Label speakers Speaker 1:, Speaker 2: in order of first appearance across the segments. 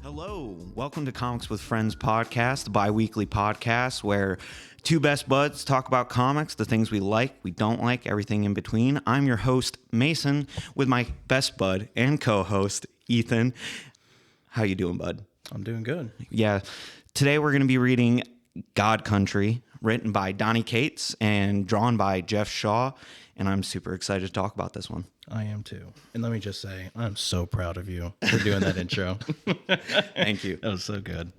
Speaker 1: Hello, welcome to Comics with Friends podcast, the bi-weekly podcast where two best buds talk about comics, the things we like, we don't like, everything in between. I'm your host, Mason, with my best bud and co-host, Ethan. How you doing, bud?
Speaker 2: I'm doing good.
Speaker 1: Yeah, today we're going to be reading God Country, written by Donny Cates and drawn by Jeff Shaw, and I'm super excited to talk about this one.
Speaker 2: I am too. And let me just say, I'm so proud of you for doing that intro.
Speaker 1: Thank you.
Speaker 2: That was so good.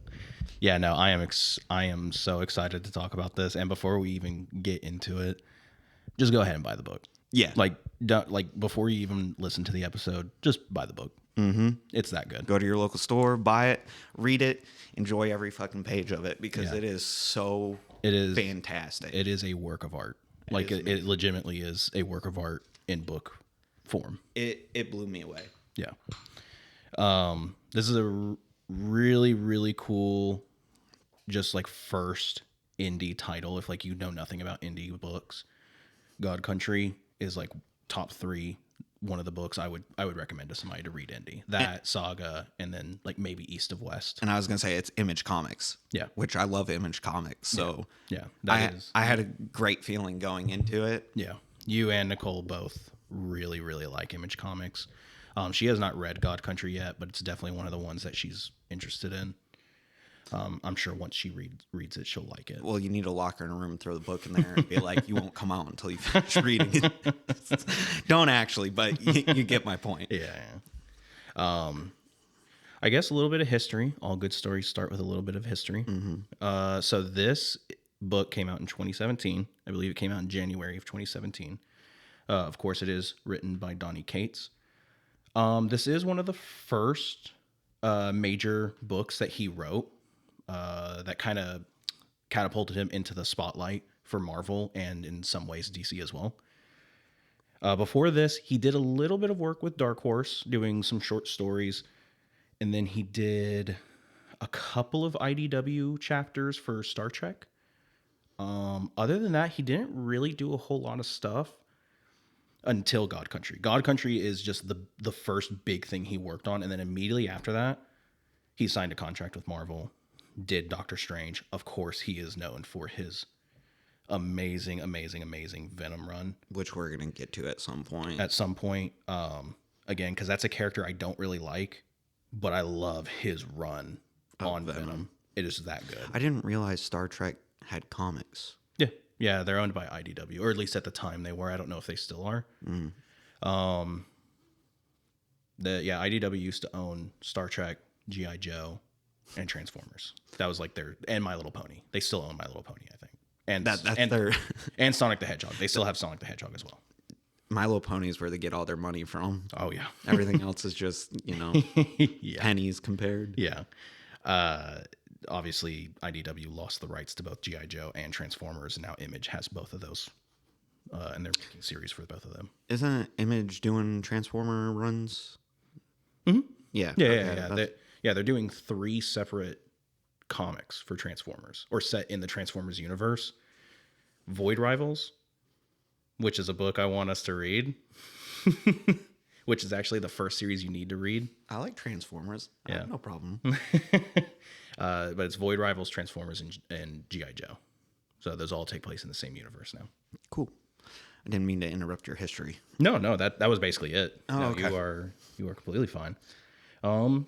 Speaker 2: Yeah, no, I am so excited to talk about this. And before we even get into it, just go ahead and buy the book.
Speaker 1: Yeah.
Speaker 2: Like before you even listen to the episode, just buy the book.
Speaker 1: Mm-hmm.
Speaker 2: It's that good.
Speaker 1: Go to your local store, buy it, read it, enjoy every fucking page of it because it is so fantastic.
Speaker 2: It is a work of art. It legitimately is a work of art in book form.
Speaker 1: It blew me away.
Speaker 2: Yeah. This is a really, really cool, just like first indie title. If like you know nothing about indie books, God Country is like top 3. One of the books I would recommend to somebody to read indie. That Saga, and then like maybe East of West.
Speaker 1: And I was gonna say it's Image Comics.
Speaker 2: Yeah.
Speaker 1: Which I love Image Comics. So
Speaker 2: yeah,
Speaker 1: I had a great feeling going into it.
Speaker 2: Yeah. You and Nicole both really, really like Image Comics. She has not read God Country yet, but it's definitely one of the ones that she's interested in. I'm sure once she reads it, she'll like it.
Speaker 1: Well, you need to lock her in a room and throw the book in there and be like, you won't come out until you finish reading it. Don't actually, but you get my point.
Speaker 2: Yeah. I guess a little bit of history. All good stories start with a little bit of history.
Speaker 1: Mm-hmm.
Speaker 2: So this book came out in 2017. I believe it came out in January of 2017. Of course, it is written by Donny Cates. This is one of the first major books that he wrote that kind of catapulted him into the spotlight for Marvel and in some ways DC as well. Before this, he did a little bit of work with Dark Horse, doing some short stories, and then he did a couple of IDW chapters for Star Trek. Other than that, he didn't really do a whole lot of stuff until God Country. God Country is just the first big thing he worked on, and then immediately after that, he signed a contract with Marvel, did Doctor Strange. Of course, he is known for his amazing Venom run,
Speaker 1: Which we're going to get to at some point.
Speaker 2: Again, because that's a character I don't really like, but I love his run on Venom. It is that good.
Speaker 1: I didn't realize Star Trek had comics.
Speaker 2: Yeah, they're owned by IDW, or at least at the time they were. I don't know if they still are. IDW used to own Star Trek, G.I. Joe, and Transformers. That was like and My Little Pony. They still own My Little Pony, I think. And and Sonic the Hedgehog. They still have Sonic the Hedgehog as well.
Speaker 1: My Little Pony is where they get all their money from.
Speaker 2: Oh yeah.
Speaker 1: Everything else is just, pennies compared.
Speaker 2: Yeah. Obviously, IDW lost the rights to both G.I. Joe and Transformers, and now Image has both of those, and they're making series for both of them.
Speaker 1: Isn't Image doing Transformer runs?
Speaker 2: Mm-hmm.
Speaker 1: Yeah.
Speaker 2: They're doing 3 separate comics for Transformers, or set in the Transformers universe. Void Rivals, which is a book I want us to read, which is actually the first series you need to read.
Speaker 1: I like Transformers. I have no problem.
Speaker 2: But it's Void Rivals, Transformers, and G.I. Joe. So those all take place in the same universe now.
Speaker 1: Cool. I didn't mean to interrupt your history.
Speaker 2: No, that was basically it.
Speaker 1: Oh,
Speaker 2: no,
Speaker 1: okay.
Speaker 2: You are completely fine.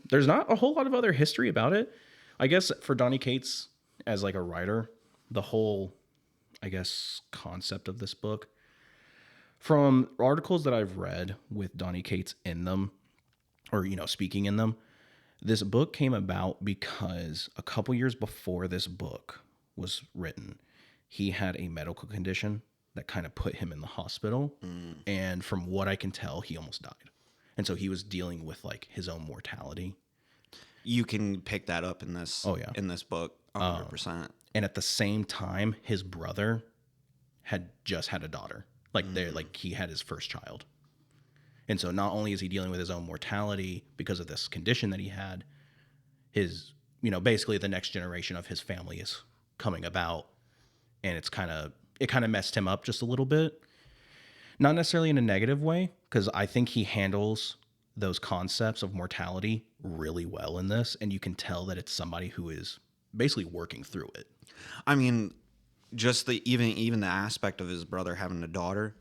Speaker 2: There's not a whole lot of other history about it. I guess for Donny Cates as like a writer, the whole, I guess, concept of this book, from articles that I've read with Donny Cates in them, or speaking in them, this book came about because a couple years before this book was written, he had a medical condition that kind of put him in the hospital. And from what I can tell, he almost died. And so he was dealing with like his own mortality.
Speaker 1: You can pick that up in this in this book 100%.
Speaker 2: And at the same time, his brother had just had a daughter. He had his first child. And so not only is he dealing with his own mortality because of this condition that he had, his, basically the next generation of his family is coming about, and it kind of messed him up just a little bit. Not necessarily in a negative way, because I think he handles those concepts of mortality really well in this, and you can tell that it's somebody who is basically working through it.
Speaker 1: I mean, just the even the aspect of his brother having a daughter,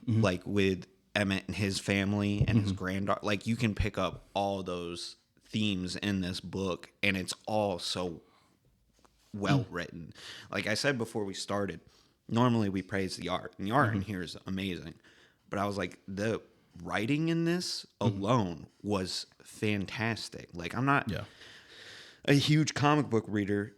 Speaker 1: like with Emmett and his family and his granddaughter, like you can pick up all those themes in this book, and it's all so well written. Like I said before we started, normally we praise the art, and the art in here is amazing. But I was like, the writing in this alone was fantastic. Like I'm not a huge comic book reader,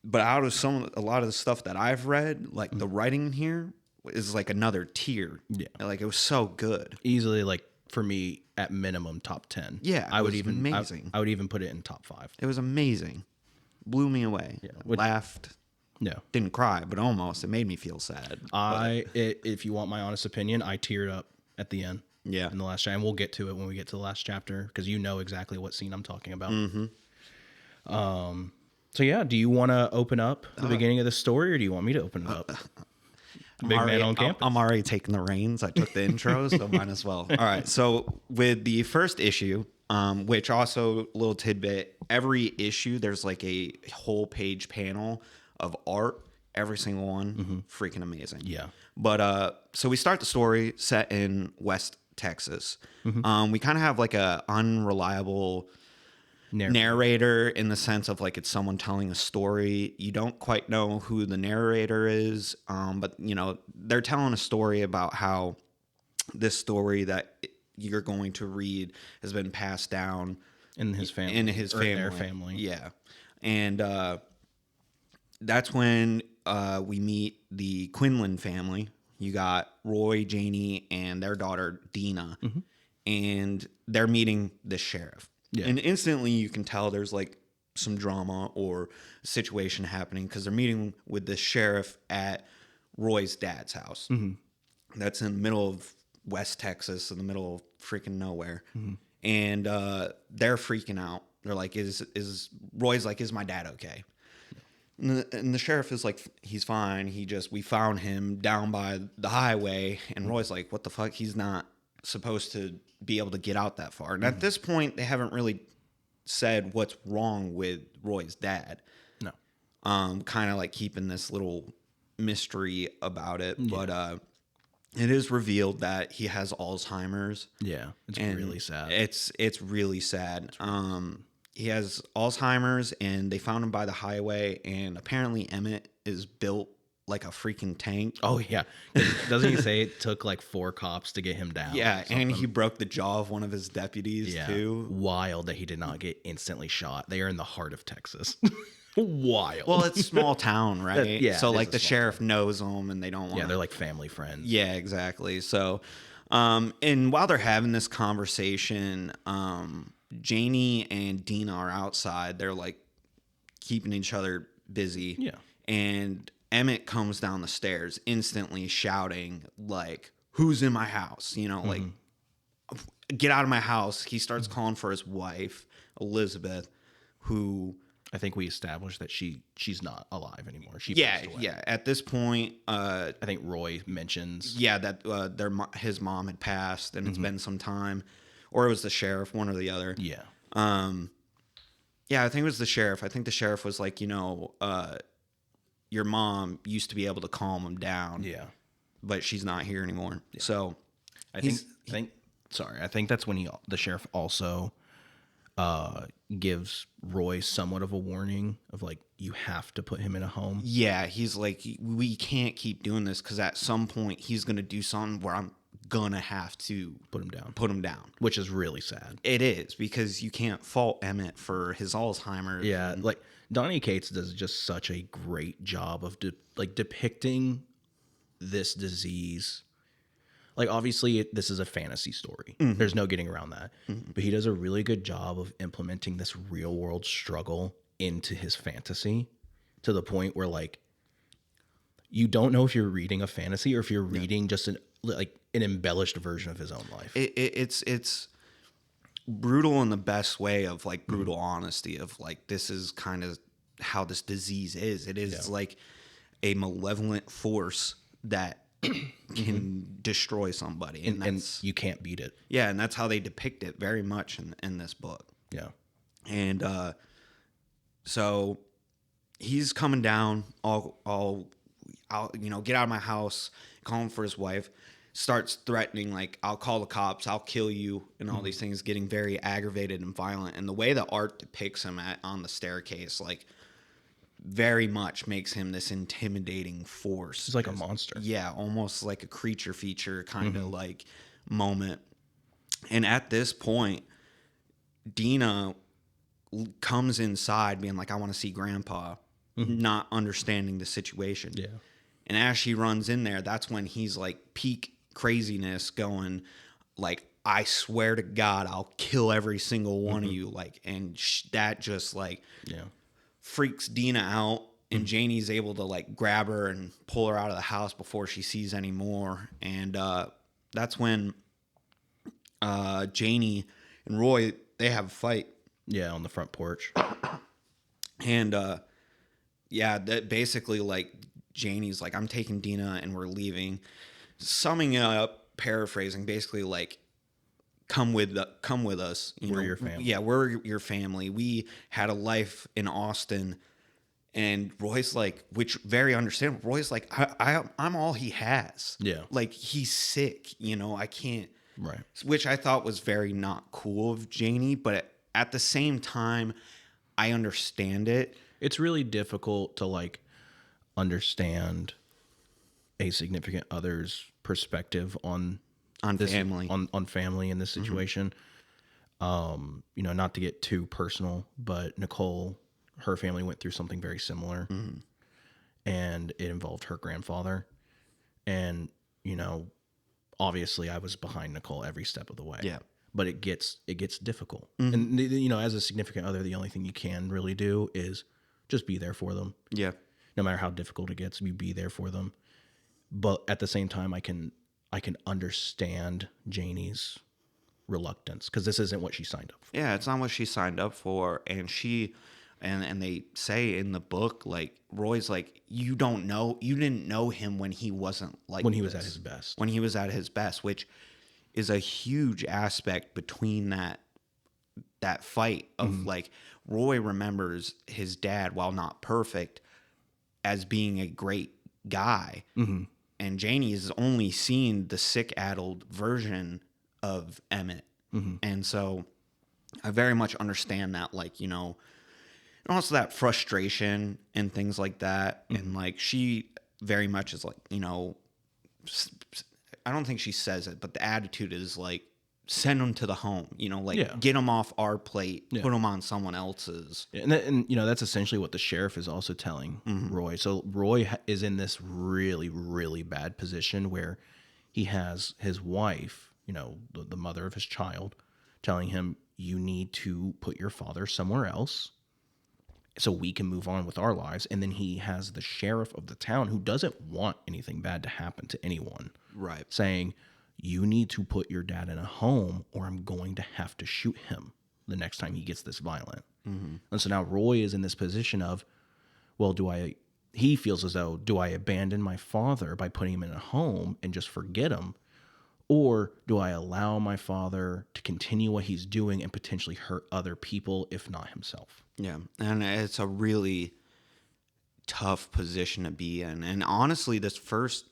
Speaker 1: but out of a lot of the stuff that I've read, like the writing in here is like another tier. Yeah, like it was so good.
Speaker 2: Easily, like for me, at minimum, top 10.
Speaker 1: Yeah,
Speaker 2: I would even
Speaker 1: amazing.
Speaker 2: I would even put it in top 5.
Speaker 1: It was amazing. Blew me away. Yeah, laughed.
Speaker 2: No,
Speaker 1: didn't cry, but almost. It made me feel sad.
Speaker 2: If you want my honest opinion, I teared up at the end.
Speaker 1: Yeah,
Speaker 2: in the last chapter, and we'll get to it when we get to the last chapter because you know exactly what scene I'm talking about. So yeah, do you want to open up the beginning of the story, or do you want me to open it up? Big man on campus.
Speaker 1: I'm already taking the reins. I took the intro, so might as well. All right. So with the first issue, which also little tidbit, every issue there's like a whole page panel of art. Every single one, freaking amazing.
Speaker 2: Yeah.
Speaker 1: But so we start the story set in West Texas. We kind of have like a unreliable narrator in the sense of like it's someone telling a story. You don't quite know who the narrator is, but you know they're telling a story about how this story that you're going to read has been passed down
Speaker 2: in his family, their family.
Speaker 1: Yeah, and that's when we meet the Quinlan family. You got Roy, Janie, and their daughter Dina, and they're meeting the sheriff. Yeah. And instantly you can tell there's like some drama or situation happening because they're meeting with the sheriff at Roy's dad's house. That's in the middle of West Texas, in the middle of freaking nowhere. And they're freaking out. They're like, is Roy's like, is my dad okay? And the sheriff is like, he's fine. We found him down by the highway. And Roy's like, what the fuck? He's not supposed to be able to get out that far. And at this point, they haven't really said what's wrong with Roy's dad.
Speaker 2: No.
Speaker 1: Kind of like keeping this little mystery about it. Yeah. But it is revealed that he has Alzheimer's.
Speaker 2: Yeah, it's really sad.
Speaker 1: It's really sad. He has Alzheimer's, and they found him by the highway, and apparently Emmett is built like a freaking tank.
Speaker 2: Oh, yeah. Doesn't he say it took like 4 cops to get him down?
Speaker 1: Yeah, and he broke the jaw of one of his deputies, too.
Speaker 2: Wild that he did not get instantly shot. They are in the heart of Texas. Wild.
Speaker 1: Well, it's small town, right?
Speaker 2: Yeah.
Speaker 1: So, like, the sheriff knows them, and they don't want
Speaker 2: Yeah, they're like family friends.
Speaker 1: Yeah, exactly. So, and while they're having this conversation, Janie and Dina are outside. They're, like, keeping each other busy.
Speaker 2: Yeah.
Speaker 1: And Emmett comes down the stairs instantly shouting, like, who's in my house? You know, like, get out of my house. He starts calling for his wife, Elizabeth, who...
Speaker 2: I think we established that she's not alive anymore. She
Speaker 1: passed away. Yeah. At this point...
Speaker 2: I think Roy mentions...
Speaker 1: Yeah, that his mom had passed, and it's been some time. Or it was the sheriff, one or the other.
Speaker 2: Yeah.
Speaker 1: Yeah, I think it was the sheriff. I think the sheriff was like, you know... your mom used to be able to calm him down.
Speaker 2: Yeah.
Speaker 1: But she's not here anymore. Yeah. So
Speaker 2: I think that's when the sheriff also gives Roy somewhat of a warning of like, you have to put him in a home.
Speaker 1: Yeah. He's like, we can't keep doing this because at some point he's going to do something where I'm going to have to
Speaker 2: put him down. Which is really sad.
Speaker 1: It is, because you can't fault Emmett for his Alzheimer's.
Speaker 2: Yeah. Like, Donny Cates does just such a great job of depicting this disease. Like, obviously, this is a fantasy story. There's no getting around that. But he does a really good job of implementing this real world struggle into his fantasy to the point where, like, you don't know if you're reading a fantasy or if you're reading just an embellished version of his own life.
Speaker 1: It's brutal in the best way of like brutal honesty of like, this is kind of how this disease is. It is like a malevolent force that can destroy somebody, and
Speaker 2: And
Speaker 1: that's
Speaker 2: you can't beat it.
Speaker 1: yeah, and that's how they depict it very much in this book.
Speaker 2: Yeah.
Speaker 1: And so he's coming down. I'll get out of my house, calling for his wife. Starts threatening, like, I'll call the cops, I'll kill you, and all these things. Getting very aggravated and violent. And the way the art depicts him on the staircase, like, very much makes him this intimidating force.
Speaker 2: He's like a monster.
Speaker 1: Yeah, almost like a creature feature kind of like moment. And at this point, Dina comes inside being like, I want to see Grandpa, not understanding the situation.
Speaker 2: Yeah.
Speaker 1: And as she runs in there, that's when he's like peak craziness going like, I swear to God, I'll kill every single one of you. Like, and that just like freaks Dina out. And Janie's able to like grab her and pull her out of the house before she sees any more. And that's when Janie and Roy, they have a fight.
Speaker 2: Yeah, on the front porch.
Speaker 1: And that basically like Janie's like, I'm taking Dina and we're leaving. Summing it up, paraphrasing, basically like, come with us.
Speaker 2: We're your family.
Speaker 1: Yeah, we're your family. We had a life in Austin. And Roy's like, which very understandable. Roy's like, I'm all he has.
Speaker 2: Yeah.
Speaker 1: Like, he's sick, I can't.
Speaker 2: Right.
Speaker 1: Which I thought was very not cool of Janie, but at the same time, I understand it.
Speaker 2: It's really difficult to like understand a significant other's perspective on
Speaker 1: Family.
Speaker 2: on family in this situation. Not to get too personal, but Nicole, her family went through something very similar, and it involved her grandfather. And obviously, I was behind Nicole every step of the way.
Speaker 1: Yeah.
Speaker 2: But it gets difficult, and as a significant other, the only thing you can really do is just be there for them.
Speaker 1: Yeah.
Speaker 2: No matter how difficult it gets, you be there for them. But at the same time, I can understand Janie's reluctance, because this isn't what she signed up for.
Speaker 1: Yeah, it's not what she signed up for. And and they say in the book, like, Roy's like, you didn't know him when he wasn't like
Speaker 2: When he was at his best.
Speaker 1: When he was at his best, which is a huge aspect between that fight of like, Roy remembers his dad, while not perfect, as being a great guy. And Janie has only seen the sick-addled version of Emmett. And so I very much understand that, like, and also that frustration and things like that. And like, she very much is like, I don't think she says it, but the attitude is like, send them to the home, get them off our plate, put them on someone else's.
Speaker 2: And that's essentially what the sheriff is also telling Roy. So Roy is in this really, really bad position where he has his wife, the mother of his child, telling him, you need to put your father somewhere else so we can move on with our lives. And then he has the sheriff of the town, who doesn't want anything bad to happen to anyone,
Speaker 1: Right.
Speaker 2: saying, you need to put your dad in a home, or I'm going to have to shoot him the next time he gets this violent. And so now Roy is in this position of, well, he feels as though, do I abandon my father by putting him in a home and just forget him? Or do I allow my father to continue what he's doing and potentially hurt other people, if not himself?
Speaker 1: Yeah. And it's a really tough position to be in. And honestly, this first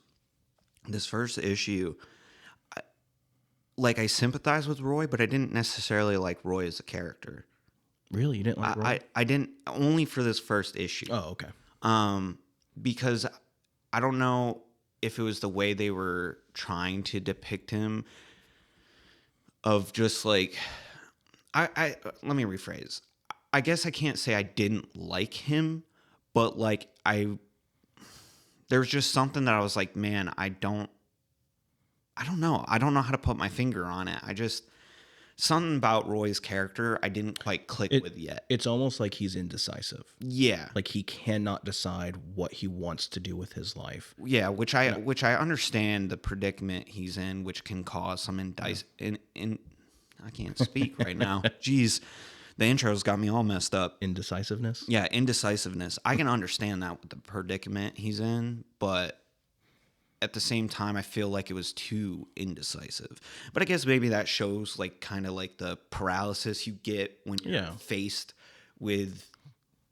Speaker 1: issue, I sympathize with Roy, but I didn't necessarily like Roy as a character.
Speaker 2: Really? You didn't like Roy?
Speaker 1: I didn't, only for this first issue.
Speaker 2: Oh, okay.
Speaker 1: Because I don't know if it was the way they were trying to depict him, of just like, let me rephrase. I guess I can't say I didn't like him, but like there was just something that I was like, man, I don't know. I don't know how to put my finger on it. Something about Roy's character I didn't quite click with yet.
Speaker 2: It's almost like he's indecisive.
Speaker 1: Yeah.
Speaker 2: Like he cannot decide what he wants to do with his life.
Speaker 1: Yeah, which I understand the predicament he's in, which can cause some I can't speak right now. Jeez, the intro's got me all messed up.
Speaker 2: Indecisiveness?
Speaker 1: Yeah, indecisiveness. I can understand that with the predicament he's in, but at the same time, I feel like it was too indecisive. But I guess maybe that shows like kind of like the paralysis you get when you're faced with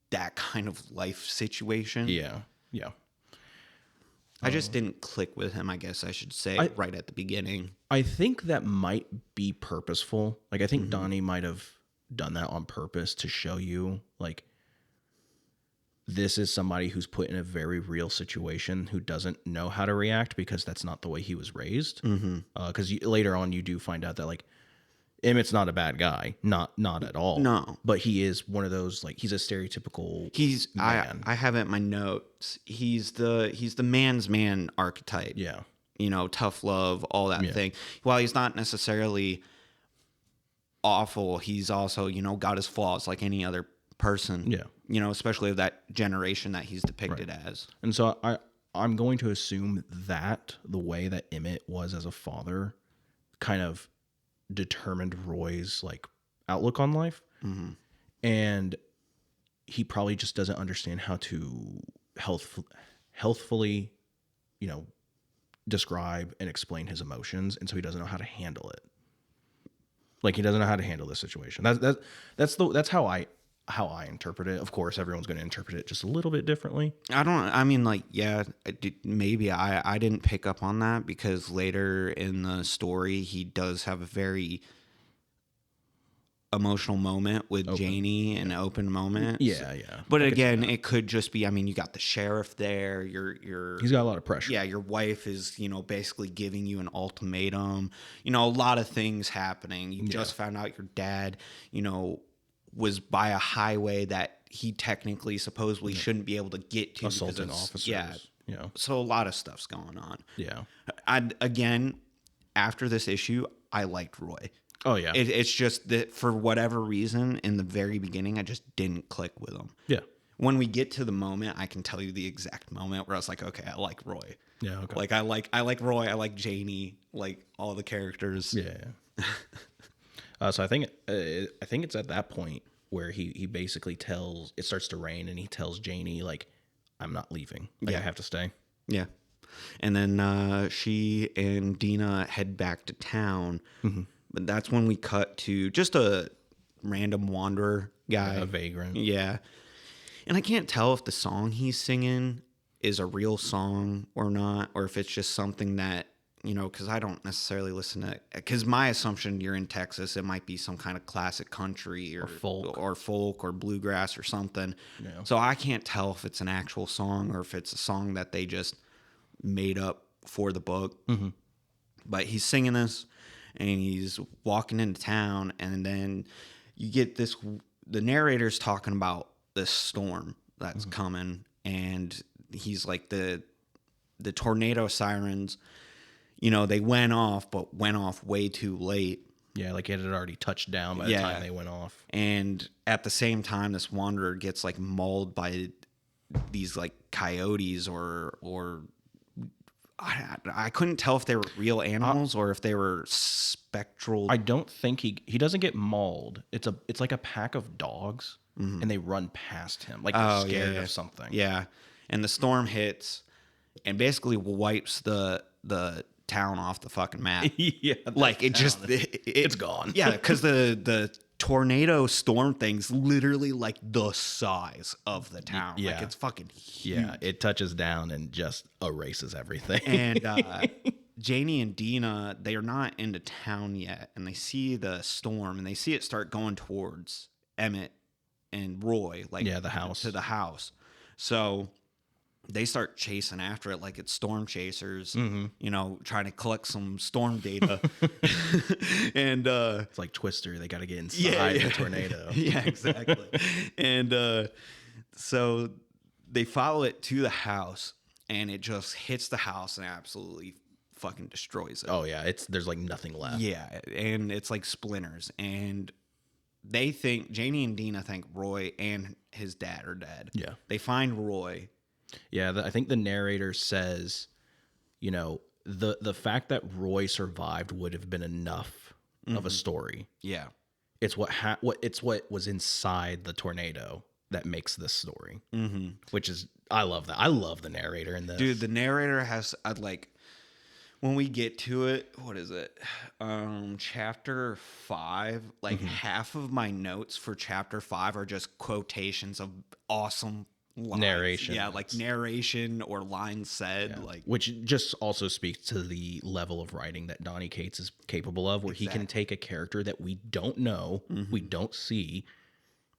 Speaker 1: that kind of life situation.
Speaker 2: Yeah. Yeah.
Speaker 1: I just didn't click with him, I guess I should say, right at the beginning.
Speaker 2: I think that might be purposeful. Like, I think Donnie might have done that on purpose to show you, like, this is somebody who's put in a very real situation who doesn't know how to react because that's not the way he was raised. Because later on, you do find out that, like, Emmett's not a bad guy, not at all.
Speaker 1: No,
Speaker 2: but he is one of those, like, he's a stereotypical. Man.
Speaker 1: I have it in my notes. He's the man's man archetype.
Speaker 2: Yeah,
Speaker 1: you know, tough love, all that thing. While he's not necessarily awful, he's also, you know, got his flaws like any other person.
Speaker 2: Yeah,
Speaker 1: you know, especially of that generation that he's depicted as.
Speaker 2: And so I'm going to assume that the way that Emmett was as a father kind of determined Roy's like outlook on life. And he probably just doesn't understand how to healthfully, you know, describe and explain his emotions, and so he doesn't know how to handle it. Like, he doesn't know how to handle this situation. That's how I interpret it. Of course, everyone's going to interpret it just a little bit differently.
Speaker 1: Maybe I didn't pick up on that because later in the story, he does have a very emotional moment with Janie, an open moment.
Speaker 2: Yeah.
Speaker 1: But again, it could just be, I mean, you got the sheriff there.
Speaker 2: He's got a lot of pressure.
Speaker 1: Yeah, your wife is, you know, basically giving you an ultimatum. You know, a lot of things happening. You just found out your dad, you know, was by a highway that he technically supposedly shouldn't be able to get to.
Speaker 2: Assaulting officers.
Speaker 1: Yeah. So a lot of stuff's going on.
Speaker 2: Yeah.
Speaker 1: Again, after this issue, I liked Roy.
Speaker 2: Oh, yeah.
Speaker 1: It's just that for whatever reason, in the very beginning, I just didn't click with him.
Speaker 2: Yeah.
Speaker 1: When we get to the moment, I can tell you the exact moment where I was like, okay, I like Roy.
Speaker 2: Yeah, okay.
Speaker 1: Like, I like Roy, I like Janie, like all the characters.
Speaker 2: Yeah. So I think it's at that point where he basically it starts to rain, and he tells Janie, like, I'm not leaving. Like, I have to stay.
Speaker 1: Yeah. And then she and Dina head back to town. But that's when we cut to just a random wanderer guy.
Speaker 2: A vagrant.
Speaker 1: Yeah. And I can't tell if the song he's singing is a real song or not, or if it's just something that, you know, because I don't necessarily listen to it. Because my assumption, you're in Texas, it might be some kind of classic country or folk or bluegrass or something. Yeah. So I can't tell if it's an actual song or if it's a song that they just made up for the book. But he's singing this, and he's walking into town, and then you get the narrator's talking about this storm that's coming, and he's like, the tornado sirens, you know, they went off, but went off way too late.
Speaker 2: Yeah, like it had already touched down by the time they went off.
Speaker 1: And at the same time, this wanderer gets like mauled by these like coyotes or I couldn't tell if they were real animals or if they were spectral.
Speaker 2: I don't think he doesn't get mauled. It's like a pack of dogs, and they run past him like they're scared of something.
Speaker 1: Yeah, and the storm hits and basically wipes the town off the fucking map.
Speaker 2: Yeah,
Speaker 1: like it's
Speaker 2: gone.
Speaker 1: Yeah, because the tornado storm thing's literally like the size of the town.
Speaker 2: Yeah.
Speaker 1: Like, it's fucking huge.
Speaker 2: Yeah, it touches down and just erases everything.
Speaker 1: And Janie and Dina, they are not into town yet, and they see the storm, and they see it start going towards Emmett and Roy, like
Speaker 2: the house.
Speaker 1: To the house. So they start chasing after it like it's storm chasers, you know, trying to collect some storm data. And
Speaker 2: it's like Twister. They got to get inside the tornado.
Speaker 1: Yeah, exactly. And so they follow it to the house, and it just hits the house and absolutely fucking destroys it.
Speaker 2: Oh, yeah. There's like nothing left.
Speaker 1: Yeah, and it's like splinters. And they think, Janie and Dina think Roy and his dad are dead.
Speaker 2: Yeah.
Speaker 1: They find Roy.
Speaker 2: Yeah, I think the narrator says, you know, the fact that Roy survived would have been enough of a story.
Speaker 1: Yeah,
Speaker 2: it's what was inside the tornado that makes this story, which is I love that. I love the narrator in this.
Speaker 1: Dude, the narrator has like when we get to it, what is it? Chapter 5, like half of my notes for chapter 5 are just quotations of awesome lines.
Speaker 2: Narration.
Speaker 1: Yeah, like narration or lines said.
Speaker 2: Yeah.
Speaker 1: Like,
Speaker 2: which just also speaks to the level of writing that Donny Cates is capable of, where he can take a character that we don't know, we don't see,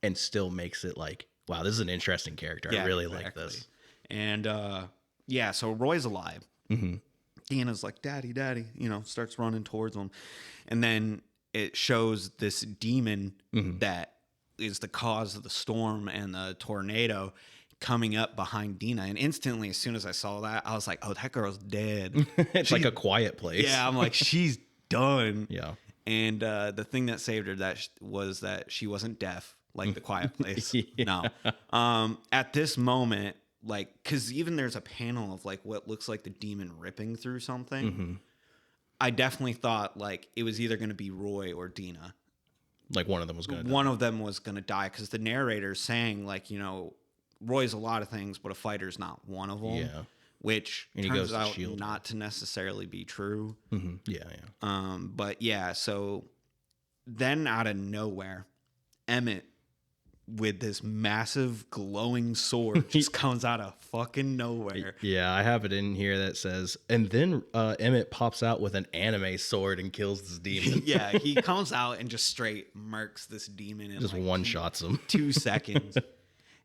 Speaker 2: and still makes it like, wow, this is an interesting character. I really like this.
Speaker 1: And yeah, so Roy's alive. Deanna's like, daddy, daddy, you know, starts running towards him. And then it shows this demon that is the cause of the storm and the tornado coming up behind Dina. And instantly, as soon as I saw that, I was like, oh, that girl's dead.
Speaker 2: It's like A Quiet Place.
Speaker 1: Yeah, I'm like, she's done.
Speaker 2: Yeah.
Speaker 1: And the thing that saved her was that she wasn't deaf, like The Quiet Place. No. At this moment, like, because even there's a panel of like what looks like the demon ripping through something. I definitely thought like it was either going to be Roy or Dina.
Speaker 2: Like one of them was going to die.
Speaker 1: One of them was going to die because the narrator's saying like, you know, Roy's a lot of things, but a fighter's not one of them. Yeah. Which turns out not to necessarily be true.
Speaker 2: Yeah, yeah.
Speaker 1: But yeah, so then out of nowhere, Emmett with this massive glowing sword just comes out of fucking nowhere.
Speaker 2: Yeah, I have it in here that says, and then Emmett pops out with an anime sword and kills this demon.
Speaker 1: Yeah, he comes out and just straight murks this demon in
Speaker 2: just
Speaker 1: like
Speaker 2: one-shots him.
Speaker 1: 2 seconds.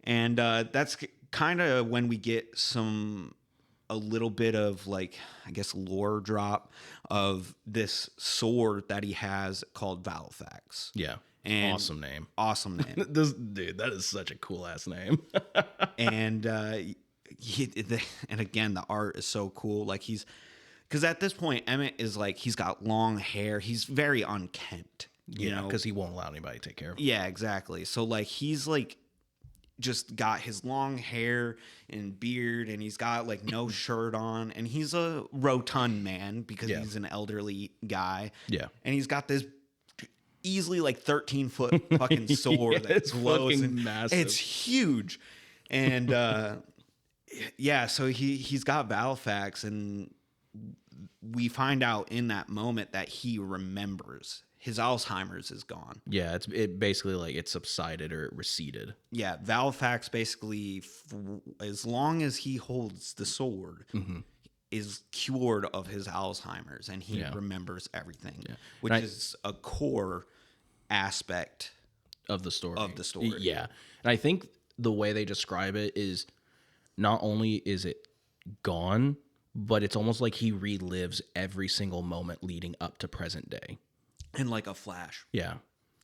Speaker 1: And that's kind of when we get a little bit of like, I guess, lore drop of this sword that he has called Valifax.
Speaker 2: Yeah.
Speaker 1: And
Speaker 2: awesome name.
Speaker 1: Awesome name.
Speaker 2: Dude, that is such a cool ass name.
Speaker 1: And and again, the art is so cool. Like because at this point, Emmett is like, he's got long hair. He's very unkempt. You know,
Speaker 2: because he won't allow anybody to take care of him.
Speaker 1: Yeah, exactly. So like he's like just got his long hair and beard, and he's got like no shirt on, and he's a rotund man because he's an elderly guy.
Speaker 2: Yeah,
Speaker 1: and he's got this easily like 13-foot fucking sword that glows and
Speaker 2: massive.
Speaker 1: It's huge. And yeah, so he's got Valifax, and we find out in that moment that he remembers. His Alzheimer's is gone.
Speaker 2: Yeah, it basically like it subsided or it receded.
Speaker 1: Yeah, Valifax basically, as long as he holds the sword, is cured of his Alzheimer's, and he remembers everything, which is a core aspect
Speaker 2: of the story.
Speaker 1: Yeah,
Speaker 2: and I think the way they describe it is not only is it gone, but it's almost like he relives every single moment leading up to present day.
Speaker 1: In like a flash.
Speaker 2: Yeah.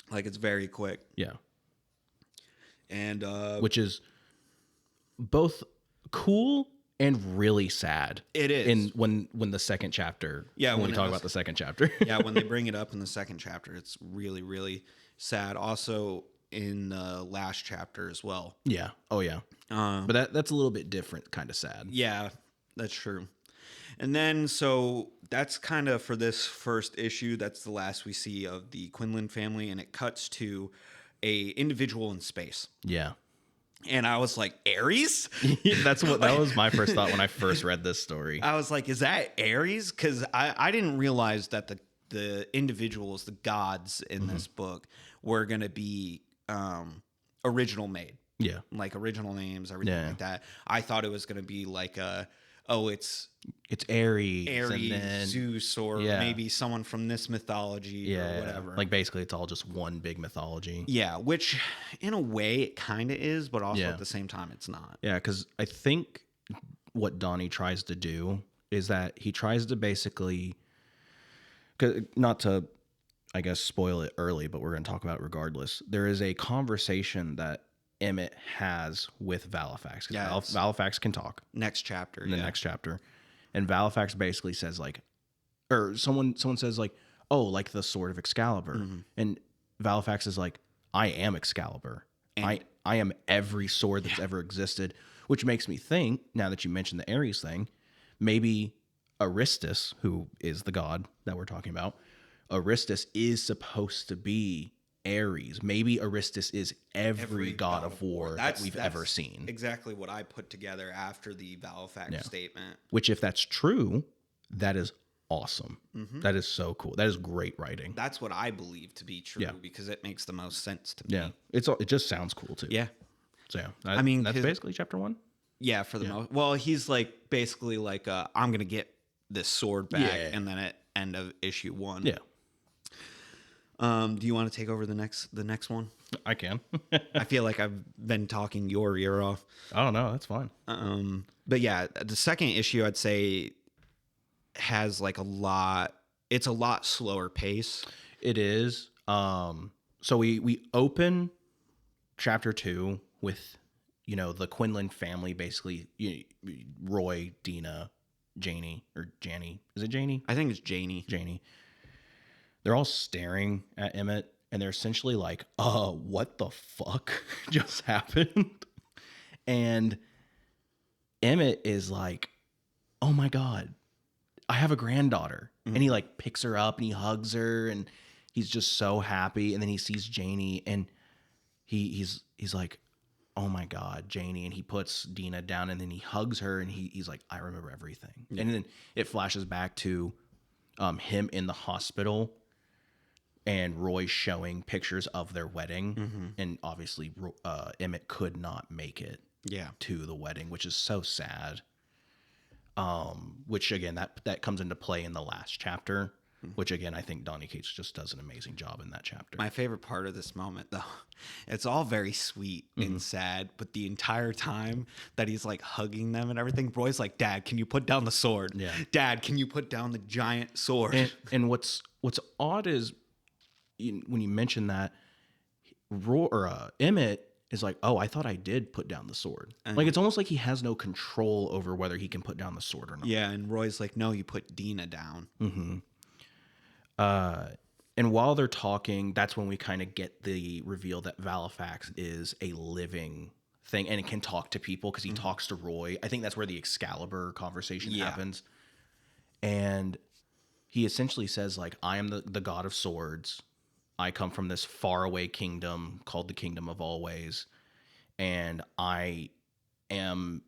Speaker 1: Like it's very quick.
Speaker 2: Yeah.
Speaker 1: And
Speaker 2: which is both cool and really sad.
Speaker 1: It is.
Speaker 2: When the second chapter.
Speaker 1: Yeah,
Speaker 2: when we talk about the second chapter.
Speaker 1: Yeah, when they bring it up in the second chapter, it's really, really sad. Also in the last chapter as well.
Speaker 2: Yeah. Oh yeah. But that's a little bit different kind of sad.
Speaker 1: Yeah, that's true. And then, so that's kind of for this first issue. That's the last we see of the Quinlan family, and it cuts to a individual in space.
Speaker 2: Yeah.
Speaker 1: And I was like, Ares?
Speaker 2: That was my first thought when I first read this story.
Speaker 1: I was like, is that Ares? Because I didn't realize that the individuals, the gods in this book, were going to be original made.
Speaker 2: Yeah.
Speaker 1: Like original names, everything like that. I thought it was going to be like it's
Speaker 2: Ares,
Speaker 1: and then, Zeus, or maybe someone from this mythology or whatever.
Speaker 2: Like basically it's all just one big mythology.
Speaker 1: Yeah, which in a way it kind of is, but also at the same time it's not.
Speaker 2: Yeah, because I think what Donnie tries to do is that he tries to basically, not to, I guess, spoil it early, but we're going to talk about it regardless. There is a conversation that Emmett has with Valifax.
Speaker 1: Yeah,
Speaker 2: Valifax can talk.
Speaker 1: Next chapter.
Speaker 2: In the next chapter. And Valifax basically says like, or someone says like, oh, like the sword of Excalibur. And Valifax is like, I am Excalibur. And I am every sword that's ever existed, which makes me think, now that you mentioned the Ares thing, maybe Aristus, who is the god that we're talking about, Aristus is supposed to be Ares. Maybe Aristus is every god of war that we've ever seen.
Speaker 1: Exactly what I put together after the Valifax statement.
Speaker 2: Which, if that's true, that is awesome. That is so cool. That is great writing.
Speaker 1: That's what I believe to be true because it makes the most sense to me.
Speaker 2: Yeah, it just sounds cool too.
Speaker 1: Yeah.
Speaker 2: So yeah, I mean that's basically chapter 1.
Speaker 1: Yeah, for the most. Well, he's like basically like I'm gonna get this sword back, and then at end of issue 1.
Speaker 2: Yeah.
Speaker 1: Do you want to take over the next one?
Speaker 2: I can.
Speaker 1: I feel like I've been talking your ear off.
Speaker 2: I don't know. That's fine.
Speaker 1: But yeah, the second issue I'd say has like it's a lot slower pace.
Speaker 2: It is. So we open chapter 2 with, the Quinlan family, basically, Roy, Dina, Janie, or Janny. Is it Janie?
Speaker 1: I think it's Janie.
Speaker 2: Janie. They're all staring at Emmett, and they're essentially like, what the fuck just happened? And Emmett is like, oh my God, I have a granddaughter. And he like picks her up and he hugs her, and he's just so happy. And then he sees Janie, and he's like, oh my God, Janie. And he puts Dina down, and then he hugs her, and he's like, I remember everything. And then it flashes back to him in the hospital and Roy showing pictures of their wedding. And obviously Emmett could not make it to the wedding, which is so sad. Which again, that comes into play in the last chapter, which again, I think Donny Cates just does an amazing job in that chapter.
Speaker 1: My favorite part of this moment, though, it's all very sweet and sad, but the entire time that he's like hugging them and everything, Roy's like, Dad, can you put down the sword?
Speaker 2: Yeah.
Speaker 1: Dad, can you put down the giant sword?
Speaker 2: And what's odd is when you mention that, Emmett is like, oh, I thought I did put down the sword. Like, it's almost like he has no control over whether he can put down the sword or not.
Speaker 1: Yeah, and Roy's like, no, you put Dina down.
Speaker 2: And while they're talking, that's when we kind of get the reveal that Valifax is a living thing, and it can talk to people because he talks to Roy. I think that's where the Excalibur conversation happens. And he essentially says, like, I am the god of swords. I come from this faraway kingdom called the Kingdom of Always, and I am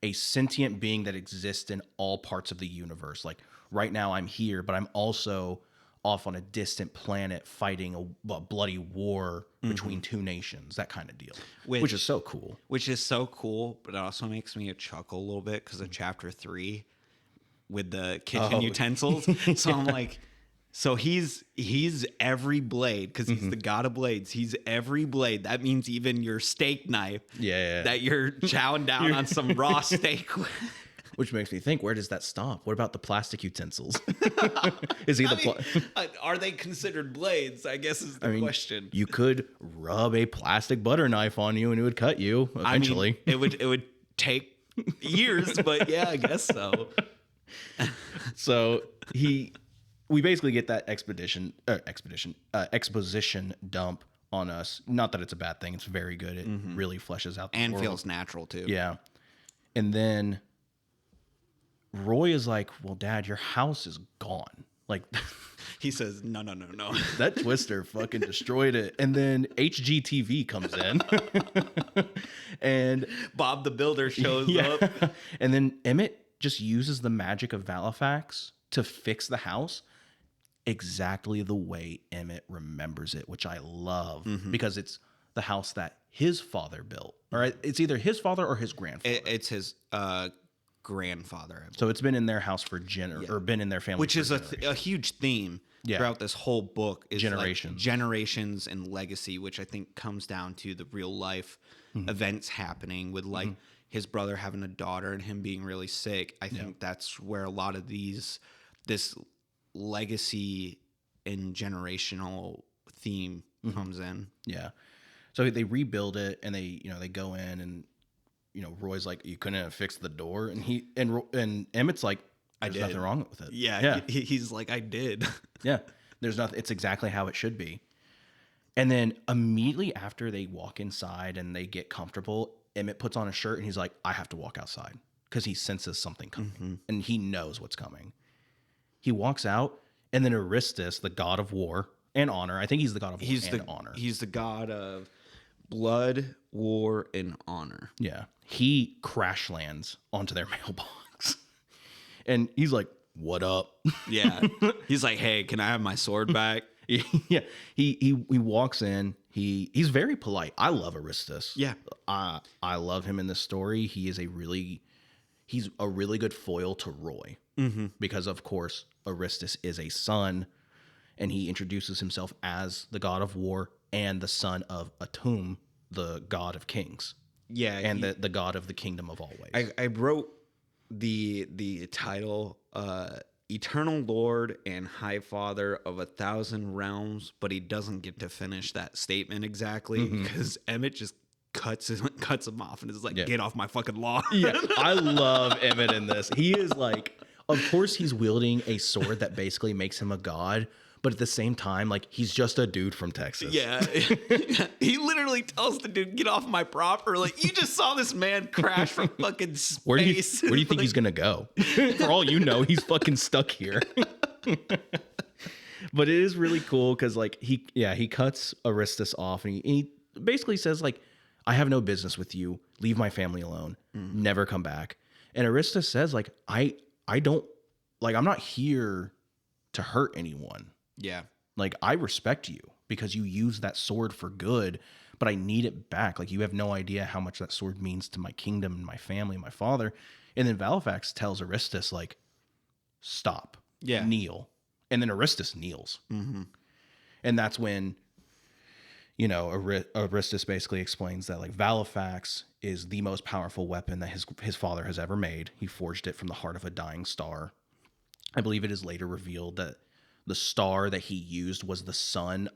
Speaker 2: a sentient being that exists in all parts of the universe. Like, right now I'm here, but I'm also off on a distant planet fighting a bloody war between two nations, that kind of deal, which is so cool.
Speaker 1: Which is so cool, but it also makes me chuckle a little bit because of chapter 3 with the kitchen utensils. So I'm like, so he's every blade, because he's the god of blades. He's every blade. That means even your steak knife that you're chowing down on some raw steak with.
Speaker 2: Which makes me think, where does that stop? What about the plastic utensils? Is he
Speaker 1: are they considered blades? I guess is the question.
Speaker 2: You could rub a plastic butter knife on you and it would cut you eventually.
Speaker 1: I mean, it would take years, but yeah, I guess so.
Speaker 2: So we basically get that exposition dump on us. Not that it's a bad thing. It's very good. It really fleshes out the
Speaker 1: and
Speaker 2: world.
Speaker 1: Feels natural too.
Speaker 2: Yeah. And then Roy is like, well, Dad, your house is gone. Like,
Speaker 1: he says, no.
Speaker 2: That Twister fucking destroyed it. And then HGTV comes in. And
Speaker 1: Bob the Builder shows up.
Speaker 2: And then Emmett just uses the magic of Valifax to fix the house exactly the way Emmett remembers it, which I love because it's the house that his father built. All right, it's either his father or his grandfather.
Speaker 1: It's his grandfather.
Speaker 2: So it's been in their house for or been in their family,
Speaker 1: which is a huge theme throughout this whole book. Is
Speaker 2: generations,
Speaker 1: like generations, and legacy, which I think comes down to the real life events happening with like his brother having a daughter and him being really sick. I think that's where a lot of this legacy and generational theme comes in. Yeah.
Speaker 2: So they rebuild it, and they go in, and Roy's like, you couldn't have fixed the door, and Emmett's like, there's nothing wrong with it.
Speaker 1: Yeah. He's like, I did.
Speaker 2: Yeah. There's nothing. It's exactly how it should be. And then immediately after they walk inside and they get comfortable, Emmett puts on a shirt and he's like, I have to walk outside, because he senses something coming and he knows what's coming. He walks out, and then Aristus, the god of war, and honor. I think he's the god of war and honor.
Speaker 1: He's the god of blood, war, and honor.
Speaker 2: Yeah. He crash lands onto their mailbox. And he's like, "What up?"
Speaker 1: Yeah. He's like, "Hey, can I have my sword back?"
Speaker 2: Yeah. He walks in. He's very polite. I love Aristus.
Speaker 1: Yeah.
Speaker 2: I love him in this story. He's a really good foil to Roy. Because of course Aristus is a son, and he introduces himself as the god of war and the son of Atum, the god of kings.
Speaker 1: Yeah.
Speaker 2: And the god of the kingdom of always.
Speaker 1: I wrote the title, Eternal Lord and High Father of 1,000 realms, but he doesn't get to finish that statement exactly because Emmett just cuts him off and is like, "Get off my fucking lawn."
Speaker 2: Yeah, I love Emmett in this. He is like, of course he's wielding a sword that basically makes him a god, but at the same time, like, he's just a dude from Texas.
Speaker 1: Yeah. He literally tells the dude, "Get off my property." Like, you just saw this man crash from fucking space.
Speaker 2: Where do you think he's gonna go? For all you know, he's fucking stuck here. But it is really cool because, like, he cuts Aristus off, and he basically says, like, "I have no business with you. Leave my family alone. Never come back." And Aristus says, like, I don't, like, I'm not here to hurt anyone.
Speaker 1: Yeah.
Speaker 2: Like, I respect you because you use that sword for good, but I need it back. Like, you have no idea how much that sword means to my kingdom and my family and my father. And then Valifax tells Aristus, like, "Stop.
Speaker 1: Yeah.
Speaker 2: Kneel." And then Aristus kneels. And that's when, you know, Aristus basically explains that, like, Valifax is the most powerful weapon that his father has ever made. He forged it from the heart of a dying star. I believe it is later revealed that the star that he used was the sun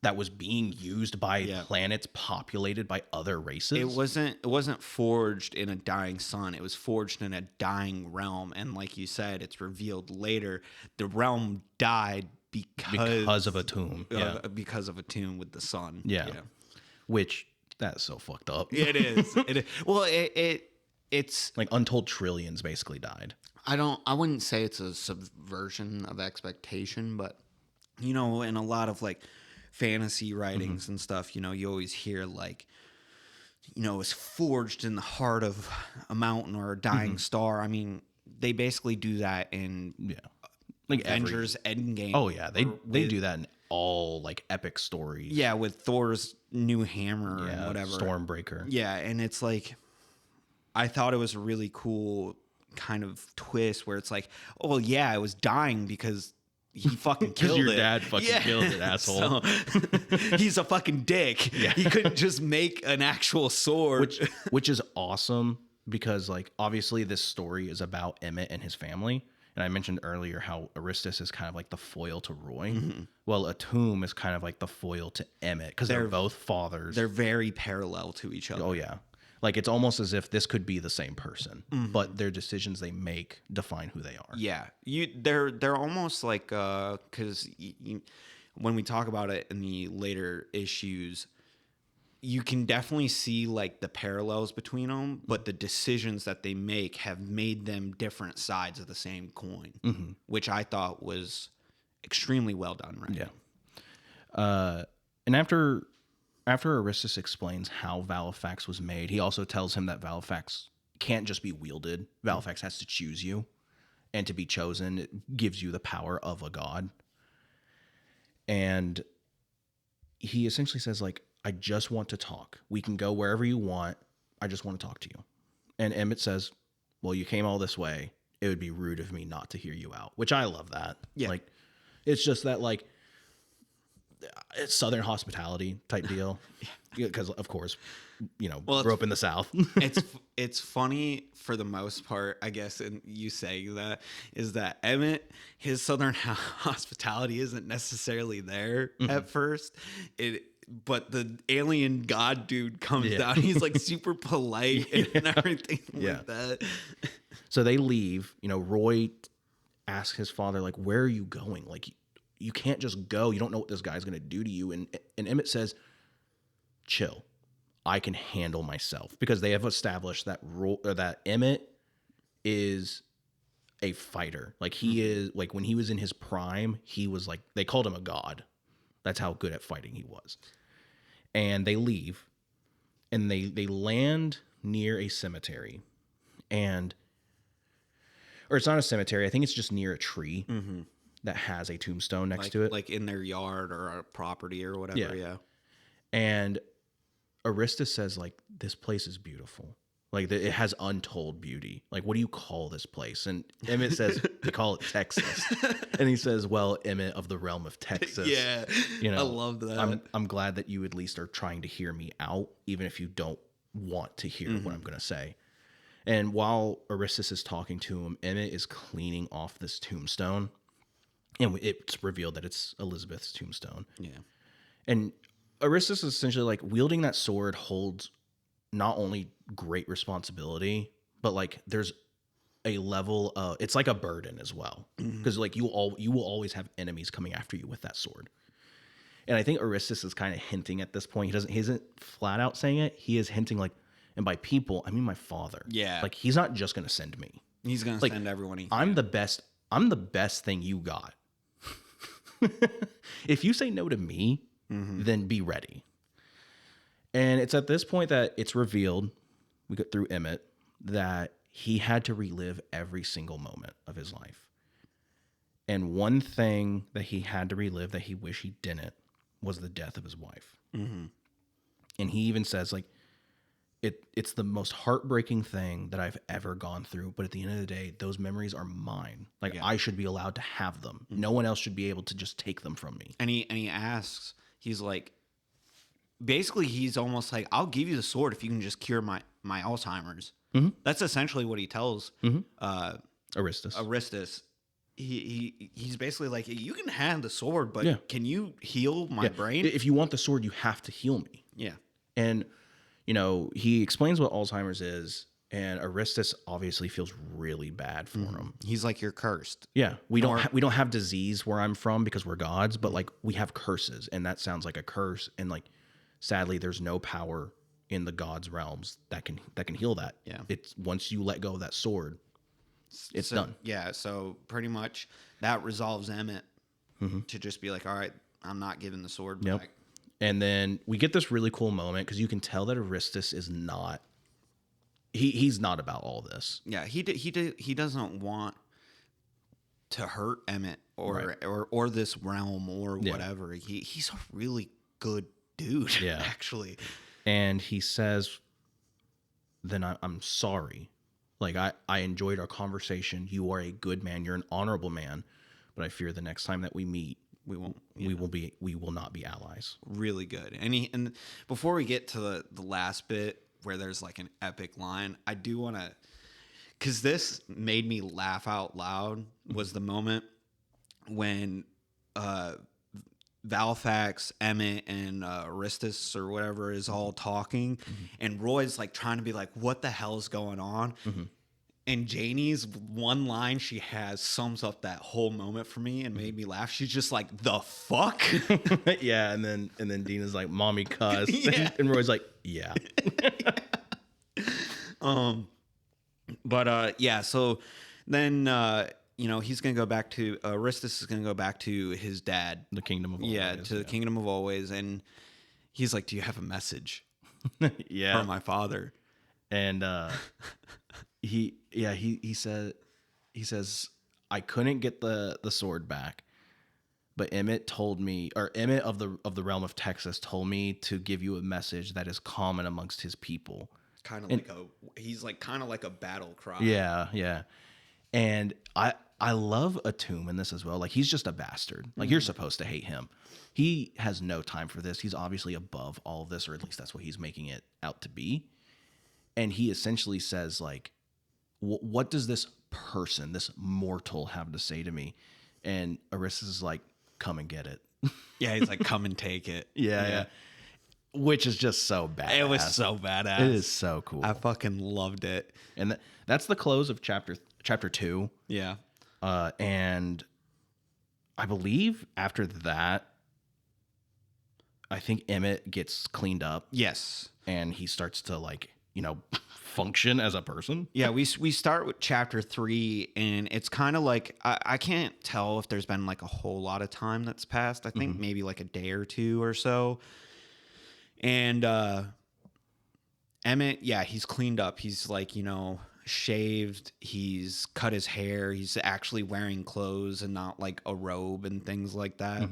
Speaker 2: that was being used by planets populated by other races.
Speaker 1: It wasn't forged in a dying sun. It was forged in a dying realm. And like you said, it's revealed later the realm died because
Speaker 2: of a tomb.
Speaker 1: Because of a tomb with the sun.
Speaker 2: Yeah. Which, that's so fucked up.
Speaker 1: It is. Well, it's
Speaker 2: like untold trillions basically died.
Speaker 1: I wouldn't say it's a subversion of expectation, but, you know, in a lot of like fantasy writings and stuff, you know, you always hear like, you know, it's forged in the heart of a mountain or a dying star. I mean, they basically do that in
Speaker 2: like
Speaker 1: Avengers Endgame.
Speaker 2: Oh yeah, they do that in all like epic stories.
Speaker 1: Yeah, with Thor's new hammer and whatever.
Speaker 2: Stormbreaker.
Speaker 1: Yeah, and it's like, I thought it was a really cool kind of twist where it's like, oh well, yeah, I was dying because he fucking killed
Speaker 2: your
Speaker 1: it.
Speaker 2: dad fucking killed it, asshole.
Speaker 1: So, he's a fucking dick. Yeah. He couldn't just make an actual sword.
Speaker 2: Which is awesome because, like, obviously this story is about Emmett and his family. And I mentioned earlier how Aristus is kind of like the foil to Roy. Well, Atum is kind of like the foil to Emmett because they're both fathers.
Speaker 1: They're very parallel to each other.
Speaker 2: Oh yeah. Like, it's almost as if this could be the same person, but their decisions they make define who they are.
Speaker 1: Yeah, they're almost like because when we talk about it in the later issues, you can definitely see like the parallels between them, but the decisions that they make have made them different sides of the same coin, which I thought was extremely well done. Right?
Speaker 2: Yeah. And after Aristus explains how Valifax was made, he also tells him that Valifax can't just be wielded. Valifax has to choose you, and to be chosen, it gives you the power of a god. And he essentially says, like, I just want to talk. We can go wherever you want. I just want to talk to you. And Emmett says, well, you came all this way. It would be rude of me not to hear you out, which I love that.
Speaker 1: Yeah.
Speaker 2: Like, it's just that, like, it's Southern hospitality type deal, because of course, you know, grew up in the South.
Speaker 1: it's funny for the most part, I guess, and you saying that is that Emmett, his Southern hospitality isn't necessarily there at first. But the alien god dude comes down. He's like super polite and everything like that.
Speaker 2: So they leave. You know, Roy asks his father, like, "Where are you going? Like, you can't just go. You don't know what this guy's going to do to you." And Emmett says, "Chill. I can handle myself," because they have established that that Emmett is a fighter. Like, he is, like, when he was in his prime, he was like, they called him a god. That's how good at fighting he was. And they leave, and they land near a cemetery, or it's not a cemetery. I think it's just near a tree that has a tombstone next to it,
Speaker 1: like in their yard or a property or whatever. Yeah.
Speaker 2: And Aristus says, like, this place is beautiful. Like, it has untold beauty. Like, what do you call this place? And Emmett says, we call it Texas. And he says, well, Emmett of the realm of Texas.
Speaker 1: Yeah, I love that.
Speaker 2: I'm glad that you at least are trying to hear me out, even if you don't want to hear what I'm going to say. And while Aristus is talking to him, Emmett is cleaning off this tombstone. And it's revealed that it's Elizabeth's tombstone.
Speaker 1: Yeah.
Speaker 2: And Aristus is essentially like, wielding that sword holds not only great responsibility, but like there's a level of, it's like a burden as well, because like you will always have enemies coming after you with that sword. And I think Aristus is kind of hinting at this point. He isn't flat out saying it. He is hinting like, and by people I mean my father.
Speaker 1: Yeah,
Speaker 2: like he's not just gonna send me.
Speaker 1: He's gonna send everyone.
Speaker 2: I'm the best thing you got. If you say no to me, then be ready. And it's at this point that it's revealed, we got through Emmett, that he had to relive every single moment of his life. And one thing that he had to relive that he wished he didn't was the death of his wife. And he even says, like, it's the most heartbreaking thing that I've ever gone through. But at the end of the day, those memories are mine. Like, I should be allowed to have them. No one else should be able to just take them from me.
Speaker 1: And he asks, he's like, basically, he's almost like, I'll give you the sword if you can just cure my Alzheimer's. That's essentially what he tells
Speaker 2: Aristus.
Speaker 1: He's basically like, you can have the sword, but can you heal my brain?
Speaker 2: If you want the sword, you have to heal me.
Speaker 1: Yeah.
Speaker 2: And, you know, he explains what Alzheimer's is, and Aristus obviously feels really bad for him.
Speaker 1: He's like, you're cursed.
Speaker 2: Yeah. We don't have disease where I'm from because we're gods, but like we have curses, and that sounds like a curse. And like, sadly, there's no power in the gods' realms that can heal that.
Speaker 1: Yeah.
Speaker 2: It's once you let go of that sword, it's done.
Speaker 1: Yeah. So pretty much that resolves Emmett to just be like, all right, I'm not giving the sword back.
Speaker 2: And then we get this really cool moment because you can tell that Aristus is not. He's not about all this.
Speaker 1: Yeah. He doesn't want to hurt Emmett or this realm or whatever. He's a really good dude. Yeah. Actually.
Speaker 2: And he says, then I'm sorry. Like, I enjoyed our conversation. You are a good man. You're an honorable man. But I fear the next time that we meet, we will not be allies.
Speaker 1: Really good. And before we get to the last bit where there's like an epic line, I do want to, because this made me laugh out loud, was the moment when Valfax, Emmett, and Aristus or whatever is all talking, and Roy's like trying to be like, what the hell's going on? And Janie's one line she has sums up that whole moment for me and made me laugh. She's just like, the fuck?
Speaker 2: Yeah, and then Dina's like, mommy cuss. And Roy's like, yeah.
Speaker 1: So then you know, he's going to go back to, Aristus is going to go back to his dad.
Speaker 2: The Kingdom of Always.
Speaker 1: Yeah, to the Kingdom of Always. And he's like, do you have a message for my father?
Speaker 2: And he says, I couldn't get the sword back, but Emmett told me, or Emmett of the realm of Texas told me to give you a message that is common amongst his people.
Speaker 1: He's like kind of like a battle cry.
Speaker 2: Yeah. And I love Atum in this as well. Like, he's just a bastard. Like, you're supposed to hate him. He has no time for this. He's obviously above all of this, or at least that's what he's making it out to be. And he essentially says, like, what does this person, this mortal, have to say to me? And Aristus is like, come and get it.
Speaker 1: Yeah, he's like, come and take it.
Speaker 2: Yeah. Which is just so badass.
Speaker 1: It was so badass.
Speaker 2: It is so cool.
Speaker 1: I fucking loved it.
Speaker 2: And that's the close of chapter 2.
Speaker 1: Yeah.
Speaker 2: And I believe after that, I think Emmett gets cleaned up.
Speaker 1: Yes.
Speaker 2: And he starts to, like, function as a person.
Speaker 1: Yeah, we start with chapter 3, and it's kind of like I can't tell if there's been like a whole lot of time that's passed. I think maybe like a day or two or so. And Emmett, yeah, he's cleaned up. He's like, shaved. He's cut his hair. He's actually wearing clothes and not like a robe and things like that.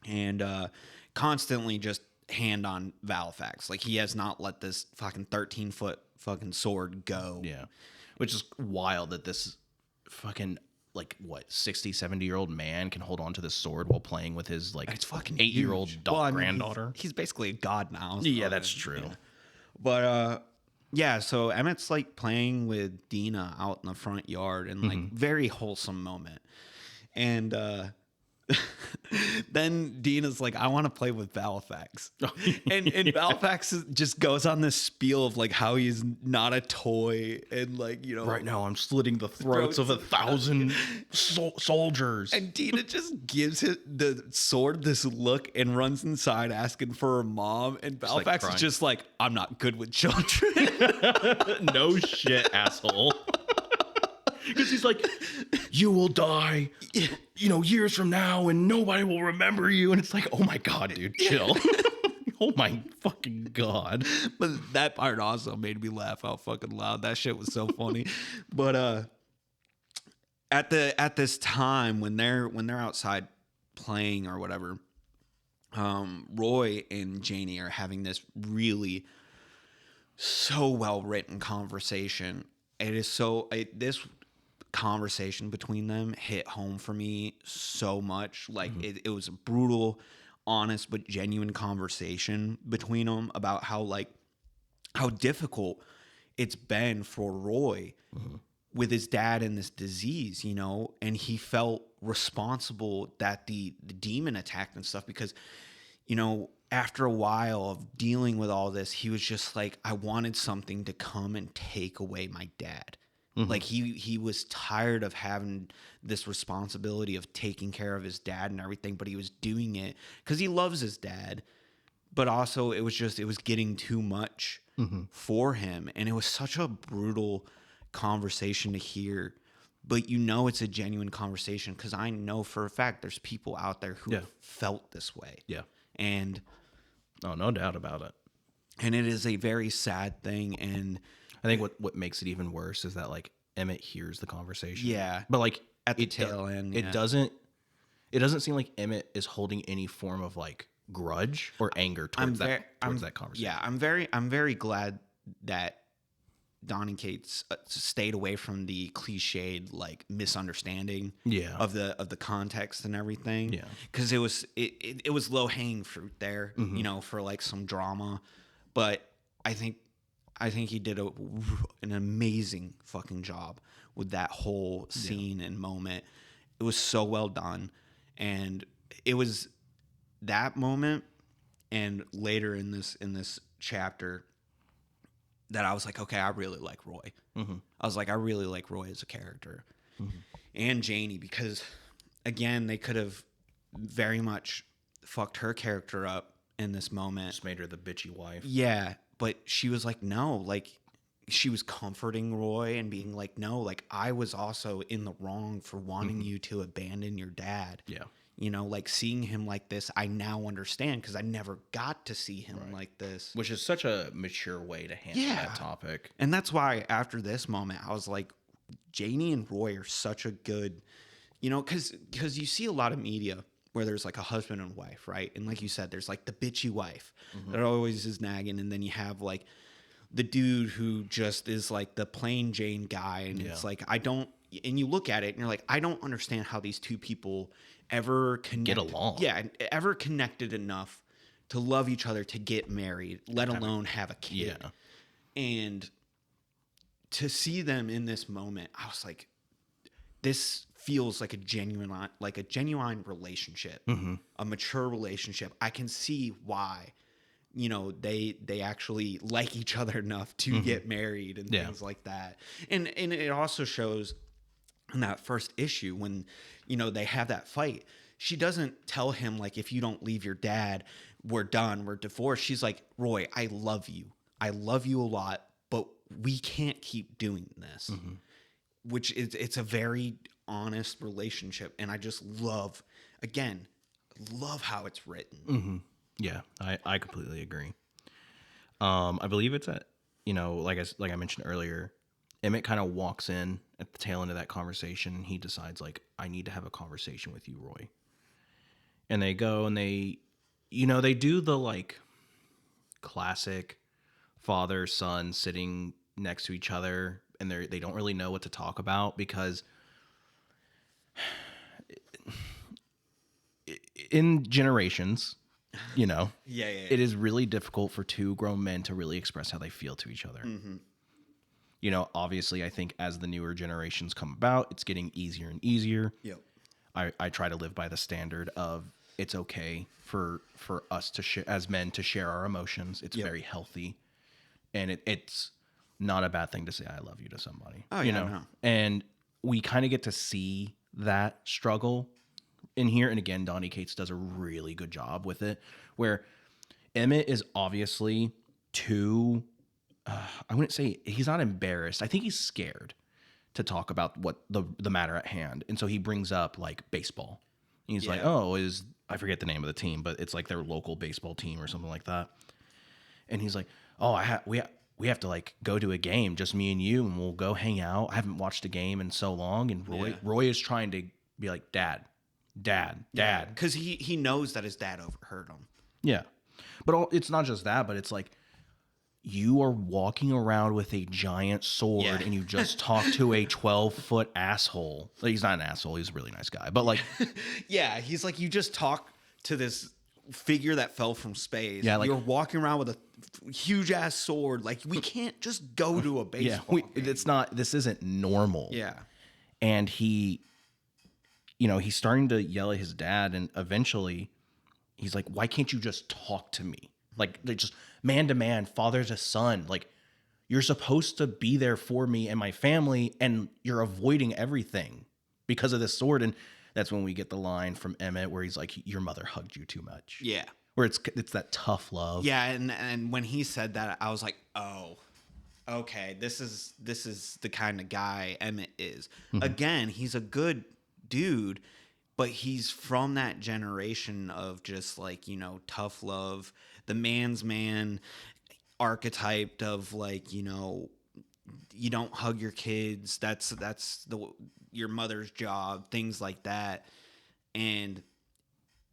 Speaker 1: And constantly just hand on Valifax. Like, he has not let this fucking 13-foot fucking sword go.
Speaker 2: Yeah. Which is wild that this fucking, 60, 70-year-old man can hold on to this sword while playing with his,
Speaker 1: It's fucking
Speaker 2: 8-year-old
Speaker 1: huge.
Speaker 2: granddaughter.
Speaker 1: He's basically a god now. So,
Speaker 2: Yeah, that's true.
Speaker 1: Yeah. But, yeah, so Emmett's, like, playing with Dina out in the front yard, and, like, very wholesome moment. And, then Dina's like, I want to play with Valifax. And Valifax just goes on this spiel of like how he's not a toy, and like,
Speaker 2: Right now I'm slitting the throats of 1,000 soldiers.
Speaker 1: And Dina just gives the sword this look and runs inside asking for her mom. And Valifax is just like, I'm not good with children.
Speaker 2: No shit, asshole. Because he's like, you will die, years from now, and nobody will remember you. And it's like, oh my God, dude, chill. Oh my fucking God.
Speaker 1: But that part also made me laugh out fucking loud. That shit was so funny. But at this time when they're outside playing or whatever, Roy and Janie are having this really so well written conversation. It is this conversation between them hit home for me so much. Like, it was a brutal, honest, but genuine conversation between them about how difficult it's been for Roy with his dad and this disease, and he felt responsible that the demon attacked and stuff because, after a while of dealing with all this, he was just like, I wanted something to come and take away my dad. Like, he was tired of having this responsibility of taking care of his dad and everything, but he was doing it because he loves his dad. But also, it was getting too much for him. And it was such a brutal conversation to hear. But it's a genuine conversation because I know for a fact there's people out there who have felt this way.
Speaker 2: Yeah.
Speaker 1: And
Speaker 2: oh, no doubt about it.
Speaker 1: And it is a very sad thing. And
Speaker 2: I think what makes it even worse is that like Emmett hears the conversation.
Speaker 1: Yeah.
Speaker 2: But like
Speaker 1: at the tail end,
Speaker 2: it doesn't seem like Emmett is holding any form of like grudge or anger towards that conversation.
Speaker 1: Yeah, I'm very glad that Donnie Cates stayed away from the cliched like misunderstanding of the context and everything. Yeah. Cuz it was low hanging fruit there, for like some drama. But I think he did an amazing fucking job with that whole scene and moment. It was so well done. And it was that moment and later in this chapter that I was like, okay, I really like Roy. I was like, I really like Roy as a character. And Janie, because again, they could have very much fucked her character up in this moment.
Speaker 2: Just made her the bitchy wife.
Speaker 1: Yeah. But she was like, no, like she was comforting Roy and being like, no, like I was also in the wrong for wanting you to abandon your dad.
Speaker 2: Yeah.
Speaker 1: Like seeing him like this, I now understand because I never got to see him like this.
Speaker 2: Which is such a mature way to handle that topic.
Speaker 1: And that's why after this moment, I was like, Janie and Roy are such a good, because you see a lot of media where there's like a husband and wife, right? And like you said, there's like the bitchy wife that always is nagging. And then you have like the dude who just is like the plain Jane guy. And it's like, and you look at it and you're like, I don't understand how these two people ever get
Speaker 2: along.
Speaker 1: Yeah. Ever connected enough to love each other, to get married, let alone have a kid. Yeah. And to see them in this moment, I was like, this feels like a genuine relationship, a mature relationship. I can see why, they actually like each other enough to get married and things like that. And it also shows in that first issue when, they have that fight. She doesn't tell him like, if you don't leave your dad, we're done, we're divorced. She's like, Roy, I love you a lot, we can't keep doing this, which is, it's a very honest relationship. And I just love how it's written.
Speaker 2: Yeah, I completely agree. I believe it's at, like I mentioned earlier, Emmett kind of walks in at the tail end of that conversation. And he decides, like, I need to have a conversation with you, Roy. And they go and they do the, like, classic father son sitting next to each other, and they don't really know what to talk about, because in generations, it is really difficult for two grown men to really express how they feel to each other. Obviously, I think as the newer generations come about, it's getting easier and easier.
Speaker 1: Yep.
Speaker 2: I try to live by the standard of, it's okay for us to as men to share our emotions. It's very healthy, and it's not a bad thing to say I love you to somebody.
Speaker 1: Oh, yeah, no.
Speaker 2: And we kind of get to see that struggle in here. And again, Donnie Cates does a really good job with it, where Emmett is obviously too, I wouldn't say he's not embarrassed. I think he's scared to talk about what the matter at hand. And so he brings up, like, baseball. He's like, oh, I forget the name of the team, but it's like their local baseball team or something like that. And he's like, oh, we have to, like, go to a game, just me and you, and we'll go hang out. I haven't watched a game in so long. And Roy is trying to be like, Dad.
Speaker 1: Because he knows that his dad overheard him.
Speaker 2: Yeah. But it's not just that, but it's like, you are walking around with a giant sword and you just talked to a 12-foot asshole. Like, he's not an asshole. He's a really nice guy. But, like...
Speaker 1: yeah, he's like, you just talk to this figure that fell from space.
Speaker 2: Yeah, like...
Speaker 1: You're walking around with a huge-ass sword. Like, we can't just go to a baseball game.
Speaker 2: It's not... This isn't normal.
Speaker 1: Yeah.
Speaker 2: And he's starting to yell at his dad, and eventually he's like, why can't you just talk to me? Like, they just man to man, father to son. Like, you're supposed to be there for me and my family, and you're avoiding everything because of this sword. And that's when we get the line from Emmett where he's like, your mother hugged you too much.
Speaker 1: Yeah.
Speaker 2: Where it's that tough love.
Speaker 1: Yeah, and when he said that, I was like, oh, okay, this is the kind of guy Emmett is. Again, he's a good dude, but he's from that generation of just, like, tough love, the man's man archetype of, like, you don't hug your kids. That's your mother's job, things like that. And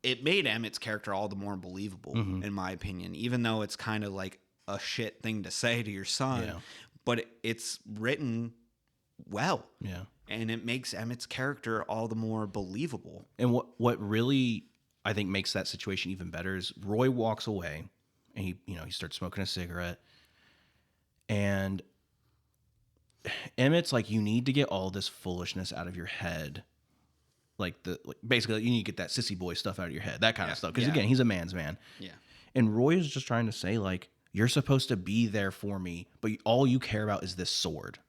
Speaker 1: it made Emmett's character all the more believable, in my opinion, even though it's kind of like a shit thing to say to your son, but it's written well.
Speaker 2: Yeah.
Speaker 1: And it makes Emmett's character all the more believable.
Speaker 2: And what really, I think, makes that situation even better is Roy walks away, and he starts smoking a cigarette, and Emmett's like, you need to get all this foolishness out of your head. Basically, you need to get that sissy boy stuff out of your head, that kind of stuff. Because again, he's a man's man. Yeah. And Roy is just trying to say, like, you're supposed to be there for me, but all you care about is this sword.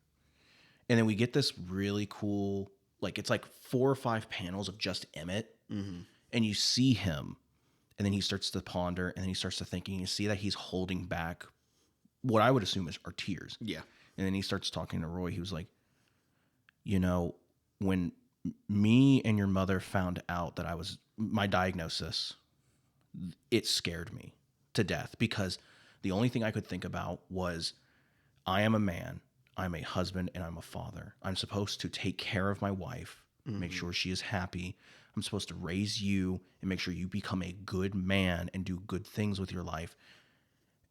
Speaker 2: And then we get this really cool, like, it's like 4 or 5 panels of just Emmett. And you see him, and then he starts to ponder, and then he starts to think, and you see that he's holding back what I would assume are tears. Yeah. And then he starts talking to Roy. He was like, when me and your mother found out that my diagnosis, it scared me to death, because the only thing I could think about was, I am a man, I'm a husband, and I'm a father. I'm supposed to take care of my wife, make sure she is happy. I'm supposed to raise you and make sure you become a good man and do good things with your life.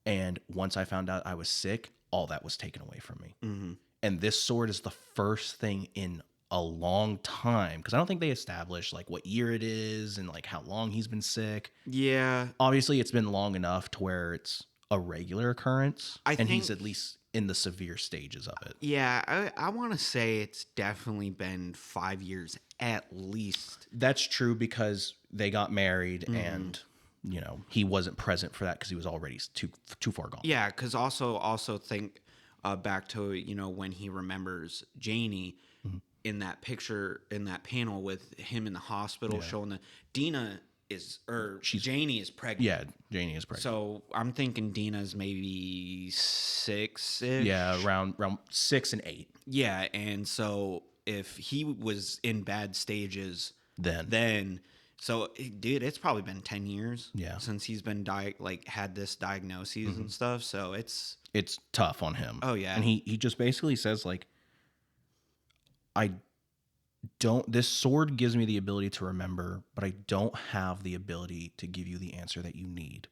Speaker 2: And once I found out I was sick, all that was taken away from me. And this sword is the first thing in a long time, because I don't think they established, like, what year it is and, like, how long he's been sick. Yeah. Obviously, it's been long enough to where it's a regular occurrence, and he's at least in the severe stages of it.
Speaker 1: Yeah, I want to say it's definitely been 5 years at least.
Speaker 2: That's true, because they got married, and he wasn't present for that because he was already too far gone.
Speaker 1: Yeah, because also think back to when he remembers Janie in that picture, in that panel with him in the hospital, showing Dina Janie is pregnant.
Speaker 2: Yeah, Janie is pregnant.
Speaker 1: So I'm thinking Dina's maybe 6-ish.
Speaker 2: Yeah, around 6 and 8.
Speaker 1: Yeah, and so if he was in bad stages
Speaker 2: Then
Speaker 1: so dude, it's probably been 10 years since he's been had this diagnosis and stuff. So it's
Speaker 2: tough on him.
Speaker 1: Oh yeah.
Speaker 2: And he just basically says like, this sword gives me the ability to remember, but I don't have the ability to give you the answer that you need.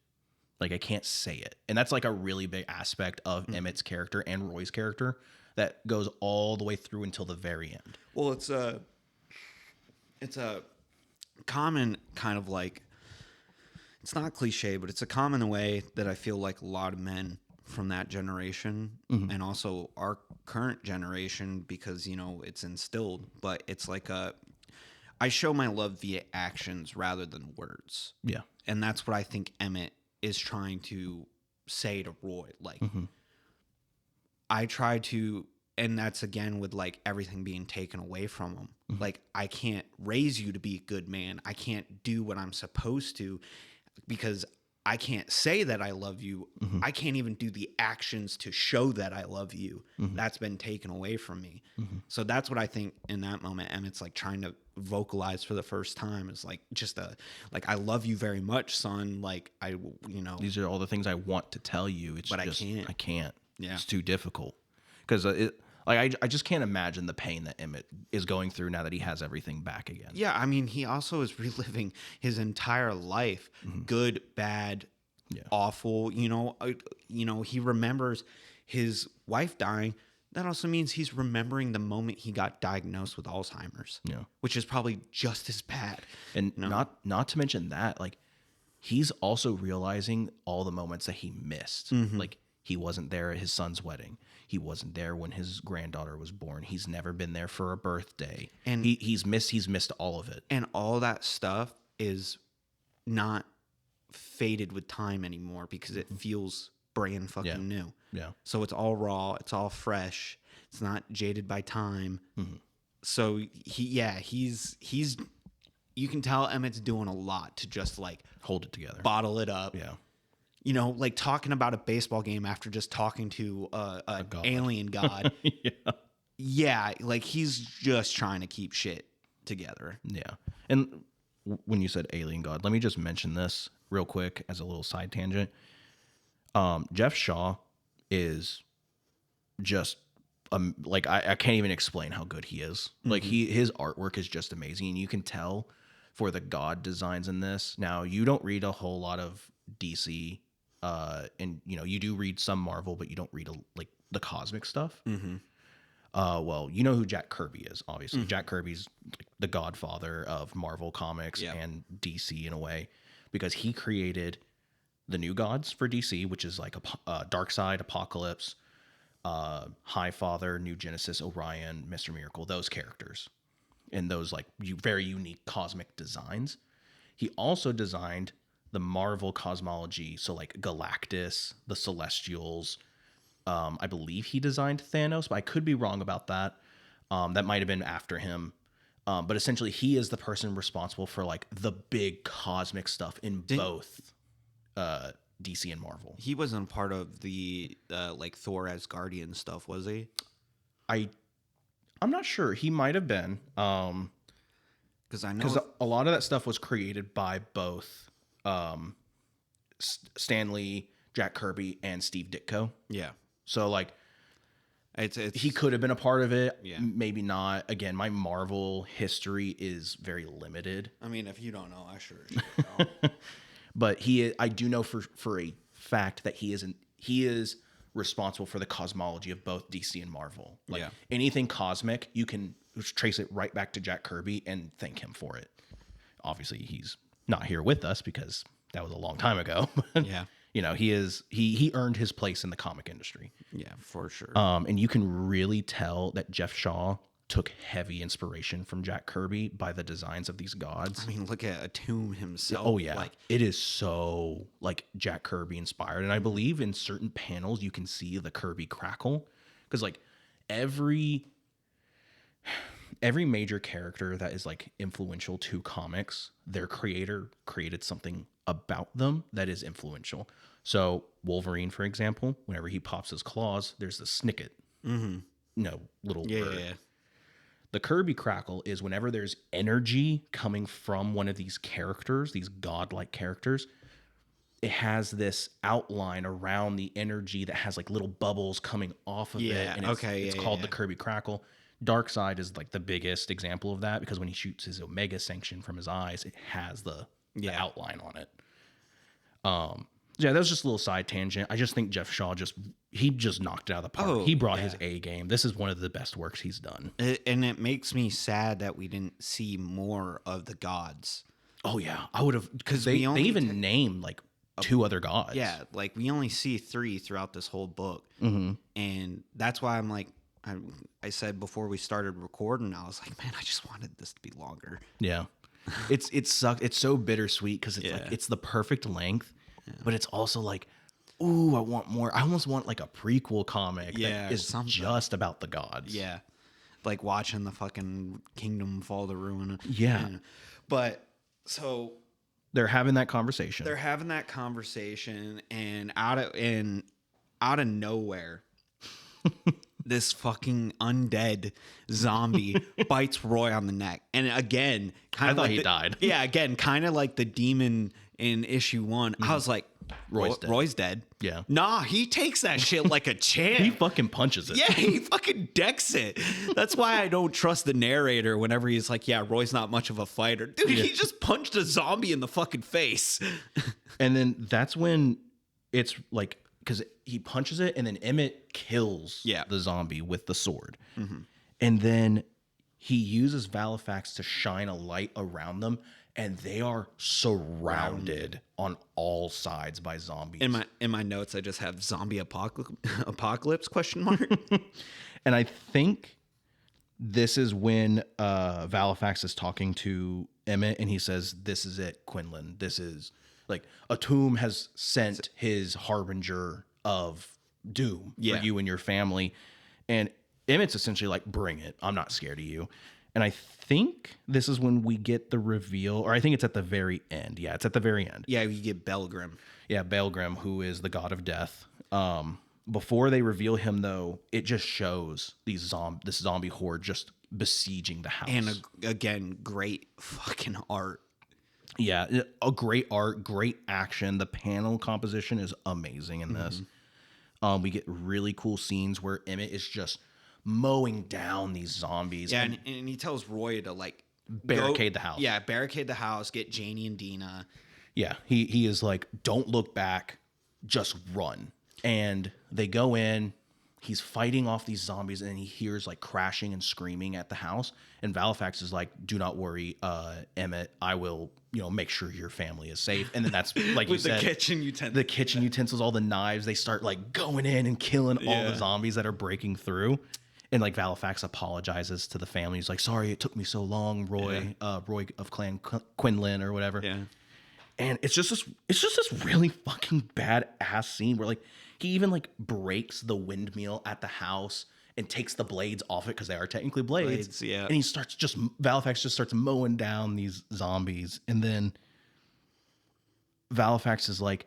Speaker 2: Like, I can't say it. And that's like a really big aspect of Emmett's character and Roy's character that goes all the way through until the very end.
Speaker 1: Well, it's a common kind of like, it's not cliche, but it's a common way that I feel like a lot of men from that generation and also our current generation, because, you know, it's instilled, but it's like I show my love via actions rather than words.
Speaker 2: Yeah.
Speaker 1: And that's what I think Emmett is trying to say to Roy. Like, I try to, and that's again with like everything being taken away from him. Like, I can't raise you to be a good man. I can't do what I'm supposed to because I can't say that I love you. I can't even do the actions to show that I love you. That's been taken away from me. So that's what I think in that moment. Emmett's like trying to vocalize for the first time. It's like just I love you very much, son. Like,
Speaker 2: These are all the things I want to tell you.
Speaker 1: But
Speaker 2: just, I can't.
Speaker 1: Yeah.
Speaker 2: It's too difficult. Because I just can't imagine the pain that Emmett is going through now that he has everything back again.
Speaker 1: Yeah, I mean, he also is reliving his entire life, good, bad, awful. You know, he remembers his wife dying. That also means he's remembering the moment he got diagnosed with Alzheimer's.
Speaker 2: Yeah,
Speaker 1: which is probably just as bad.
Speaker 2: And not to mention that, like, he's also realizing all the moments that he missed. Like, he wasn't there at his son's wedding. He wasn't there when his granddaughter was born. He's never been there for a birthday. And he's missed all of it.
Speaker 1: And all that stuff is not faded with time anymore because it feels brand fucking new.
Speaker 2: Yeah.
Speaker 1: So it's all raw, it's all fresh. It's not jaded by time. So he's you can tell Emmett's doing a lot to just like
Speaker 2: hold it together.
Speaker 1: Bottle it up.
Speaker 2: Yeah.
Speaker 1: You know, like talking about a baseball game after just talking to a alien god. Yeah, like he's just trying to keep shit together.
Speaker 2: Yeah. And when you said alien god, let me just mention this real quick as a little side tangent. Jeff Shaw is just like I can't even explain how good he is. Like his artwork is just amazing, and you can tell for the god designs in this. Now, you don't read a whole lot of DC. And you know, you do read some Marvel, but you don't read like the cosmic stuff. Well, you know who Jack Kirby is, obviously. Jack Kirby's like the godfather of Marvel Comics and DC in a way, because he created the new gods for DC, which is like a Darkseid, Apocalypse, High Father, New Genesis, Orion, Mr. Miracle, those characters, and those like very unique cosmic designs. He also designed the Marvel cosmology, so like Galactus, the Celestials. I believe he designed Thanos, but I could be wrong about that. That might have been after him. But essentially, he is the person responsible for like the big cosmic stuff in both DC and Marvel.
Speaker 1: He wasn't part of the like Thor as Guardian stuff, was he?
Speaker 2: I'm not sure. He might have been.
Speaker 1: Because I know
Speaker 2: a lot of that stuff was created by both Stan Lee, Jack Kirby, and Steve Ditko.
Speaker 1: Yeah.
Speaker 2: So like,
Speaker 1: it's
Speaker 2: he could have been a part of it.
Speaker 1: Yeah.
Speaker 2: Maybe not. Again, my Marvel history is very limited.
Speaker 1: I mean, if you don't know, I sure should know.
Speaker 2: But I do know for a fact that he is responsible for the cosmology of both DC and Marvel. Like anything cosmic, you can trace it right back to Jack Kirby and thank him for it. Obviously, he's not here with us because that was a long time ago.
Speaker 1: Yeah.
Speaker 2: You know, he earned his place in the comic industry.
Speaker 1: Yeah, for sure.
Speaker 2: And you can really tell that Jeff Shaw took heavy inspiration from Jack Kirby by the designs of these gods.
Speaker 1: I mean, look at Atum himself.
Speaker 2: Oh yeah, like it is so like Jack Kirby inspired, and I believe in certain panels you can see the Kirby crackle because like every every major character that is like influential to comics, their creator created something about them that is influential. So Wolverine, for example, whenever he pops his claws, there's the snicket, little bird.
Speaker 1: Yeah.
Speaker 2: The Kirby crackle is whenever there's energy coming from one of these characters, these godlike characters, it has this outline around the energy that has like little bubbles coming off of it. And it's called the Kirby crackle. Darkseid is like the biggest example of that because when he shoots his Omega Sanction from his eyes, it has the outline on it. Yeah, that was just a little side tangent. I just think Jeff Shaw just knocked it out of the park. He brought his A game. This is one of the best works he's done.
Speaker 1: And it makes me sad that we didn't see more of the gods.
Speaker 2: Oh yeah, I would have, because they even named like 2 other gods.
Speaker 1: Yeah, like we only see 3 throughout this whole book, and that's why I'm like, I said before we started recording, I was like, man, I just wanted this to be longer.
Speaker 2: Yeah, it sucked. It's so bittersweet because it's like it's the perfect length, but it's also like, ooh, I want more. I almost want like a prequel comic that is just about the gods.
Speaker 1: Yeah, like watching the fucking kingdom fall to ruin.
Speaker 2: Yeah,
Speaker 1: but so
Speaker 2: they're having that conversation.
Speaker 1: And out of nowhere, this fucking undead zombie bites Roy on the neck. And again,
Speaker 2: I thought he died.
Speaker 1: Yeah, again, kind of like the demon in issue 1. I was like, Roy's dead.
Speaker 2: Yeah.
Speaker 1: Nah, he takes that shit like a champ.
Speaker 2: He fucking punches it.
Speaker 1: Yeah, he fucking decks it. That's why I don't trust the narrator whenever he's like, yeah, Roy's not much of a fighter. Dude, he just punched a zombie in the fucking face.
Speaker 2: And then that's when it's like, because he punches it and then Emmett kills the zombie with the sword. And then he uses Valifax to shine a light around them, and they are surrounded on all sides by zombies.
Speaker 1: In my notes, I just have zombie apocalypse question mark.
Speaker 2: And I think this is when Valifax is talking to Emmett, and he says, "This is it, Quinlan. This is like Atum has sent his harbinger of doom for you and your family." And Emmett's essentially like, "Bring it. I'm not scared of you." And I think this is when we get the reveal, or I think it's at the very end. Yeah, it's at the very end.
Speaker 1: Yeah, you get Belgrim.
Speaker 2: Yeah, Belgrim, who is the god of death. Before they reveal him, though, it just shows this zombie horde just besieging the house.
Speaker 1: And again, great fucking art.
Speaker 2: Yeah, a great art, great action. The panel composition is amazing in this. We get really cool scenes where Emmett is just mowing down these zombies.
Speaker 1: Yeah, and he tells Roy to like
Speaker 2: barricade the house.
Speaker 1: Yeah, barricade the house, get Janie and Dina.
Speaker 2: Yeah, he is like, don't look back, just run. And they go in, he's fighting off these zombies, and he hears like crashing and screaming at the house. And Valifax is like, do not worry, Emmett, I will, make sure your family is safe. And then that's like you said, the kitchen utensils, all the knives, they start like going in and killing all the zombies that are breaking through. And like Valifax apologizes to the family. He's like, sorry, it took me so long, Roy, Roy of Clan Quinlan or whatever.
Speaker 1: Yeah.
Speaker 2: And it's just this really fucking badass scene where like he even like breaks the windmill at the house and takes the blades off it because they are technically blades.
Speaker 1: Yeah.
Speaker 2: And Valifax just starts mowing down these zombies. And then Valifax is like,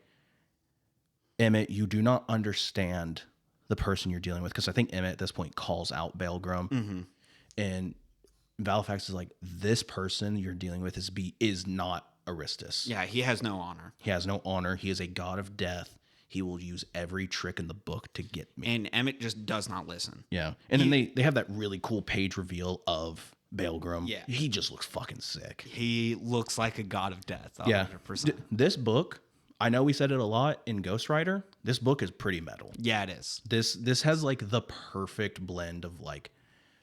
Speaker 2: Emmett, you do not understand the person you're dealing with, because I think Emmett at this point calls out Belgrim, and Valifax is like, this person you're dealing with is not Aristus.
Speaker 1: Yeah, he has no honor.
Speaker 2: He has no honor. He is a god of death. He will use every trick in the book to get me.
Speaker 1: And Emmett just does not listen.
Speaker 2: Yeah, and then they have that really cool page reveal of Belgrim.
Speaker 1: Yeah,
Speaker 2: he just looks fucking sick.
Speaker 1: He looks like a god of death. 100%.
Speaker 2: Yeah, this book, I know we said it a lot in Ghost Rider. This book is pretty metal.
Speaker 1: Yeah, it is.
Speaker 2: This has like the perfect blend of like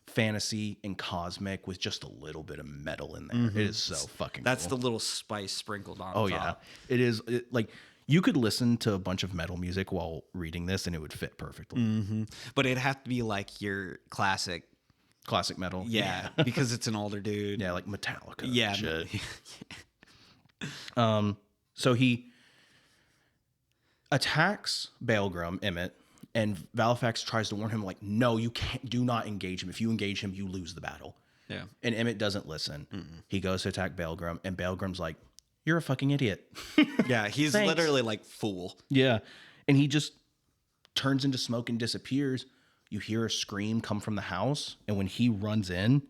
Speaker 2: fantasy and cosmic with just a little bit of metal in there. It is so fucking
Speaker 1: That's
Speaker 2: cool.
Speaker 1: the little spice sprinkled on top.
Speaker 2: Oh yeah. It is like you could listen to a bunch of metal music while reading this and it would fit perfectly.
Speaker 1: But it'd have to be like your classic
Speaker 2: metal.
Speaker 1: Yeah, because it's an older dude.
Speaker 2: Yeah, like Metallica.
Speaker 1: Yeah.
Speaker 2: Shit. So he attacks Belgrim, Emmett, and Valifax tries to warn him, like, no, you can't, do not engage him. If you engage him, you lose the battle.
Speaker 1: Yeah.
Speaker 2: And Emmett doesn't listen. He goes to attack Baelgrim, and Baelgrim's like, "You're a fucking idiot."
Speaker 1: Yeah, he's
Speaker 2: Thanks.
Speaker 1: literally like, fool.
Speaker 2: Yeah. And he just turns into smoke and disappears. You hear a scream come from the house, and when he runs in,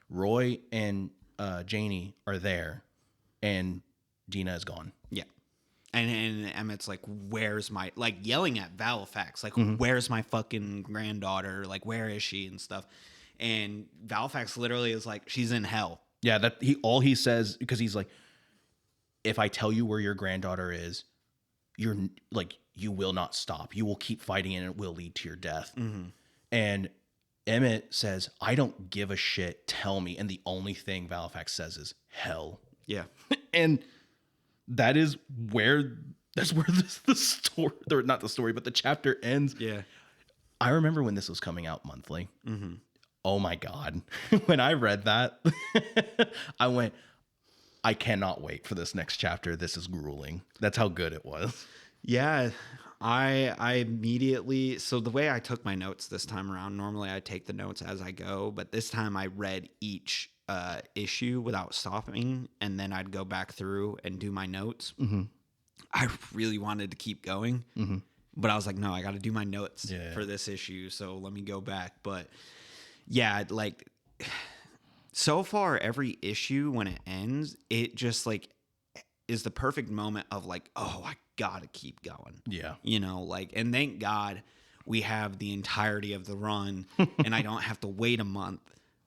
Speaker 2: Roy and Janie are there, and Dina is gone.
Speaker 1: Yeah. And Emmett's like, where's my, like, yelling at Valifax, like, where's my fucking granddaughter? Like, where is she and stuff? And Valifax literally is like, she's in hell.
Speaker 2: Yeah, all he says, because he's like, if I tell you where your granddaughter is, you're like, you will not stop. You will keep fighting, and it will lead to your death. And Emmett says, I don't give a shit. Tell me. And the only thing Valifax says is hell.
Speaker 1: Yeah.
Speaker 2: And that's where the story, or not the story, but the chapter ends.
Speaker 1: Yeah.
Speaker 2: I remember when this was coming out monthly. Oh my God. When I read that, I went, I cannot wait for this next chapter. This is grueling. That's how good it was.
Speaker 1: Yeah. I immediately, so the way I took my notes this time around, normally I take the notes as I go, but this time I read each issue without stopping, and then I'd go back through and do my notes. I really wanted to keep going, but I was like, no, I got to do my notes for this issue, so let me go back. But yeah, like, so far every issue when it ends, it just like is the perfect moment of like, oh, I gotta keep going.
Speaker 2: Yeah.
Speaker 1: You know, like, and thank God we have the entirety of the run and I don't have to wait a month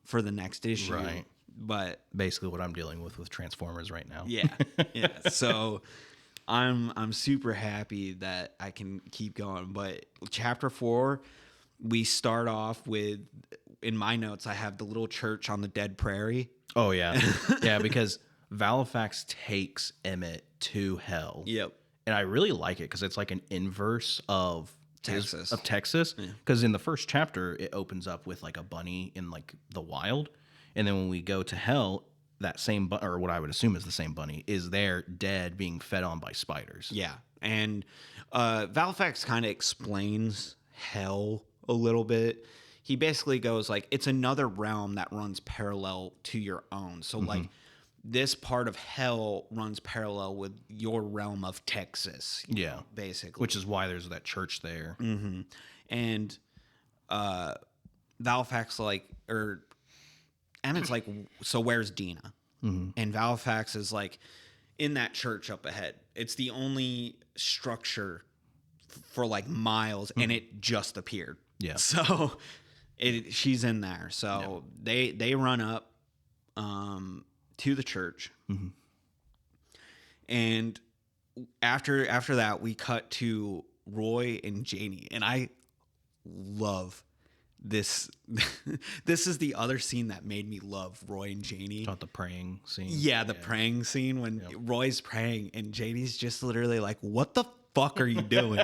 Speaker 1: for the next issue.
Speaker 2: Right.
Speaker 1: But
Speaker 2: basically what I'm dealing with Transformers right now.
Speaker 1: Yeah. Yeah. So I'm super happy that I can keep going. But chapter 4, we start off with, in my notes, I have the little church on the dead prairie.
Speaker 2: Oh yeah. Yeah, because Valifax takes Emmett to hell.
Speaker 1: Yep.
Speaker 2: And I really like it because it's like an inverse of
Speaker 1: Texas.
Speaker 2: Texas. Because in the first chapter, it opens up with like a bunny in like the wild. And then when we go to hell, that same or what I would assume is the same bunny, is there dead being fed on by spiders.
Speaker 1: Yeah. And Valifax kind of explains hell a little bit. He basically goes like, it's another realm that runs parallel to your own. So like, this part of hell runs parallel with your realm of Texas.
Speaker 2: Yeah.
Speaker 1: Basically.
Speaker 2: Which is why there's that church there.
Speaker 1: And Valifax, like, or Emmett's like, so where's Dina? And Valifax is like, in that church up ahead. It's the only structure for like miles, and it just appeared.
Speaker 2: Yeah.
Speaker 1: So she's in there. So they run up to the church. And after that, we cut to Roy and Janie. And I love this. This is the other scene that made me love Roy and Janie.
Speaker 2: About the praying scene.
Speaker 1: Yeah, the praying scene when Roy's praying and Janie's just literally like, what the fuck are you doing?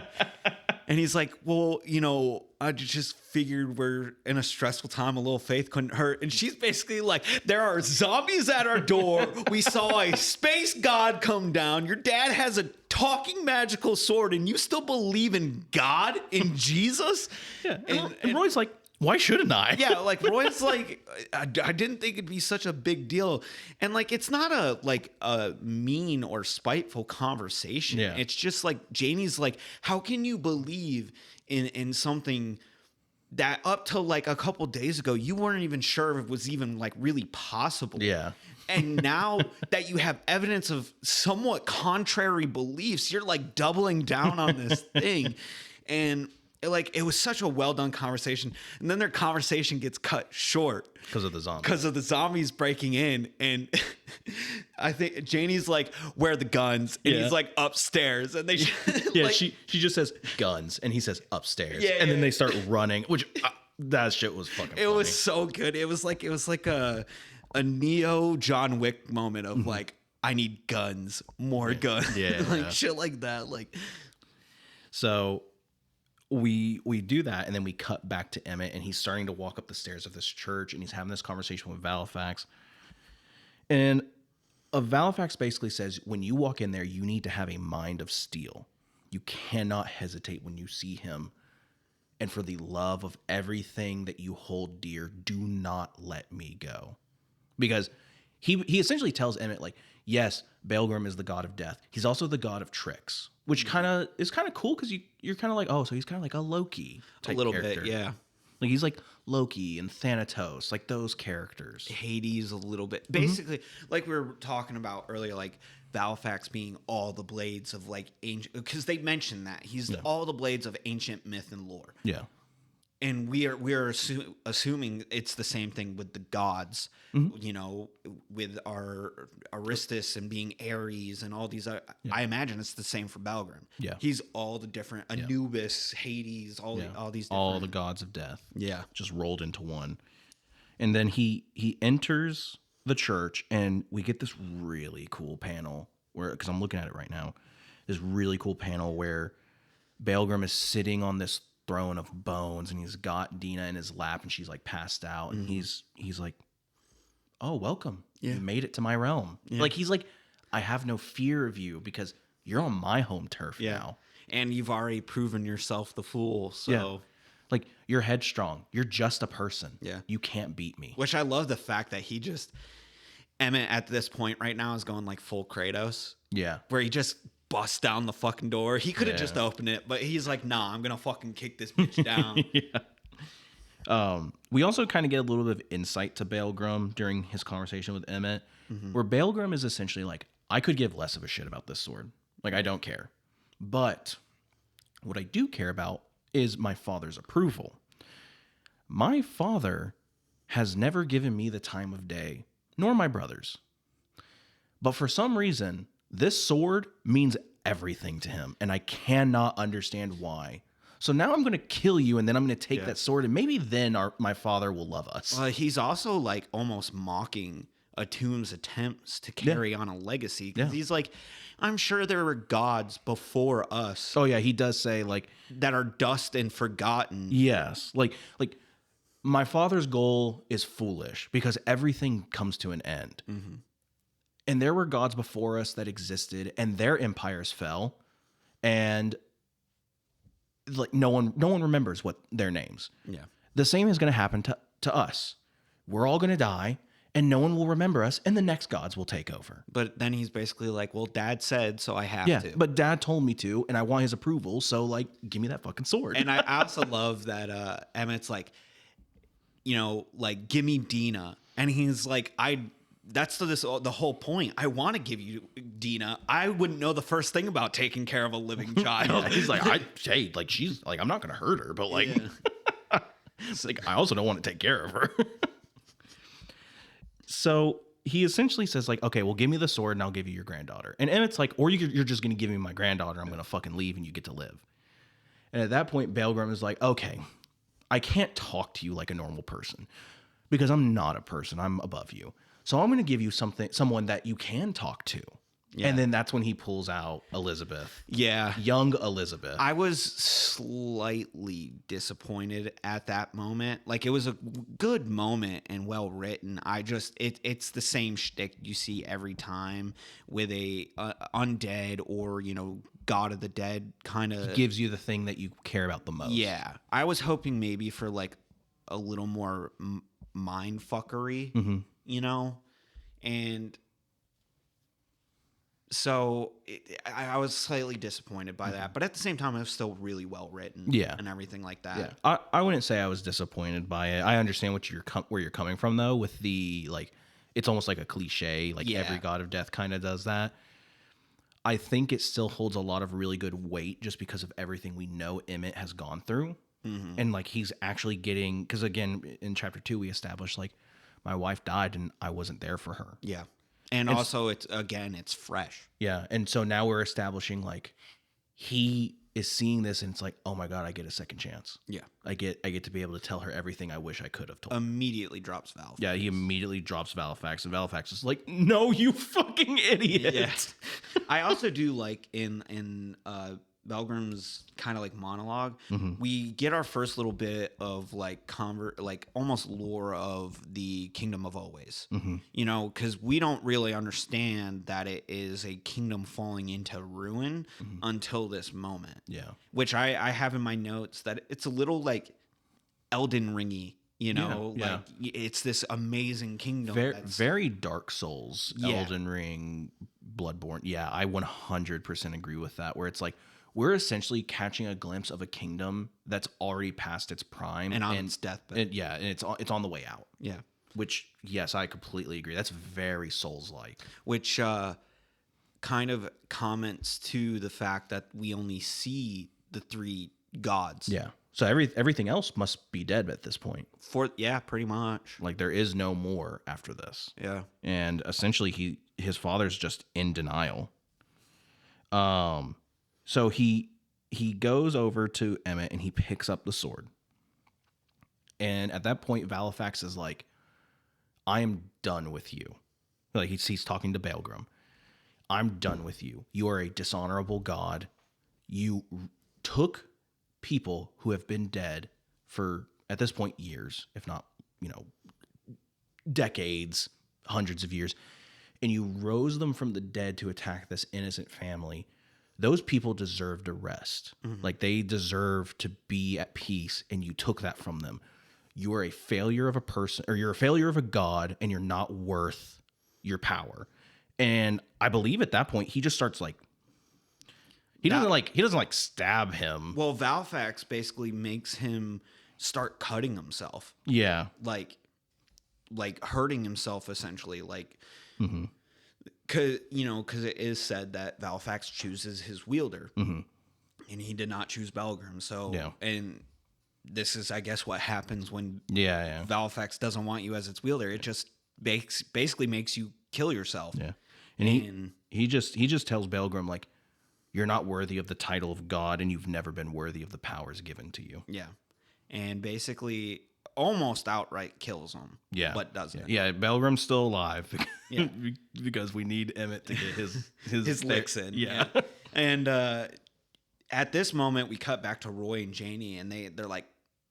Speaker 1: And he's like, well, you know, I just figured we're in a stressful time. A little faith couldn't hurt. And she's basically like, there are zombies at our door. We saw a space god come down. Your dad has a talking magical sword, and you still believe in God, in Jesus?
Speaker 2: Yeah. And Roy's like, why shouldn't I?
Speaker 1: Yeah, like Roy's like, I didn't think it'd be such a big deal. And like, it's not a mean or spiteful conversation.
Speaker 2: Yeah.
Speaker 1: It's just like, Janie's like, how can you believe in something that up till like a couple days ago, you weren't even sure if it was even like really possible?
Speaker 2: Yeah.
Speaker 1: And now that you have evidence of somewhat contrary beliefs, you're like doubling down on this thing. And it was such a well done conversation, and then their conversation gets cut short
Speaker 2: because of the zombies.
Speaker 1: Because of the zombies breaking in, and I think Janie's like, "Where are the guns?" And he's like, "Upstairs." And they,
Speaker 2: like, she just says guns, and he says upstairs.
Speaker 1: Yeah,
Speaker 2: and then they start running, which that shit was fucking.
Speaker 1: It was so good. It was like a Neo John Wick moment of like, I need guns, more guns, like shit like that, like.
Speaker 2: So. We do that, and then we cut back to Emmett, and he's starting to walk up the stairs of this church, and he's having this conversation with Valifax. And Valifax basically says, when you walk in there, you need to have a mind of steel. You cannot hesitate when you see him. And for the love of everything that you hold dear, do not let me go. because he essentially tells Emmett, like, yes, Baelgrim is the god of death. He's also the god of tricks, which is kind of cool because you're kind of like, oh, so he's kind of like a Loki type
Speaker 1: A little
Speaker 2: character.
Speaker 1: bit, yeah.
Speaker 2: Like he's like Loki and Thanatos, like those characters.
Speaker 1: Hades a little bit. Basically, like we were talking about earlier, like Valifax being all the blades of like ancient, because they mentioned that he's all the blades of ancient myth and lore.
Speaker 2: Yeah.
Speaker 1: And we are assuming it's the same thing with the gods, you know, with our Aristus and being Ares and all these. I imagine it's the same for Balgrim.
Speaker 2: Yeah.
Speaker 1: He's all the different Anubis, Hades, all these different,
Speaker 2: all the gods of death.
Speaker 1: Yeah.
Speaker 2: Just rolled into one. And then he enters the church, and we get this really cool panel where, because I'm looking at it right now, this really cool panel where Baelgrim is sitting on this throne of bones, and he's got Dina in his lap, and she's like passed out, and he's like, oh, welcome.
Speaker 1: Yeah.
Speaker 2: You made it to my realm.
Speaker 1: Yeah.
Speaker 2: Like, he's like, I have no fear of you because you're on my home turf now.
Speaker 1: And you've already proven yourself the fool. So
Speaker 2: like, you're headstrong. You're just a person.
Speaker 1: Yeah.
Speaker 2: You can't beat me.
Speaker 1: Which I love the fact that Emmett at this point right now is going like full Kratos.
Speaker 2: Yeah.
Speaker 1: Where he just busts down the fucking door. He could have just opened it, but he's like, nah, I'm going to fucking kick this bitch down.
Speaker 2: We also kind of get a little bit of insight to Baelgrim during his conversation with Emmett, where Baelgrim is essentially like, I could give less of a shit about this sword. Like, I don't care. But what I do care about is my father's approval. My father has never given me the time of day, nor my brothers. But for some reason, this sword means everything to him, and I cannot understand why. So now I'm going to kill you, and then I'm going to take that sword, and maybe then my father will love us.
Speaker 1: He's also like almost mocking Atum's attempts to carry on a legacy. Because he's like, I'm sure there were gods before us.
Speaker 2: Oh, yeah, he does say, like,
Speaker 1: that are dust and forgotten.
Speaker 2: Yes. Like my father's goal is foolish because everything comes to an end. Mm-hmm. And there were gods before us that existed, and their empires fell, and like no one remembers what their names.
Speaker 1: Yeah.
Speaker 2: The same is going to happen to us. We're all going to die, and no one will remember us, and the next gods will take over.
Speaker 1: But then he's basically like, well, Dad said, so I have to.
Speaker 2: But Dad told me to, and I want his approval, so like, give me that fucking sword.
Speaker 1: And I also love that Emmett's like, you know, like, give me Dina. And he's like, that's the whole point. I want to give you Dina. I wouldn't know the first thing about taking care of a living child.
Speaker 2: He's like, she's like, I'm not going to hurt her, but like, it's like, I also don't want to take care of her. So he essentially says like, okay, well, give me the sword and I'll give you your granddaughter. And Emmett's like, or you're just going to give me my granddaughter. I'm going to fucking leave and you get to live. And at that point, Baelgrim is like, okay, I can't talk to you like a normal person because I'm not a person. I'm above you. So I'm going to give you someone that you can talk to. Yeah. And then that's when he pulls out Elizabeth.
Speaker 1: Yeah.
Speaker 2: Young Elizabeth.
Speaker 1: I was slightly disappointed at that moment. Like, it was a good moment and well written. It's the same shtick you see every time with a undead or, you know, God of the Dead kind of.
Speaker 2: Gives you the thing that you care about the most.
Speaker 1: Yeah. I was hoping maybe for like a little more mind fuckery, you know? And so I was slightly disappointed by that, but at the same time, it was still really well written, and everything like that.
Speaker 2: Yeah, I wouldn't say I was disappointed by it. I understand where you're coming from, though. With the like, it's almost like a cliche. Like every God of Death kind of does that. I think it still holds a lot of really good weight just because of everything we know Emmett has gone through, and like he's actually getting. Because again, in chapter 2, we established like my wife died and I wasn't there for her.
Speaker 1: Yeah. And also, it's fresh.
Speaker 2: Yeah, and so now we're establishing like he is seeing this, and it's like, oh my god, I get a second chance.
Speaker 1: Yeah,
Speaker 2: I get to be able to tell her everything I wish I could have told.
Speaker 1: Immediately drops Valifax.
Speaker 2: Yeah, he immediately drops Valifax, and Valifax is like, no, you fucking idiot.
Speaker 1: Yeah. I also do like in Baelgrim's kind of like monologue, we get our first little bit of like almost lore of the Kingdom of Always, you know, because we don't really understand that it is a kingdom falling into ruin until this moment.
Speaker 2: Yeah,
Speaker 1: which I have in my notes that it's a little like Elden Ringy You know,
Speaker 2: Yeah,
Speaker 1: like it's this amazing kingdom.
Speaker 2: Very Dark Souls,
Speaker 1: Yeah.
Speaker 2: Elden Ring, Bloodborne. Yeah, I 100% agree with that. Where it's like we're essentially catching a glimpse of a kingdom that's already past its prime
Speaker 1: and on its deathbed.
Speaker 2: And it's on the way out.
Speaker 1: Yeah.
Speaker 2: Which, yes, I completely agree. That's very Souls-like.
Speaker 1: Which kind of comments to the fact that we only see the three gods.
Speaker 2: Yeah. So everything else must be dead at this point.
Speaker 1: Pretty much.
Speaker 2: Like there is no more after this.
Speaker 1: Yeah.
Speaker 2: And essentially his father's just in denial. So he goes over to Emmett and he picks up the sword. And at that point, Valifax is like, I am done with you. Like he's talking to Baelgrim. I'm done with you. You are a dishonorable god. You took people who have been dead for, at this point, years, if not, decades, hundreds of years, and you rose them from the dead to attack this innocent family. Those people deserve to rest. Mm-hmm. Like they deserve to be at peace, and you took that from them. You are a failure of a person, or you're a failure of a god, and you're not worth your power. And I believe at that point he just starts like he doesn't stab him.
Speaker 1: Well, Valifax basically makes him start cutting himself.
Speaker 2: Yeah,
Speaker 1: like hurting himself essentially. Like,
Speaker 2: mm-hmm.
Speaker 1: because it is said that Valifax chooses his wielder,
Speaker 2: mm-hmm.
Speaker 1: and he did not choose Baelgrim. So,
Speaker 2: yeah.
Speaker 1: And this is, I guess, what happens when
Speaker 2: yeah.
Speaker 1: Valifax doesn't want you as its wielder. It just basically makes you kill yourself.
Speaker 2: Yeah. And he just tells Baelgrim, like, you're not worthy of the title of God, and you've never been worthy of the powers given to you.
Speaker 1: Yeah. And basically almost outright kills him.
Speaker 2: Yeah.
Speaker 1: But doesn't.
Speaker 2: Yeah, Baelgrim's still alive. Yeah. Because we need Emmett to get his
Speaker 1: licks in.
Speaker 2: Yeah.
Speaker 1: And at this moment we cut back to Roy and Janie, and they're like,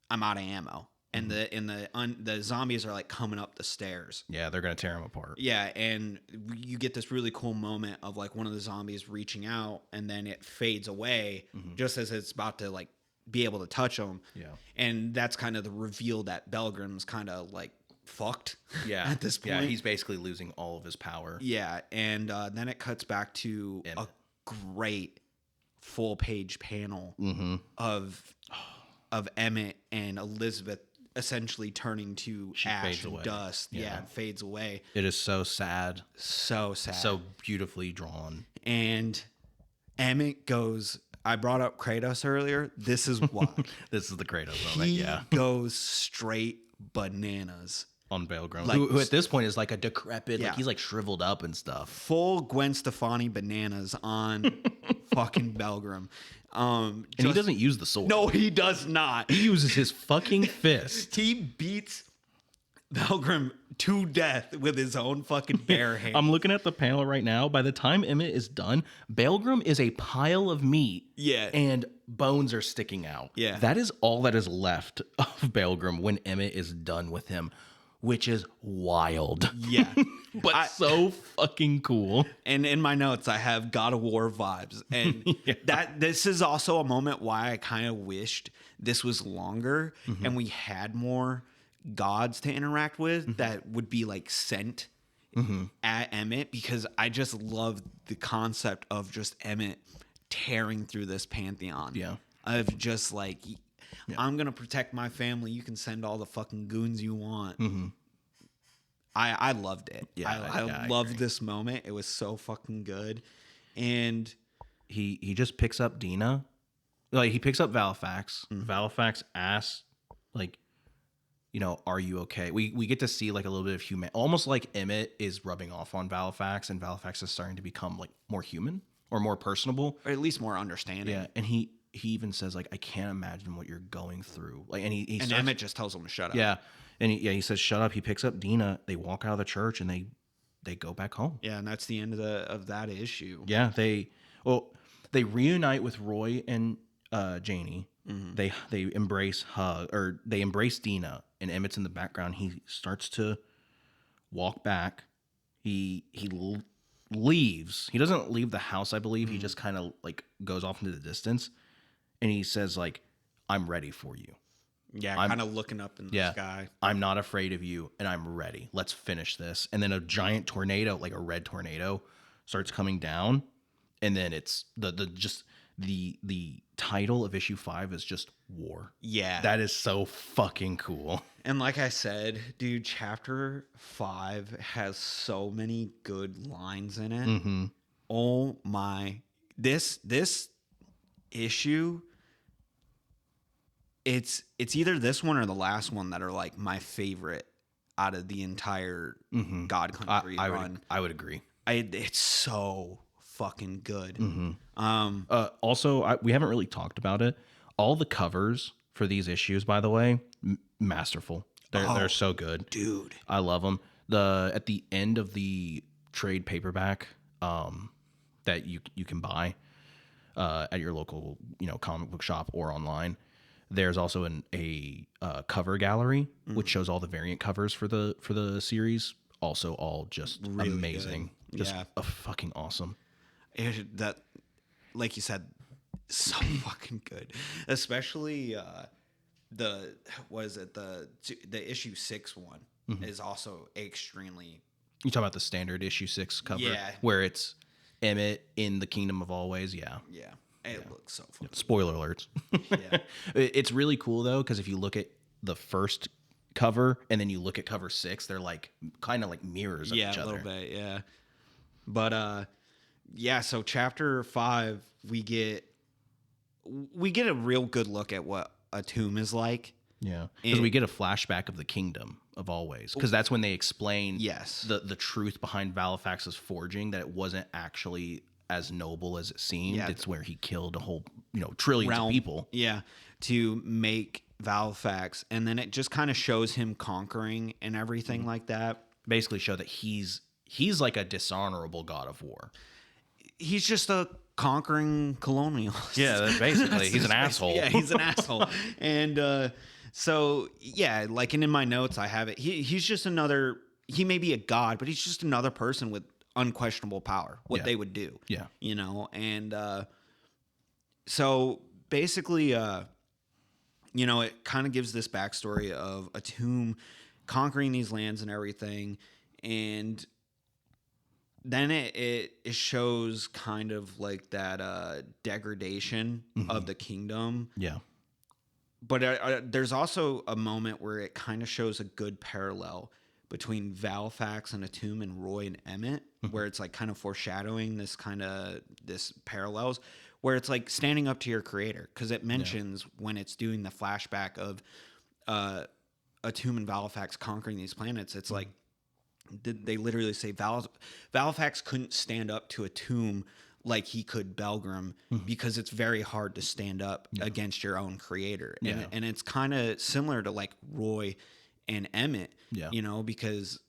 Speaker 1: I'm out of ammo. And the zombies are like coming up the stairs.
Speaker 2: Yeah, they're gonna tear him apart.
Speaker 1: Yeah, and you get this really cool moment of like one of the zombies reaching out, and then it fades away just as it's about to like be able to touch him.
Speaker 2: Yeah,
Speaker 1: and that's kind of the reveal that Baelgrim's kind of like fucked.
Speaker 2: Yeah,
Speaker 1: at this point.
Speaker 2: Yeah, he's basically losing all of his power.
Speaker 1: Yeah, and then it cuts back to Emmett. A great full page panel of Emmett and Elizabeth essentially turning to ash and dust. Yeah, it fades away.
Speaker 2: It is so sad.
Speaker 1: So sad.
Speaker 2: So beautifully drawn.
Speaker 1: And Emmett goes, I brought up Kratos earlier. This is what.
Speaker 2: This is the Kratos moment,
Speaker 1: He goes straight bananas.
Speaker 2: On Baelgrim.
Speaker 1: Like,
Speaker 2: who at this point is like a decrepit, like he's like shriveled up and stuff.
Speaker 1: Full Gwen Stefani bananas on fucking Baelgrim.
Speaker 2: And he doesn't use the sword.
Speaker 1: No, he does not.
Speaker 2: He uses his fucking fist.
Speaker 1: He beats Baelgrim to death with his own fucking bare hand.
Speaker 2: I'm looking at the panel right now. By the time Emmett is done, Baelgrim is a pile of meat.
Speaker 1: Yeah.
Speaker 2: And bones are sticking out.
Speaker 1: Yeah.
Speaker 2: That is all that is left of Baelgrim when Emmett is done with him, which is wild.
Speaker 1: Yeah.
Speaker 2: But so fucking cool.
Speaker 1: And in my notes, I have God of War vibes. And this is also a moment why I kind of wished this was longer and we had more gods to interact with that would be like sent at Emmett, because I just love the concept of just Emmett tearing through this pantheon.
Speaker 2: Yeah.
Speaker 1: Of just like, I'm going to protect my family. You can send all the fucking goons you want. I loved it. Yeah, I loved this moment. It was so fucking good. And
Speaker 2: he just picks up Dina. Like, he picks up Valifax. Valifax asks, like, are you okay? We get to see like a little bit of human, almost like Emmett is rubbing off on Valifax, and Valifax is starting to become like more human or more personable,
Speaker 1: or at least more understanding.
Speaker 2: Yeah, and he even says like, I can't imagine what you're going through. Like, and he starts,
Speaker 1: Emmett just tells him to shut up.
Speaker 2: Yeah, and he says shut up. He picks up Dina. They walk out of the church and they go back home.
Speaker 1: Yeah, and that's the end of that issue.
Speaker 2: Yeah, they reunite with Roy and Janie. They embrace they embrace Dina, and Emmett's in the background. He starts to walk back. He leaves. He doesn't leave the house, I believe. He just kind of like goes off into the distance, and he says like, I'm ready for you.
Speaker 1: Yeah, kind of looking up in the sky.
Speaker 2: I'm not afraid of you, and I'm ready. Let's finish this. And then a giant tornado, like a red tornado, starts coming down, and then it's the title of issue 5 is just War.
Speaker 1: Yeah,
Speaker 2: that is so fucking cool.
Speaker 1: And like I said, dude, chapter 5 has so many good lines in it.
Speaker 2: Mm-hmm.
Speaker 1: Oh my, this issue. It's either this one or the last one that are like my favorite out of the entire God Country run.
Speaker 2: I would agree.
Speaker 1: It's so fucking good.
Speaker 2: Also, we haven't really talked about it. All the covers for these issues, by the way, masterful. They're so good,
Speaker 1: dude.
Speaker 2: I love them. At the end of the trade paperback that you can buy at your local comic book shop or online. There's also a cover gallery which shows all the variant covers for the series. Also, all just really amazing, good. Just fucking awesome.
Speaker 1: That, like you said, so fucking good. Especially the issue 6 one is also extremely.
Speaker 2: You talk about the standard issue 6 cover, where it's Emmett in the Kingdom of Always,
Speaker 1: yeah. It looks so fun.
Speaker 2: Spoiler alerts. Yeah. It's really cool though, because if you look at the first cover and then you look at cover 6, they're like kind of like mirrors of each other.
Speaker 1: Yeah, a little bit, yeah. But so chapter 5 we get a real good look at what a tomb is like.
Speaker 2: Yeah. Because we get a flashback of the Kingdom of Always, because that's when they explain the truth behind Valifax's forging, that it wasn't actually as noble as it seemed. Yeah. It's where he killed a whole, trillions of people.
Speaker 1: Yeah, to make Valifax, and then it just kind of shows him conquering and everything like that.
Speaker 2: Basically show that he's like a dishonorable god of war.
Speaker 1: He's just a conquering colonialist.
Speaker 2: Yeah, basically. He's an asshole.
Speaker 1: Yeah, he's an asshole. And so, yeah, like, and in my notes I have it. He's just another, he may be a god, but he's just another person with unquestionable power, what they would do.
Speaker 2: Yeah.
Speaker 1: And so basically, it kind of gives this backstory of a tomb conquering these lands and everything. And then it shows kind of like that degradation of the kingdom.
Speaker 2: Yeah.
Speaker 1: But there's also a moment where it kind of shows a good parallel between Valifax and Atum and Roy and Emmett, where it's like kind of foreshadowing this parallels, where it's like standing up to your creator, because it mentions when it's doing the flashback of Atum and Valifax conquering these planets, it's like they literally say Valifax couldn't stand up to Atum like he could Belgrim, because it's very hard to stand up against your own creator. And it's kind of similar to like Roy and Emmett, because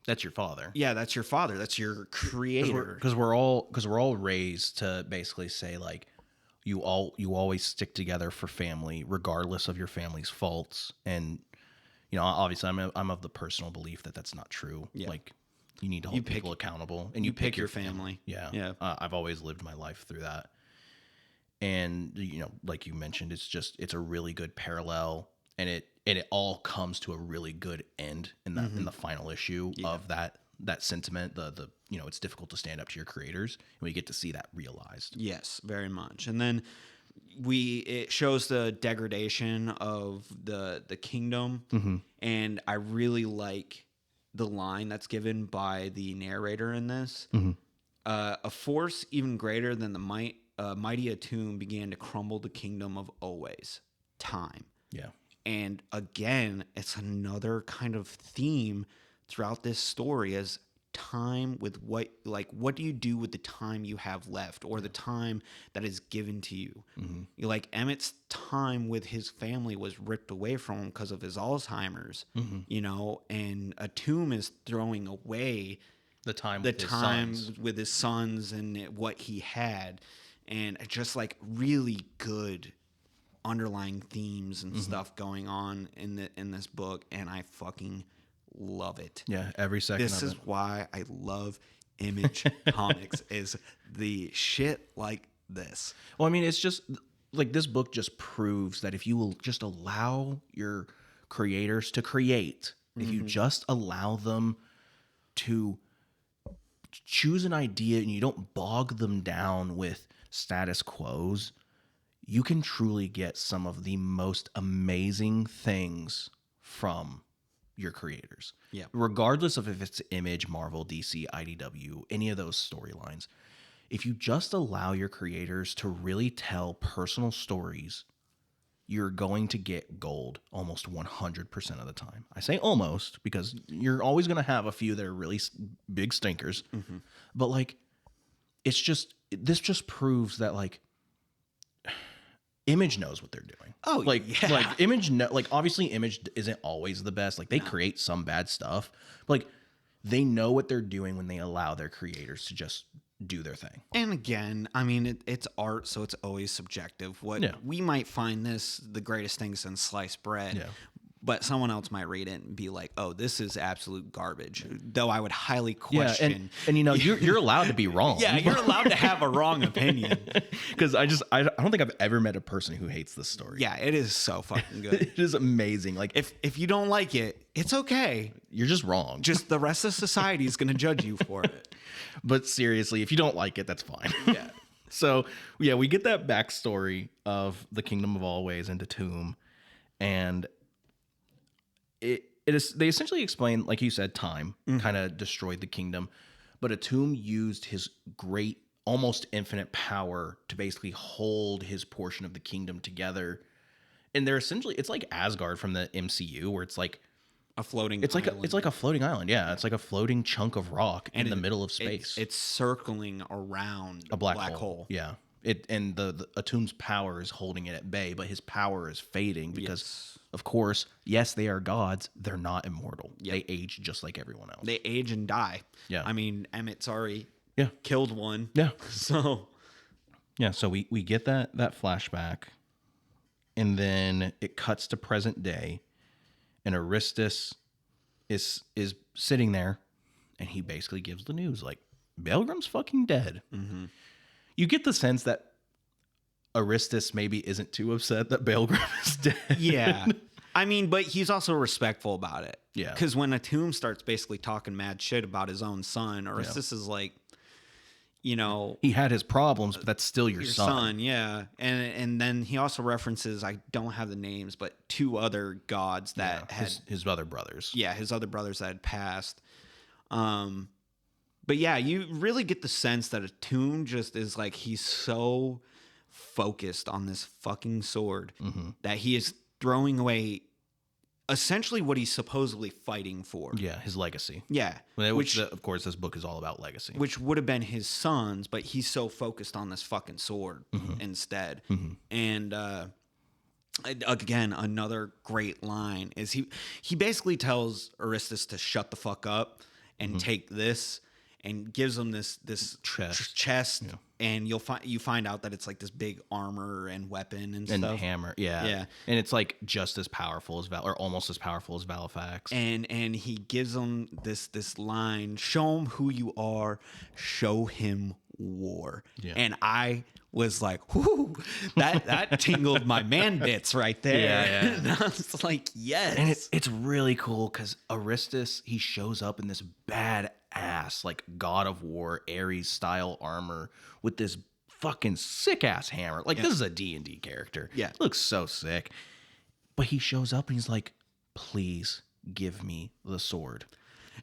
Speaker 2: that's your father.
Speaker 1: Yeah, that's your father. That's your creator.
Speaker 2: Because we're all raised to basically say, like, you always stick together for family, regardless of your family's faults. And obviously, I'm of the personal belief that that's not true. Yeah. Like, you need to hold people accountable, and you pick your family. Yeah. I've always lived my life through that. And like you mentioned, it's a really good parallel, and it all comes to a really good end in the final issue of that sentiment. The it's difficult to stand up to your creators, and we get to see that realized.
Speaker 1: Yes, very much. And then it shows the degradation of the kingdom, and I really like the line that's given by the narrator in this. A force even greater than the mighty Atum began to crumble the kingdom of Always, time.
Speaker 2: Yeah.
Speaker 1: And again, it's another kind of theme throughout this story, as time with what do you do with the time you have left, or the time that is given to you? Like Emmett's time with his family was ripped away from him because of his Alzheimer's, and Atum is throwing away the time with his sons and what he had, and just like really good underlying themes and stuff going on in this book, and I fucking love it.
Speaker 2: Yeah, every second
Speaker 1: this
Speaker 2: of
Speaker 1: is
Speaker 2: it.
Speaker 1: Why I love Image Comics, is the shit like this.
Speaker 2: Well, I mean, it's just like this book just proves that if you will just allow your creators to create, if you just allow them to choose an idea and you don't bog them down with status quos, you can truly get some of the most amazing things from your creators.
Speaker 1: Yeah.
Speaker 2: Regardless of if it's Image, Marvel, DC, IDW, any of those storylines. If you just allow your creators to really tell personal stories, you're going to get gold almost 100% of the time. I say almost because you're always going to have a few that are really big stinkers. But like, this just proves that like Image knows what they're doing.
Speaker 1: Oh,
Speaker 2: like,
Speaker 1: yeah.
Speaker 2: like Image, like obviously Image isn't always the best. Like they create some bad stuff, but like they know what they're doing when they allow their creators to just do their thing.
Speaker 1: And again, I mean, it's art, so it's always subjective. What we might find this the greatest thing since sliced bread, but someone else might read it and be like, "Oh, this is absolute garbage." Though I would highly question.
Speaker 2: And you know, you're allowed to be wrong.
Speaker 1: Yeah, you're allowed to have a wrong opinion.
Speaker 2: Because I don't think I've ever met a person who hates this story.
Speaker 1: Yeah, it is so fucking good.
Speaker 2: It is amazing. Like
Speaker 1: if you don't like it, it's okay.
Speaker 2: You're just wrong.
Speaker 1: Just the rest of society is going to judge you for it.
Speaker 2: But seriously, if you don't like it, that's fine.
Speaker 1: Yeah.
Speaker 2: So yeah, we get that backstory of the Kingdom of Always into Tomb, and it is they essentially explain, like you said, time kind of destroyed the kingdom, but Atum used his great, almost infinite power to basically hold his portion of the kingdom together. And they're essentially, it's like Asgard from the MCU, where it's like
Speaker 1: a floating.
Speaker 2: It's like a floating island. Yeah, it's like a floating chunk of rock in the middle of space.
Speaker 1: It's circling around
Speaker 2: a black hole. Yeah. And the Atum's power is holding it at bay, but his power is fading because, of course, yes, they are gods. They're not immortal. Yep. They age just like everyone else.
Speaker 1: They age and die.
Speaker 2: Yeah.
Speaker 1: I mean, Emmett's already
Speaker 2: Yeah.
Speaker 1: killed one.
Speaker 2: Yeah.
Speaker 1: So
Speaker 2: yeah, so we get that flashback, and then it cuts to present day, and Aristus is sitting there, and he basically gives the news like Baelgrim's fucking dead. Mm-hmm. You get the sense that Aristus maybe isn't too upset that Baelgrim is dead.
Speaker 1: Yeah. I mean, but he's also respectful about it.
Speaker 2: Yeah.
Speaker 1: Because when Atum starts basically talking mad shit about his own son, Aristus is like, you know,
Speaker 2: he had his problems, but that's still your son.
Speaker 1: Yeah. And then he also references, I don't have the names, but two other gods that had
Speaker 2: his other brothers.
Speaker 1: Yeah, his other brothers that had passed. But yeah, you really get the sense that Atum just is like, he's so focused on this fucking sword that he is throwing away essentially what he's supposedly fighting for.
Speaker 2: Yeah, his legacy.
Speaker 1: Yeah.
Speaker 2: Which of course, this book is all about legacy.
Speaker 1: Which would have been his son's, but he's so focused on this fucking sword instead. And again, another great line is he basically tells Aristus to shut the fuck up and take this, and gives him this chest. Yeah. And you find out that it's like this big armor and weapon and stuff.
Speaker 2: Hammer, yeah. And it's like just as powerful as or almost as powerful as Valifax.
Speaker 1: And he gives him this line: "Show him who you are, show him war." Yeah. And I was like, "Whoo!" That tingled my man bits right there.
Speaker 2: Yeah.
Speaker 1: And I was like, "Yes."
Speaker 2: And it's really cool because Aristus, he shows up in this badass like God of War Ares style armor with this fucking sick ass hammer. Like this is a D&D character.
Speaker 1: Yeah.
Speaker 2: It looks so sick. But he shows up and he's like, "Please give me the sword."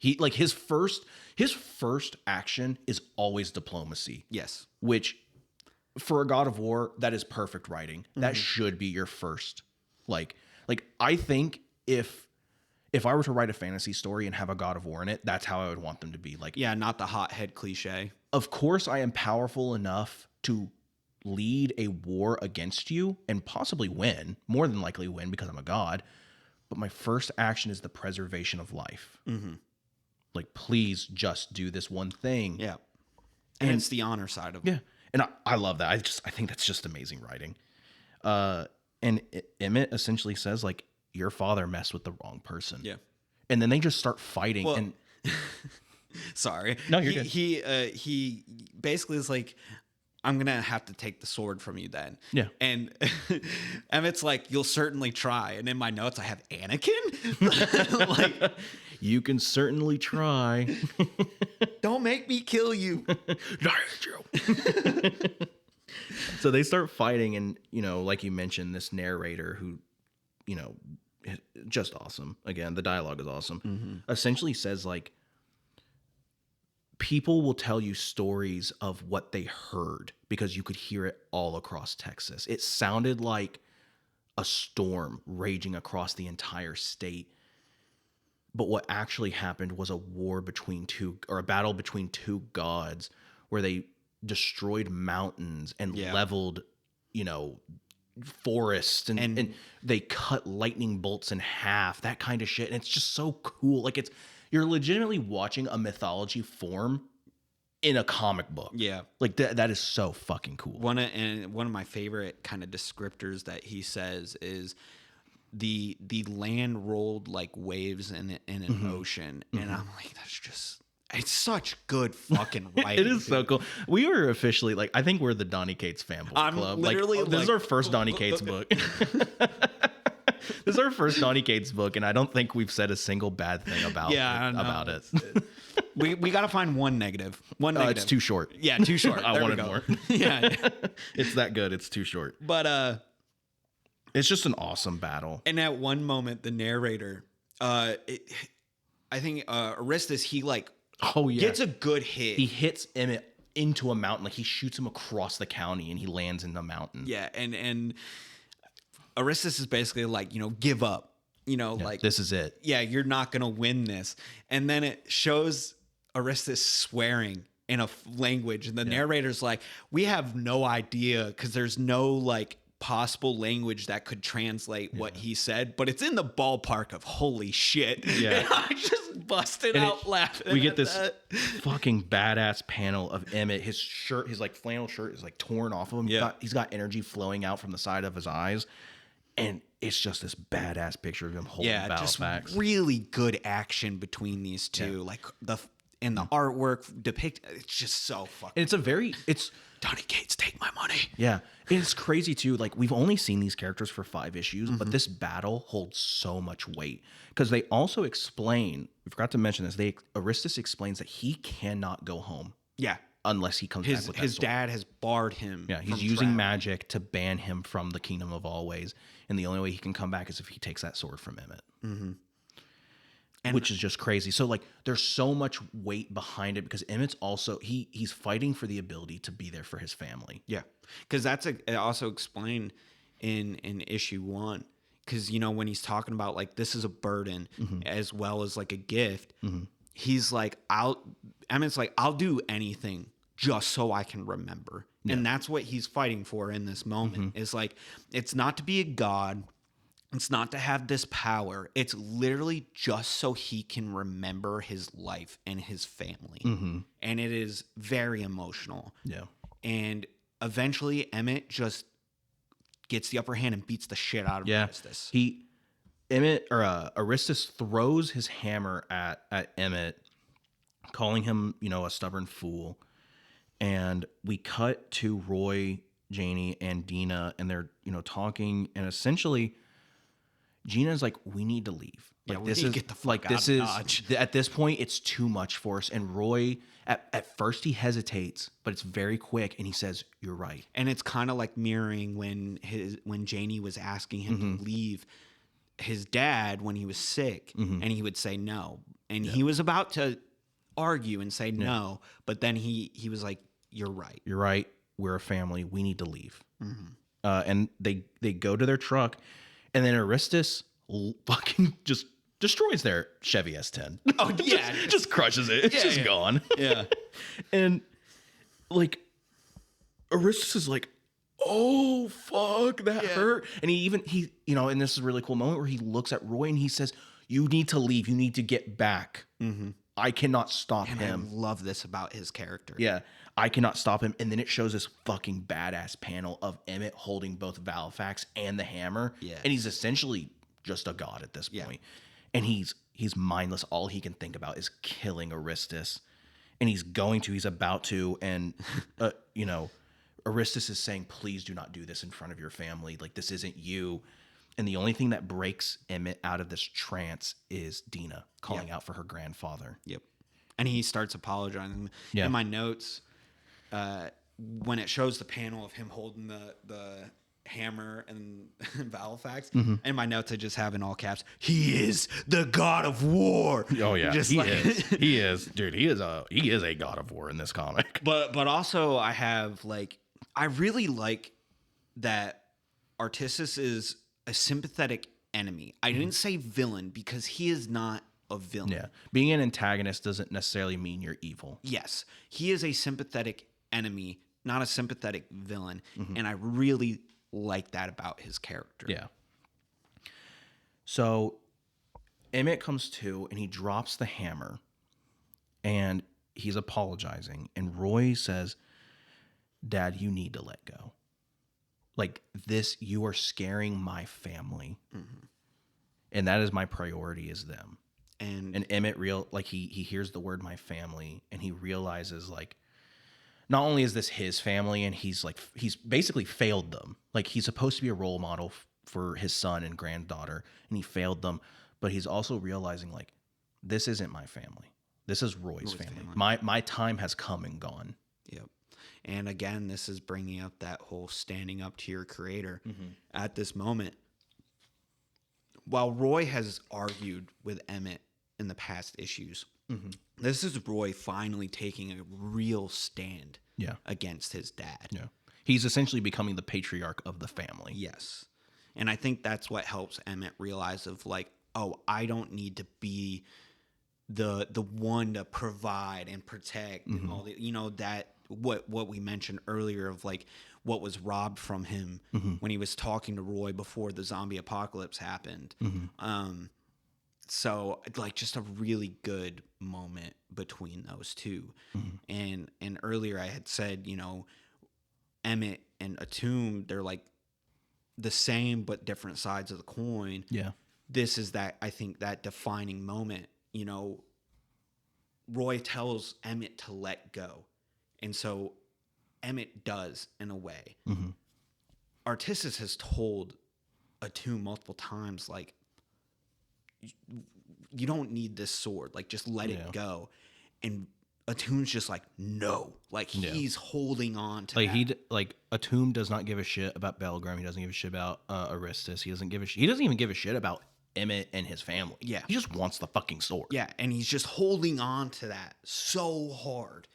Speaker 2: He like his first action is always diplomacy.
Speaker 1: Yes.
Speaker 2: Which for a God of War, that is perfect writing. That should be your first. Like I think if I were to write a fantasy story and have a God of War in it, that's how I would want them to be. Like,
Speaker 1: yeah, not the hothead cliche.
Speaker 2: Of course, I am powerful enough to lead a war against you and possibly win, more than likely win because I'm a god. But my first action is the preservation of life. Like, please just do this one thing.
Speaker 1: Yeah. And it's the honor side of it.
Speaker 2: Yeah. And I love that. I think that's just amazing writing. And Emmett essentially says, like, your father messed with the wrong person.
Speaker 1: Yeah.
Speaker 2: And then they just start fighting.
Speaker 1: Well,
Speaker 2: and
Speaker 1: sorry.
Speaker 2: No, you're good.
Speaker 1: He basically is like, I'm gonna have to take the sword from you then.
Speaker 2: Yeah.
Speaker 1: And Emmett's like, you'll certainly try. And in my notes, I have Anakin. Like,
Speaker 2: You can certainly try.
Speaker 1: don't make me kill you.
Speaker 2: So they start fighting, and like you mentioned, this narrator who, just awesome. Again, the dialogue is awesome. Essentially says like, people will tell you stories of what they heard because you could hear it all across Texas. It sounded like a storm raging across the entire state. But what actually happened was a battle between two gods where they destroyed mountains and leveled, forests and they cut lightning bolts in half, that kind of shit. And it's just so cool. Like you're legitimately watching a mythology form in a comic book.
Speaker 1: Yeah.
Speaker 2: Like that is so fucking cool.
Speaker 1: One of my favorite kind of descriptors that he says is the land rolled like waves in an ocean. And I'm like, it's such good fucking writing.
Speaker 2: It is so cool. We were officially like, I think we're the Donny Cates fanboy club.
Speaker 1: Literally
Speaker 2: this is our first Donny Cates book. This is our first Donny Cates book, and I don't think we've said a single bad thing about it.
Speaker 1: We got to find one negative.
Speaker 2: It's too short.
Speaker 1: Yeah, too short.
Speaker 2: I wanted more.
Speaker 1: Yeah.
Speaker 2: It's that good. It's too short.
Speaker 1: But
Speaker 2: it's just an awesome battle.
Speaker 1: And at one moment, the narrator, I think Aristus, he like gets a good hit.
Speaker 2: He hits Emmett into a mountain, like he shoots him across the county, and he lands in the mountain.
Speaker 1: Yeah, and Aristus is basically like, give up. Like
Speaker 2: this is it.
Speaker 1: Yeah, you're not gonna win this. And then it shows Aristus swearing in a language, and the narrator's like, we have no idea because there's no like possible language that could translate what he said, but it's in the ballpark of holy shit.
Speaker 2: Yeah.
Speaker 1: And I just busted out laughing.
Speaker 2: We get this fucking badass panel of Emmett. His shirt, his like flannel shirt is like torn off of him.
Speaker 1: Yeah.
Speaker 2: He's got energy flowing out from the side of his eyes. And it's just this badass picture of him holding Battlefacts.
Speaker 1: Just really good action between these two. Like the artwork depict. It's just so fucking.
Speaker 2: And it's
Speaker 1: Donny Cates, take my money.
Speaker 2: Yeah, and it's crazy too. Like we've only seen these characters for 5 issues, but this battle holds so much weight because they also explain. We forgot to mention this. Aristus explains that he cannot go home.
Speaker 1: Yeah.
Speaker 2: Unless he comes back with
Speaker 1: his
Speaker 2: sword.
Speaker 1: Dad has barred him.
Speaker 2: Yeah, he's using magic to ban him from the Kingdom of Always, and the only way he can come back is if he takes that sword from Emmett. Which is just crazy. So like, there's so much weight behind it because Emmett's also he's fighting for the ability to be there for his family.
Speaker 1: Yeah, because that's also explained in issue 1. Because when he's talking about like this is a burden as well as like a gift, he's like Emmett's like, I'll do anything just so I can remember. Yeah. And that's what he's fighting for in this moment. Is like, it's not to be a god. It's not to have this power. It's literally just so he can remember his life and his family. And it is very emotional.
Speaker 2: Yeah.
Speaker 1: And eventually Emmett just gets the upper hand and beats the shit out of Aristus.
Speaker 2: Aristus throws his hammer at Emmett, calling him, a stubborn fool. And we cut to Roy, Janie, and Dina, and they're, talking, and essentially Gina's like, we need to leave. Like,
Speaker 1: we need to get the fuck out of Dodge.
Speaker 2: At this point, it's too much for us. And Roy, at first he hesitates, but it's very quick, and he says, you're right.
Speaker 1: And it's kind of like mirroring when Janie was asking him to leave his dad when he was sick, and he would say no. And he was about to argue and say no, but then he was like, you're right.
Speaker 2: You're right. We're a family. We need to leave. And they go to their truck, and then Aristus fucking just destroys their Chevy S10.
Speaker 1: Oh, yeah.
Speaker 2: just crushes it. It's just gone.
Speaker 1: Yeah.
Speaker 2: And like, Aristus is like, oh, fuck, that hurt. And he and this is a really cool moment where he looks at Roy and he says, you need to leave. You need to get back. I cannot stop him.
Speaker 1: I love this about his character.
Speaker 2: Yeah. I cannot stop him. And then it shows this fucking badass panel of Emmett holding both Valfax and the hammer.
Speaker 1: Yeah.
Speaker 2: And he's essentially just a god at this point. And he's mindless. All he can think about is killing Aristus. And he's about to. And, Aristus is saying, please do not do this in front of your family. Like, this isn't you. And the only thing that breaks Emmett out of this trance is Dina calling out for her grandfather.
Speaker 1: Yep. And he starts apologizing.
Speaker 2: Yeah.
Speaker 1: In my notes, when it shows the panel of him holding the hammer and Valifax, in my notes I just have in all caps, "He is the god of war."
Speaker 2: Oh yeah,
Speaker 1: just
Speaker 2: he is. He is, dude. He is a god of war in this comic.
Speaker 1: But also I have like, I really like that Artissus is a sympathetic enemy. I didn't say villain because he is not a villain.
Speaker 2: Yeah, being an antagonist doesn't necessarily mean you're evil.
Speaker 1: Yes, he is a sympathetic enemy, not a sympathetic villain, and I really like that about his character.
Speaker 2: Yeah. So Emmett comes to and he drops the hammer and he's apologizing. And Roy says, "Dad, you need to let go. Like this, you are scaring my family. And that is my priority is them." And Emmett he hears the word "my family" and he realizes like, not only is this his family and he's basically failed them. Like he's supposed to be a role model for his son and granddaughter and he failed them. But he's also realizing like, this isn't my family. This is Roy's family. My time has come and gone.
Speaker 1: Yep. And again, this is bringing up that whole standing up to your creator at this moment. While Roy has argued with Emmett in the past issues, this is Roy finally taking a real stand against his dad.
Speaker 2: Yeah. He's essentially becoming the patriarch of the family.
Speaker 1: Yes. And I think that's what helps Emmett realize of like, oh, I don't need to be the one to provide and protect and all the, that what we mentioned earlier of like what was robbed from him when he was talking to Roy before the zombie apocalypse happened. So like just a really good moment between those two. And earlier I had said, Emmett and Atum, they're like the same but different sides of the coin.
Speaker 2: Yeah.
Speaker 1: This is I think that defining moment. Roy tells Emmett to let go. And so Emmett does in a way. Artissus has told Atum multiple times, like, you don't need this sword. Like, just let it go. And Atum's just like, no. Like, he's holding on to that.
Speaker 2: Atum does not give a shit about Belgrim. He doesn't give a shit about Aristus. He doesn't even give a shit about Emmett and his family.
Speaker 1: Yeah.
Speaker 2: He just wants the fucking sword.
Speaker 1: Yeah, and he's just holding on to that so hard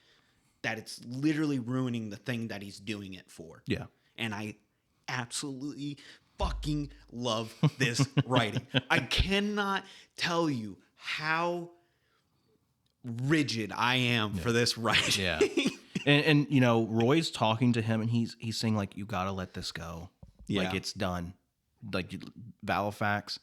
Speaker 1: that it's literally ruining the thing that he's doing it for.
Speaker 2: Yeah.
Speaker 1: And I absolutely fucking love this writing. I cannot tell you how rigid I am for this writing.
Speaker 2: Yeah. And Roy's talking to him and he's saying like, you gotta let this go.
Speaker 1: Yeah.
Speaker 2: Like it's done. Like Valifax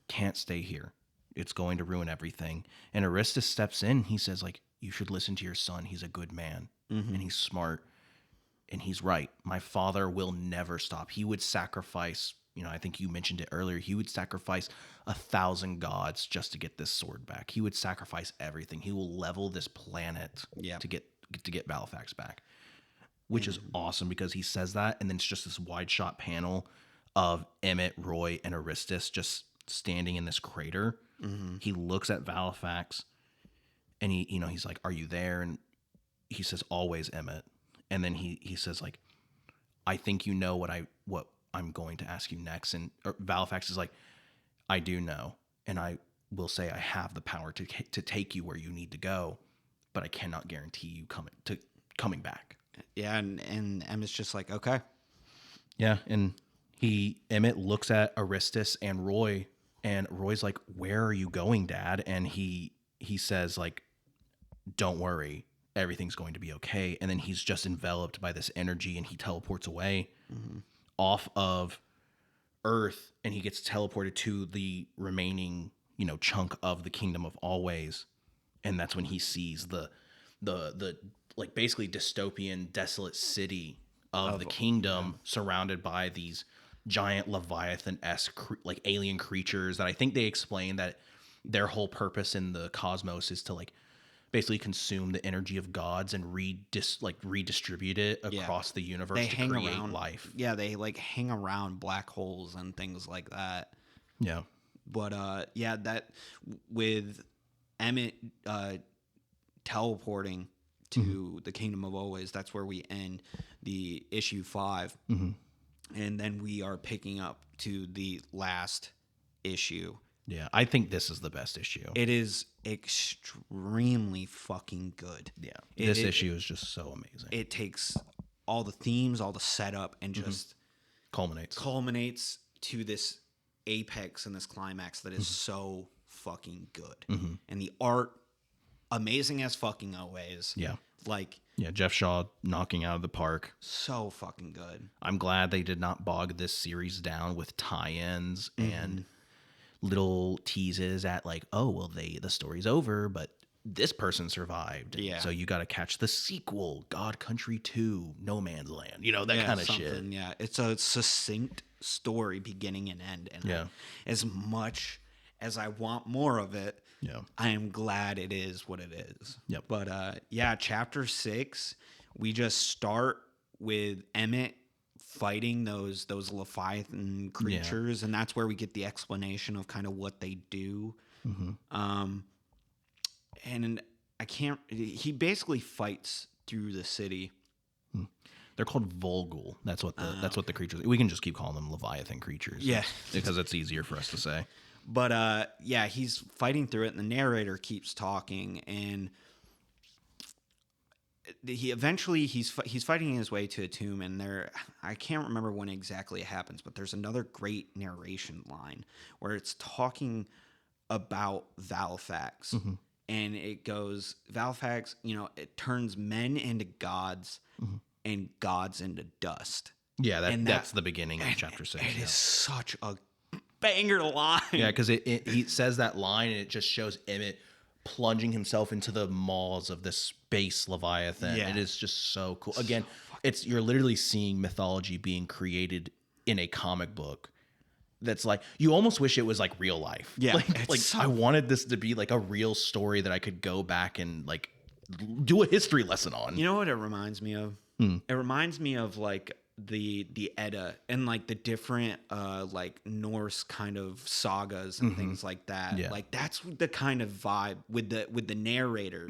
Speaker 2: can't stay here. It's going to ruin everything. And Aristus steps in. He says like, you should listen to your son. He's a good man and he's smart and he's right. My father will never stop. He would sacrifice, I think you mentioned it earlier. He would sacrifice 1,000 gods just to get this sword back. He would sacrifice everything. He will level this planet to get Valifax back, which is awesome because he says that. And then it's just this wide shot panel of Emmett, Roy, and Aristus just standing in this crater. He looks at Valifax and he's like, are you there? And he says, always, Emmett. And then he says like, I think you know what I'm going to ask you next. And Valifax is like, I do know. And I will say I have the power to take you where you need to go, but I cannot guarantee you coming back.
Speaker 1: Yeah. And Emmett's just like, okay.
Speaker 2: Yeah. And Emmett looks at Aristus and Roy's like, where are you going, Dad? And he says like, don't worry, everything's going to be okay. And then he's just enveloped by this energy and he teleports away off of Earth and he gets teleported to the remaining, chunk of the Kingdom of Always. And that's when he sees the like basically dystopian, desolate city of the kingdom surrounded by these giant Leviathan-esque like alien creatures that I think they explain that their whole purpose in the cosmos is to like basically consume the energy of gods and redistribute it across the universe to create life.
Speaker 1: Yeah, they like hang around black holes and things like that.
Speaker 2: Yeah.
Speaker 1: But that with Emmett teleporting to the Kingdom of Always, that's where we end the issue 5. And then we are picking up to the last issue.
Speaker 2: Yeah, I think this is the best issue.
Speaker 1: It is extremely fucking good.
Speaker 2: Yeah, this issue is just so amazing.
Speaker 1: It takes all the themes, all the setup, and just culminates to this apex and this climax that is so fucking good. And the art, amazing as fucking always.
Speaker 2: Yeah.
Speaker 1: Like,
Speaker 2: yeah, Jeff Shaw knocking out of the park.
Speaker 1: So fucking good.
Speaker 2: I'm glad they did not bog this series down with tie-ins and little teases at like, oh, well, the story's over, but this person survived.
Speaker 1: Yeah.
Speaker 2: So you got to catch the sequel, God Country 2, No Man's Land. You know, that kind of shit.
Speaker 1: Yeah, it's a succinct story, beginning and end. And as much as I want more of it, I am glad it is what it is.
Speaker 2: Yep.
Speaker 1: But chapter 6, we just start with Emmett fighting those Leviathan creatures, and that's where we get the explanation of kind of what they do. And he basically fights through the city.
Speaker 2: They're called Volgul. That's what the creatures. We can just keep calling them Leviathan creatures.
Speaker 1: Yeah,
Speaker 2: because it's easier for us to say.
Speaker 1: But he's fighting through it, and the narrator keeps talking, and he's fighting his way to a tomb, and I can't remember when exactly it happens, but there's another great narration line where it's talking about Valfax, and it goes, Valfax, it turns men into gods and gods into dust.
Speaker 2: Yeah, that's the beginning of chapter 6.
Speaker 1: It is such a banger line.
Speaker 2: Yeah, because he says that line, and it just shows Emmett plunging himself into the maws of this space Leviathan. It is just so cool. Again, you're literally seeing mythology being created in a comic book. That's like, you almost wish it was like real life.
Speaker 1: Yeah,
Speaker 2: I wanted this to be like a real story that I could go back and like do a history lesson on.
Speaker 1: You know what it reminds me of? It reminds me of like the Edda and like the different like Norse kind of sagas and things like that.
Speaker 2: Yeah.
Speaker 1: Like that's the kind of vibe with the narrator.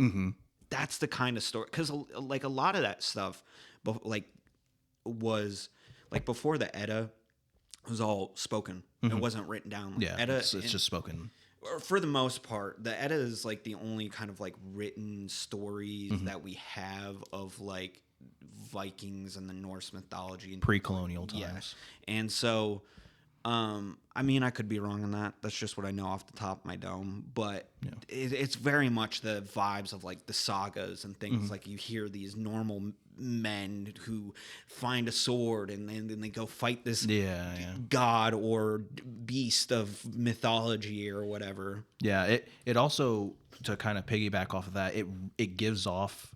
Speaker 1: That's the kind of story, because like a lot of that stuff was like before the Edda was all spoken. It wasn't written down. Like
Speaker 2: Edda, it's just spoken.
Speaker 1: For the most part, the Edda is like the only kind of like written stories that we have of like Vikings and the Norse mythology and
Speaker 2: pre-colonial times.
Speaker 1: Yeah. And so, I mean, I could be wrong on that. That's just what I know off the top of my dome. But it's very much the vibes of like the sagas and things. Like you hear these normal men who find a sword and then they go fight this god or beast of mythology or whatever.
Speaker 2: Yeah, it also, to kind of piggyback off of that, it gives off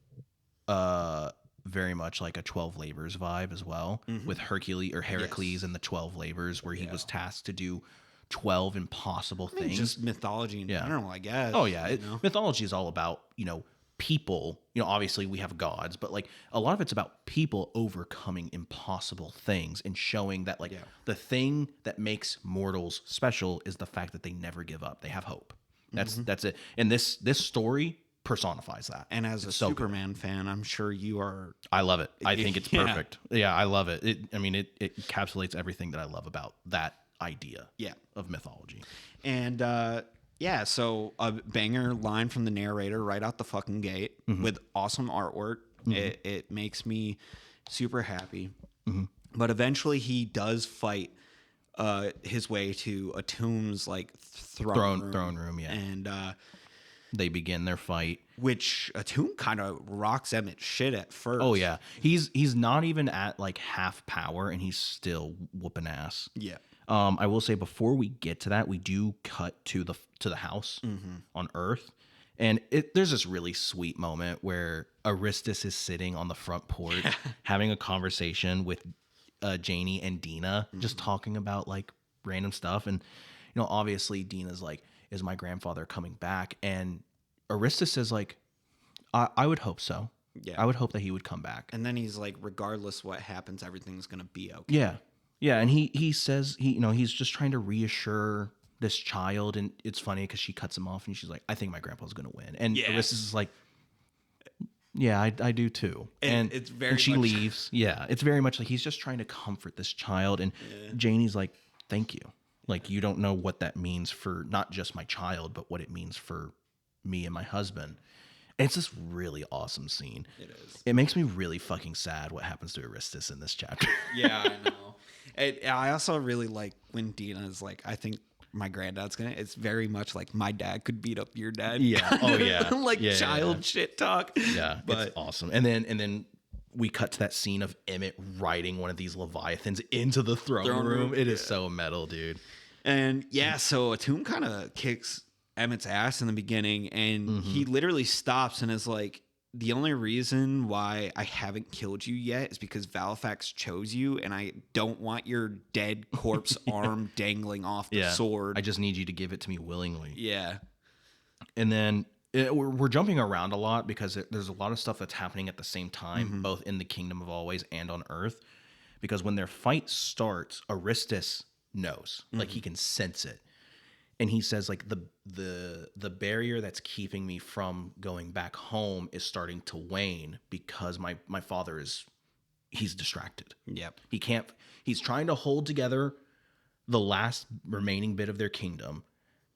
Speaker 2: very much like a 12 labors vibe as well, with Heracles and the 12 labors, where he was tasked to do 12 impossible things.
Speaker 1: Just mythology in general, I guess.
Speaker 2: Oh yeah, mythology is all about people. Obviously we have gods, but like a lot of it's about people overcoming impossible things and showing that the thing that makes mortals special is the fact that they never give up. They have hope. That's it. And this story personifies that.
Speaker 1: And as a Superman fan, I'm sure you are.
Speaker 2: I love it. I think it's perfect. Yeah, I love it. It encapsulates everything that I love about that idea of mythology.
Speaker 1: And so a banger line from the narrator right out the fucking gate with awesome artwork. It makes me super happy. But eventually he does fight his way to Atum's like throne
Speaker 2: room, and they begin their fight,
Speaker 1: which Atum kind of rocks Emmett's shit at first.
Speaker 2: Oh yeah, he's not even at like half power, and he's still whooping ass.
Speaker 1: Yeah.
Speaker 2: I will say, before we get to that, we do cut to the house on Earth, and there's this really sweet moment where Aristus is sitting on the front porch having a conversation with Janie and Dina, just talking about like random stuff, and obviously Dina's like, "Is my grandfather coming back?" And Aristus says like, I would hope so.
Speaker 1: Yeah.
Speaker 2: I would hope that he would come back.
Speaker 1: And then he's like, regardless what happens, everything's gonna be okay.
Speaker 2: Yeah. Yeah, and he says he's just trying to reassure this child, and it's funny because she cuts him off and she's like, I think my grandpa's gonna win. And Aristus is like, yeah, I do too. And
Speaker 1: it's very
Speaker 2: and she
Speaker 1: much-
Speaker 2: leaves. Yeah. It's very much like he's just trying to comfort this child. And Janie's like, thank you. Like, you don't know what that means for not just my child, but what it means for me and my husband. And it's this really awesome scene.
Speaker 1: It is.
Speaker 2: It makes me really fucking sad what happens to Aristus in this chapter.
Speaker 1: Yeah, I know. I also really like when Dina's like, I think my granddad's gonna. It's very much like my dad could beat up your dad.
Speaker 2: Yeah. Oh yeah.
Speaker 1: Like
Speaker 2: Yeah,
Speaker 1: child shit talk.
Speaker 2: Yeah.
Speaker 1: But
Speaker 2: It's awesome. And then we cut to that scene of Emmett riding one of these Leviathans into the throne room. It is so metal, dude.
Speaker 1: And yeah, so Atum kind of kicks Emmett's ass in the beginning, and he literally stops and is like, the only reason why I haven't killed you yet is because Valifax chose you, and I don't want your dead corpse arm dangling off the sword.
Speaker 2: I just need you to give it to me willingly.
Speaker 1: Yeah.
Speaker 2: And then we're jumping around a lot because there's a lot of stuff that's happening at the same time, both in the Kingdom of Always and on Earth. Because when their fight starts, Aristus knows, like he can sense it. And he says, like, the barrier that's keeping me from going back home is starting to wane because my father he's distracted.
Speaker 1: Yep.
Speaker 2: He's trying to hold together the last remaining bit of their kingdom.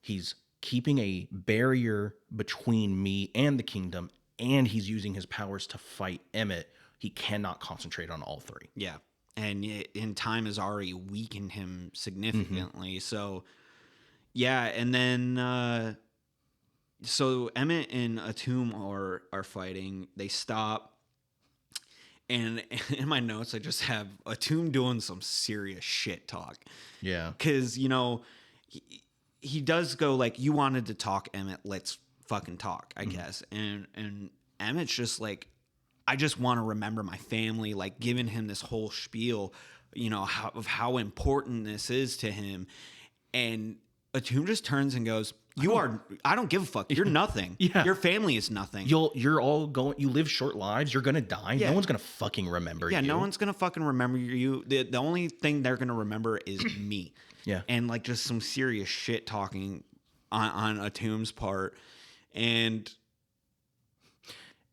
Speaker 2: He's keeping a barrier between me and the kingdom, and he's using his powers to fight Emmett. He cannot concentrate on all three.
Speaker 1: Yeah. And in time has already weakened him significantly. So, yeah. And then, so Emmett and Atum are fighting. They stop. And in my notes, I just have Atum doing some serious shit talk.
Speaker 2: Yeah.
Speaker 1: Because, he does go like, you wanted to talk, Emmett. Let's fucking talk, I guess. And Emmett's just like, I just want to remember my family, like giving him this whole spiel, of how important this is to him. And Atum just turns and goes, I don't give a fuck. You're nothing.
Speaker 2: Yeah.
Speaker 1: Your family is nothing.
Speaker 2: You're all you live short lives. You're going to die.
Speaker 1: Yeah.
Speaker 2: No one's going to fucking remember you.
Speaker 1: Yeah, no one's going to fucking remember you. The only thing they're going to remember is me.
Speaker 2: Yeah.
Speaker 1: And like just some serious shit talking on Atum's part. And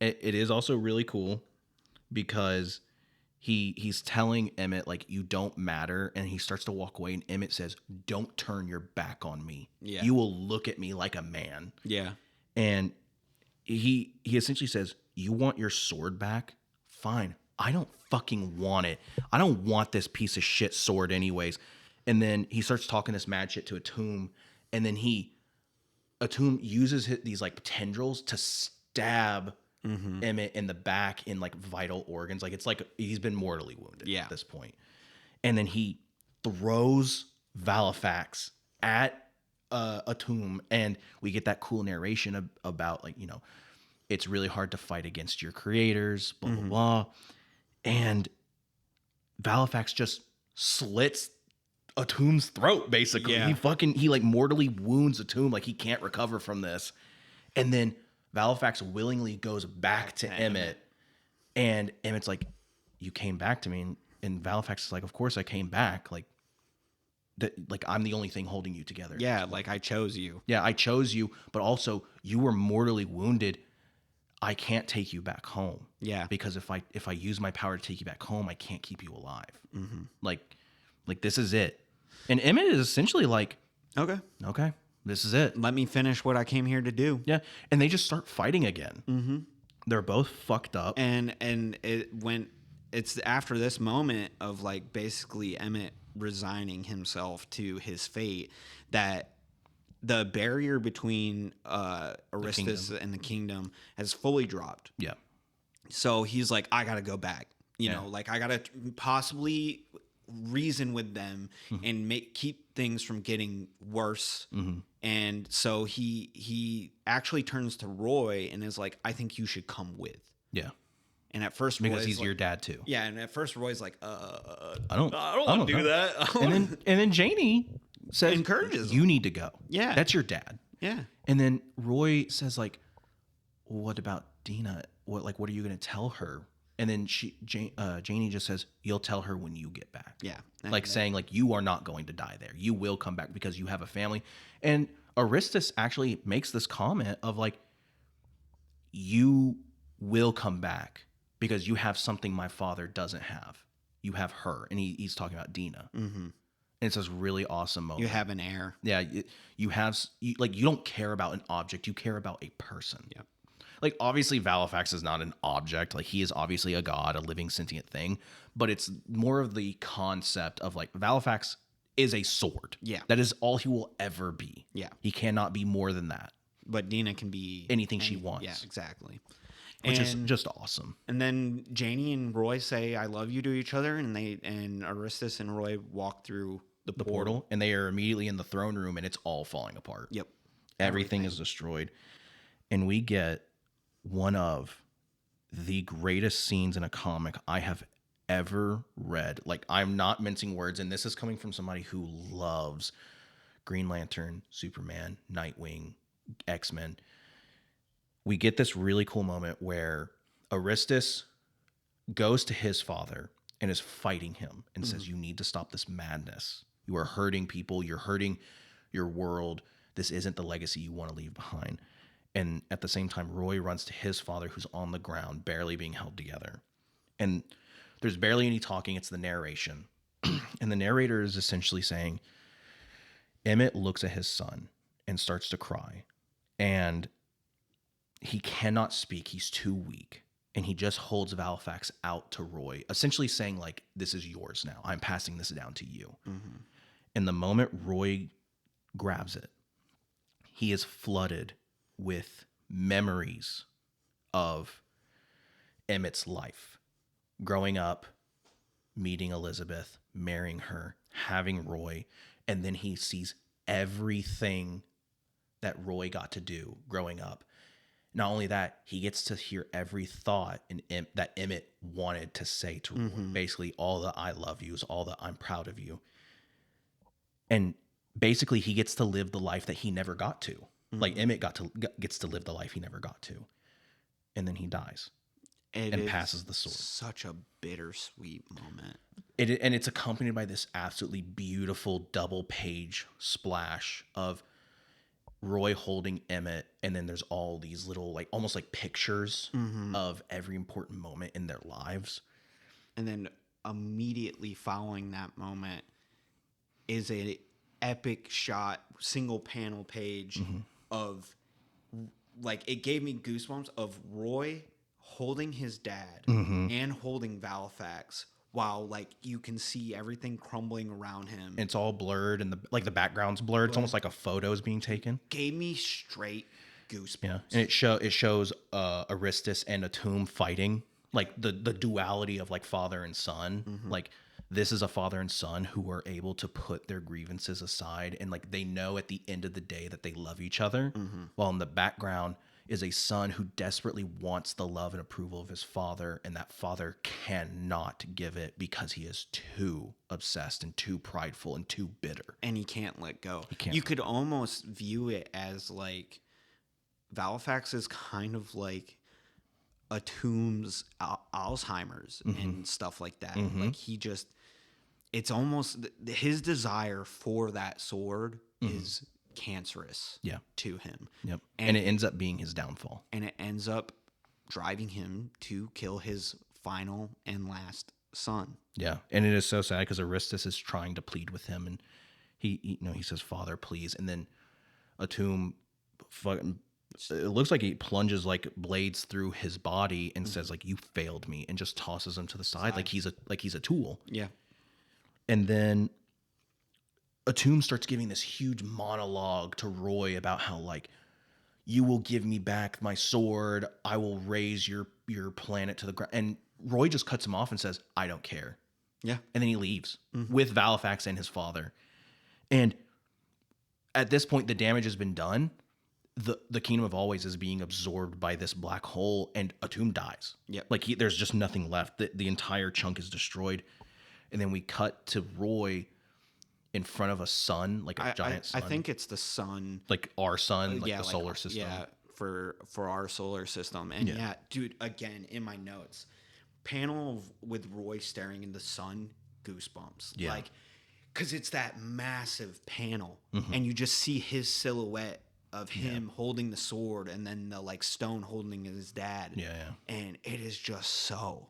Speaker 2: it is also really cool because he's telling Emmett, like, you don't matter, and he starts to walk away, and Emmett says, don't turn your back on me.
Speaker 1: Yeah.
Speaker 2: You will look at me like a man.
Speaker 1: yeah.
Speaker 2: And he essentially says, you want your sword back? Fine. I don't fucking want it. I don't want this piece of shit sword anyways. And then he starts talking this mad shit to Atum, and then Atum uses these like tendrils to stab Emmett in the back in like vital organs. Like, it's like he's been mortally wounded at this point. And then he throws Valifax at Atum, and we get that cool narration about like, it's really hard to fight against your creators, blah, blah, blah. And Valifax just slits Atum's throat, basically.
Speaker 1: Yeah.
Speaker 2: He like mortally wounds Atum, like he can't recover from this. And then Valifax willingly goes back to Emmett, and Emmett's like, you came back to me. And Valifax is like, of course I came back. Like, I'm the only thing holding you together.
Speaker 1: Yeah, like I chose you.
Speaker 2: Yeah, I chose you, but also you were mortally wounded. I can't take you back home.
Speaker 1: Yeah.
Speaker 2: Because if I use my power to take you back home, I can't keep you alive. Like this is it. And Emmett is essentially like, okay, this is it.
Speaker 1: Let me finish what I came here to do.
Speaker 2: Yeah. And they just start fighting again. They're both fucked up.
Speaker 1: And it's after this moment of like basically Emmett resigning himself to his fate that the barrier between Aristus and the kingdom has fully dropped.
Speaker 2: Yeah.
Speaker 1: So he's like, I gotta go back. Like I gotta possibly reason with them and keep things from getting worse. And so he actually turns to Roy and is like, I think you should come with.
Speaker 2: Yeah.
Speaker 1: And at first,
Speaker 2: Because
Speaker 1: Roy's
Speaker 2: he's
Speaker 1: like,
Speaker 2: your dad too.
Speaker 1: Yeah, and at first Roy's like,
Speaker 2: I don't
Speaker 1: want to do that.
Speaker 2: And then Janie says,
Speaker 1: Encourages him.
Speaker 2: you need to go.
Speaker 1: Yeah.
Speaker 2: That's your dad.
Speaker 1: Yeah.
Speaker 2: And then Roy says, like, what about Dina, what are you going to tell her? And then Janie just says, you'll tell her when you get back.
Speaker 1: Yeah.
Speaker 2: Like saying like, you are not going to die there. You will come back because you have a family. And Aristus actually makes this comment of like, you will come back because you have something my father doesn't have. You have her. And he's talking about Dina. Mm-hmm. And it's this really awesome moment.
Speaker 1: You have an heir.
Speaker 2: Yeah. You don't care about an object. You care about a person.
Speaker 1: Yeah.
Speaker 2: Like, obviously, Valifax is not an object. Like, he is obviously a god, a living sentient thing. But it's more of the concept of, like, Valifax is a sword.
Speaker 1: Yeah.
Speaker 2: That is all he will ever be.
Speaker 1: Yeah.
Speaker 2: He cannot be more than that.
Speaker 1: But Dina can be
Speaker 2: anything she wants.
Speaker 1: Yeah, exactly.
Speaker 2: Which is just awesome.
Speaker 1: And then Janie and Roy say "I love you" to each other, and Aristus and Roy walk through the portal,
Speaker 2: and they are immediately in the throne room, and it's all falling apart.
Speaker 1: Yep.
Speaker 2: Everything is destroyed, and we get one of the greatest scenes in a comic I have ever read. Like, I'm not mincing words, and this is coming from somebody who loves Green Lantern, Superman, Nightwing, X-Men. We get this really cool moment where Aristus goes to his father and is fighting him and says, you need to stop this madness. You are hurting people. You're hurting your world. This isn't the legacy you want to leave behind. And at the same time, Roy runs to his father, who's on the ground, barely being held together. And there's barely any talking. It's the narration. And the narrator is essentially saying, Emmett looks at his son and starts to cry. And he cannot speak. He's too weak. And he just holds Valifax out to Roy, essentially saying, like, this is yours now. I'm passing this down to you. Mm-hmm. And the moment Roy grabs it, he is flooded with memories of Emmett's life. Growing up, meeting Elizabeth, marrying her, having Roy, and then he sees everything that Roy got to do growing up. Not only that, he gets to hear every thought that Emmett wanted to say to Roy. Basically, all the I love yous, all the I'm proud of you. And basically, he gets to live the life that he never got to. Like, Emmett gets to live the life he never got to. And then he dies and passes the sword.
Speaker 1: Such a bittersweet moment.
Speaker 2: And it's accompanied by this absolutely beautiful double-page splash of Roy holding Emmett, and then there's all these little, like, almost like pictures of every important moment in their lives.
Speaker 1: And then immediately following that moment is a epic shot, single panel page of, like, it gave me goosebumps of Roy holding his dad and holding Valifax while, like, you can see everything crumbling around him.
Speaker 2: It's all blurred, and the background's blurred. It's almost like a photo is being taken.
Speaker 1: Gave me straight goosebumps.
Speaker 2: Yeah, and it shows Aristus and Atum fighting, like the duality of, like, father and son. Like, this is a father and son who are able to put their grievances aside, and, like, they know at the end of the day that they love each other. While in the background is a son who desperately wants the love and approval of his father, and that father cannot give it because he is too obsessed and too prideful and too bitter.
Speaker 1: And he can't let go.
Speaker 2: He can't.
Speaker 1: You could almost view it as, like, Valifax is kind of like Atum's Alzheimer's and stuff like that. Like, he just, it's almost, his desire for that sword is cancerous to him.
Speaker 2: Yep. And it ends up being his downfall.
Speaker 1: And it ends up driving him to kill his final and last son.
Speaker 2: Yeah. And it is so sad because Aristus is trying to plead with him, and he says, Father, please. And then Atum fucking, it looks like he plunges, like, blades through his body and says, like, you failed me, and just tosses him to the side like he's a tool.
Speaker 1: Yeah.
Speaker 2: And then Atum starts giving this huge monologue to Roy about how, like, you will give me back my sword. I will raise your planet to the ground. And Roy just cuts him off and says, I don't care.
Speaker 1: Yeah.
Speaker 2: And then he leaves with Valifax and his father. And at this point, the damage has been done. The Kingdom of Always is being absorbed by this black hole, and Atum dies.
Speaker 1: Yep.
Speaker 2: Like, there's just nothing left. The entire chunk is destroyed. And then we cut to Roy in front of a sun, like a giant sun.
Speaker 1: I think it's the sun.
Speaker 2: Like our sun, like the solar system.
Speaker 1: Yeah, for our solar system. And yeah, dude, again, in my notes, panel with Roy staring in the sun, goosebumps.
Speaker 2: Yeah.
Speaker 1: Like, because it's that massive panel, and you just see his silhouette of him holding the sword, and then the like stone holding his dad.
Speaker 2: Yeah, yeah.
Speaker 1: And it is just so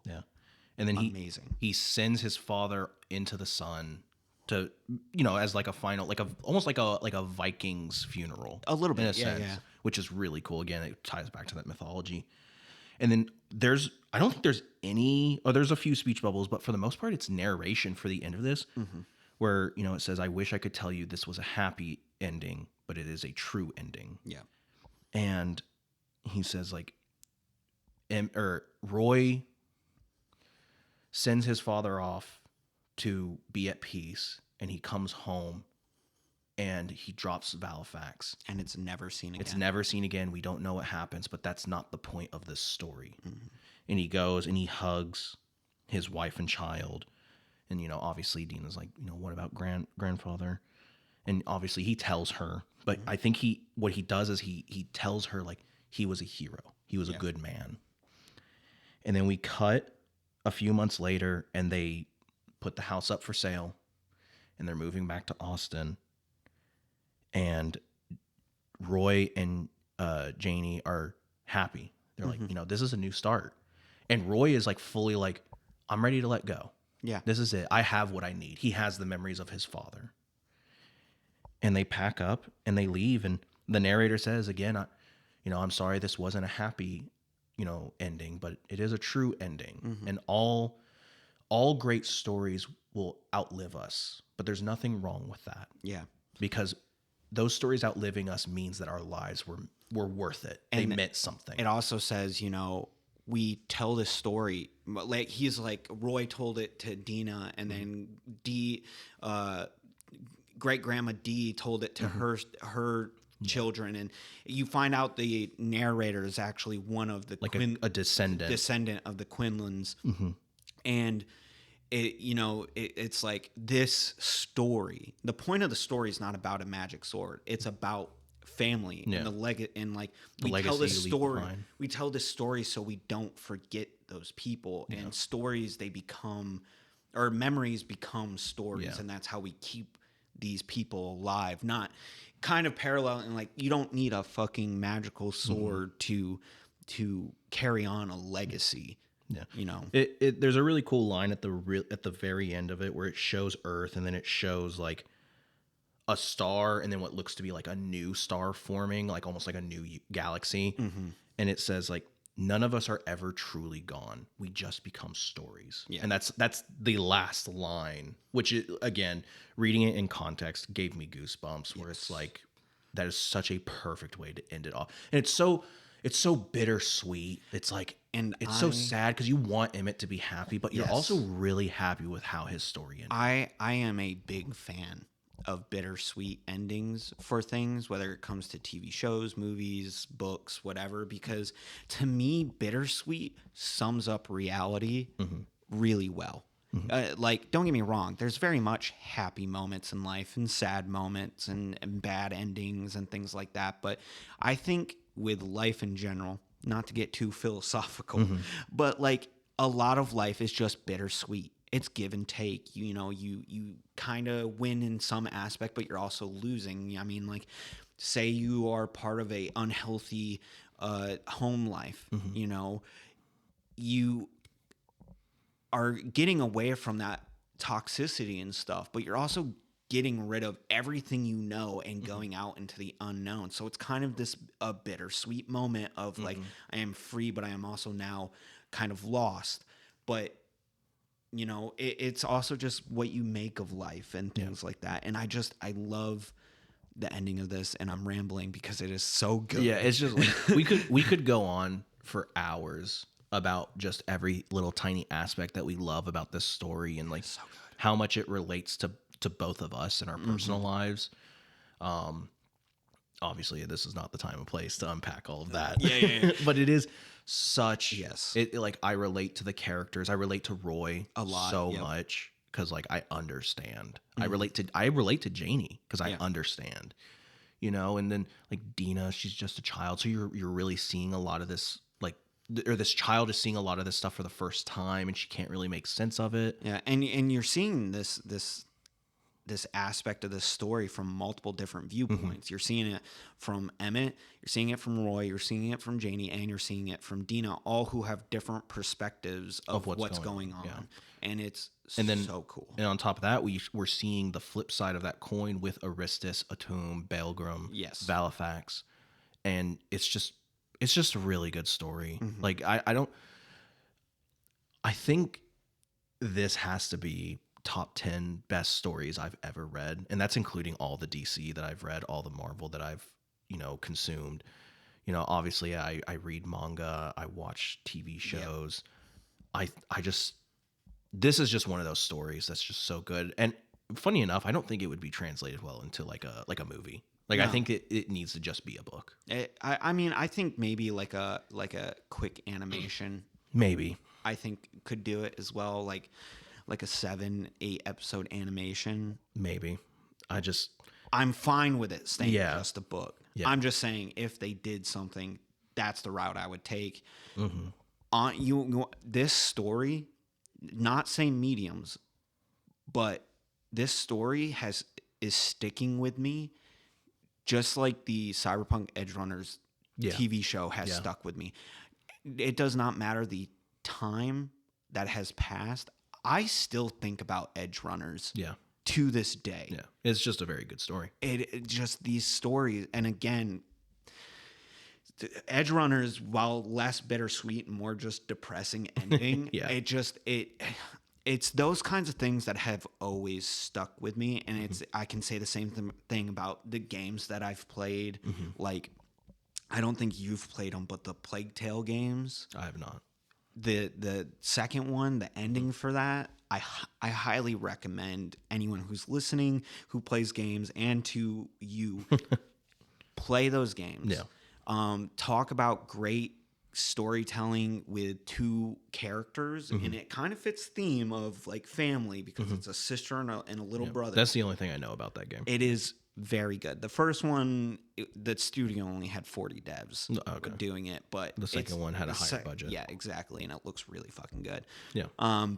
Speaker 2: And then
Speaker 1: amazing.
Speaker 2: he sends his father into the sun to, as like a final, almost like a Vikings funeral,
Speaker 1: A little bit,
Speaker 2: in a sense, which is really cool. Again, it ties back to that mythology. And then I don't think there's there's a few speech bubbles, but for the most part, it's narration for the end of this, where it says, "I wish I could tell you this was a happy ending, but it is a true ending."
Speaker 1: Yeah.
Speaker 2: And he says Roy sends his father off to be at peace, and he comes home and he drops Valifax.
Speaker 1: And it's never seen again.
Speaker 2: It's never seen again. We don't know what happens, but that's not the point of this story. And he goes and he hugs his wife and child. And, obviously Dina's like, what about grandfather? And obviously he tells her, but I think what he does is he tells her like he was a hero. He was a good man. And then we cut a few months later, and they put the house up for sale, and they're moving back to Austin. And Roy and Janie are happy. They're like, this is a new start. And Roy is like fully like, I'm ready to let go.
Speaker 1: Yeah.
Speaker 2: This is it. I have what I need. He has the memories of his father. And they pack up and they leave. And the narrator says again, I'm sorry this wasn't a happy, ending, but it is a true ending. And all great stories will outlive us, but there's nothing wrong with that.
Speaker 1: Yeah.
Speaker 2: Because those stories outliving us means that our lives were worth it. They meant something.
Speaker 1: It also says, we tell this story like he's like Roy told it to Dina, and then great grandma Dee told it to her children, and you find out the narrator is actually one of the
Speaker 2: a descendant
Speaker 1: of the Quinlans, and it's like this story. The point of the story is not about a magic sword; it's about family and we tell this story. We tell this story so we don't forget those people, and stories or memories become stories, and that's how we keep these people alive. Not kind of parallel, and like you don't need a fucking magical sword to carry on a legacy.
Speaker 2: There's a really cool line at the very end of it where it shows Earth, and then it shows like a star, and then what looks to be like a new star forming, like almost like a new galaxy. And it says like, none of us are ever truly gone. We just become stories. Yeah. And that's the last line, which again, reading it in context gave me goosebumps, where it's like, that is such a perfect way to end it off. And it's so bittersweet. It's like, and it's so sad because you want Emmett to be happy, but you're also really happy with how his story ended.
Speaker 1: I am a big fan of bittersweet endings for things, whether it comes to TV shows, movies, books, whatever, because to me, bittersweet sums up reality really well. Like, don't get me wrong, there's very much happy moments in life and sad moments and bad endings and things like that. But I think with life in general, not to get too philosophical, but like a lot of life is just bittersweet. It's give and take. You kind of win in some aspect, but you're also losing. I mean, like, say you are part of a unhealthy home life. You are getting away from that toxicity and stuff, but you're also getting rid of everything and going out into the unknown. So it's kind of a bittersweet moment of like, I am free, but I am also now kind of lost. But it's also just what you make of life and things like that. And I love the ending of this, and I'm rambling because it is so good.
Speaker 2: Yeah, it's just like we could go on for hours about just every little tiny aspect that we love about this story, and like how much it relates to both of us in our personal lives. Obviously this is not the time and place to unpack all of that.
Speaker 1: Yeah.
Speaker 2: But it is such, like, I relate to the characters. I relate to Roy a lot, so much, because like I understand. I relate to Janie because I understand. you know, and then like Dina, she's just a child. So you're really seeing a lot of this, like, or this child is seeing a lot of this stuff for the first time, and she can't really make sense of it.
Speaker 1: Yeah, and you're seeing this aspect of this story from multiple different viewpoints. You're seeing it from Emmett, you're seeing it from Roy, you're seeing it from Janie, and you're seeing it from Dina, all who have different perspectives of what's going on. Yeah. And it's so cool.
Speaker 2: And on top of that, we're seeing the flip side of that coin with Aristus, Atum, Baelgrim, Valifax. And it's just a really good story. Like I think this has to be top 10 best stories I've ever read, and that's including all the DC that I've read, all the Marvel that I've, you know, consumed. You know, obviously I read manga, I watch TV shows. I just, this is just one of those stories that's just so good. And funny enough, I don't think it would be translated well into like a movie. Like, no. I think it needs to just be a book.
Speaker 1: I mean, I think maybe like a quick animation,
Speaker 2: maybe,
Speaker 1: I think could do it as well. Like a 7-8 episode animation.
Speaker 2: Maybe.
Speaker 1: I'm fine with it staying just a book.
Speaker 2: Yeah.
Speaker 1: I'm just saying if they did something, that's the route I would take. This story, not same mediums, but this story is sticking with me just like the Cyberpunk Edgerunners TV show has stuck with me. It does not matter the time that has passed. I still think about Edgerunners to this day.
Speaker 2: Yeah, it's just a very good story.
Speaker 1: It just these stories, and again, Edgerunners, while less bittersweet and more just depressing ending, it's those kinds of things that have always stuck with me, and I can say the same thing about the games that I've played. Like, I don't think you've played them, but the Plague Tale games.
Speaker 2: I have not.
Speaker 1: The second one, the ending for that, I highly recommend anyone who's listening who plays games, and to you, play those games.
Speaker 2: Yeah.
Speaker 1: Talk about great storytelling with two characters, and it kind of fits theme of like family because it's a sister and a little brother.
Speaker 2: That's the only thing I know about that game.
Speaker 1: It is very good. The first one, the studio only had 40 devs doing it, but
Speaker 2: the second one had a higher budget.
Speaker 1: Yeah, exactly, and it looks really fucking good.
Speaker 2: Yeah.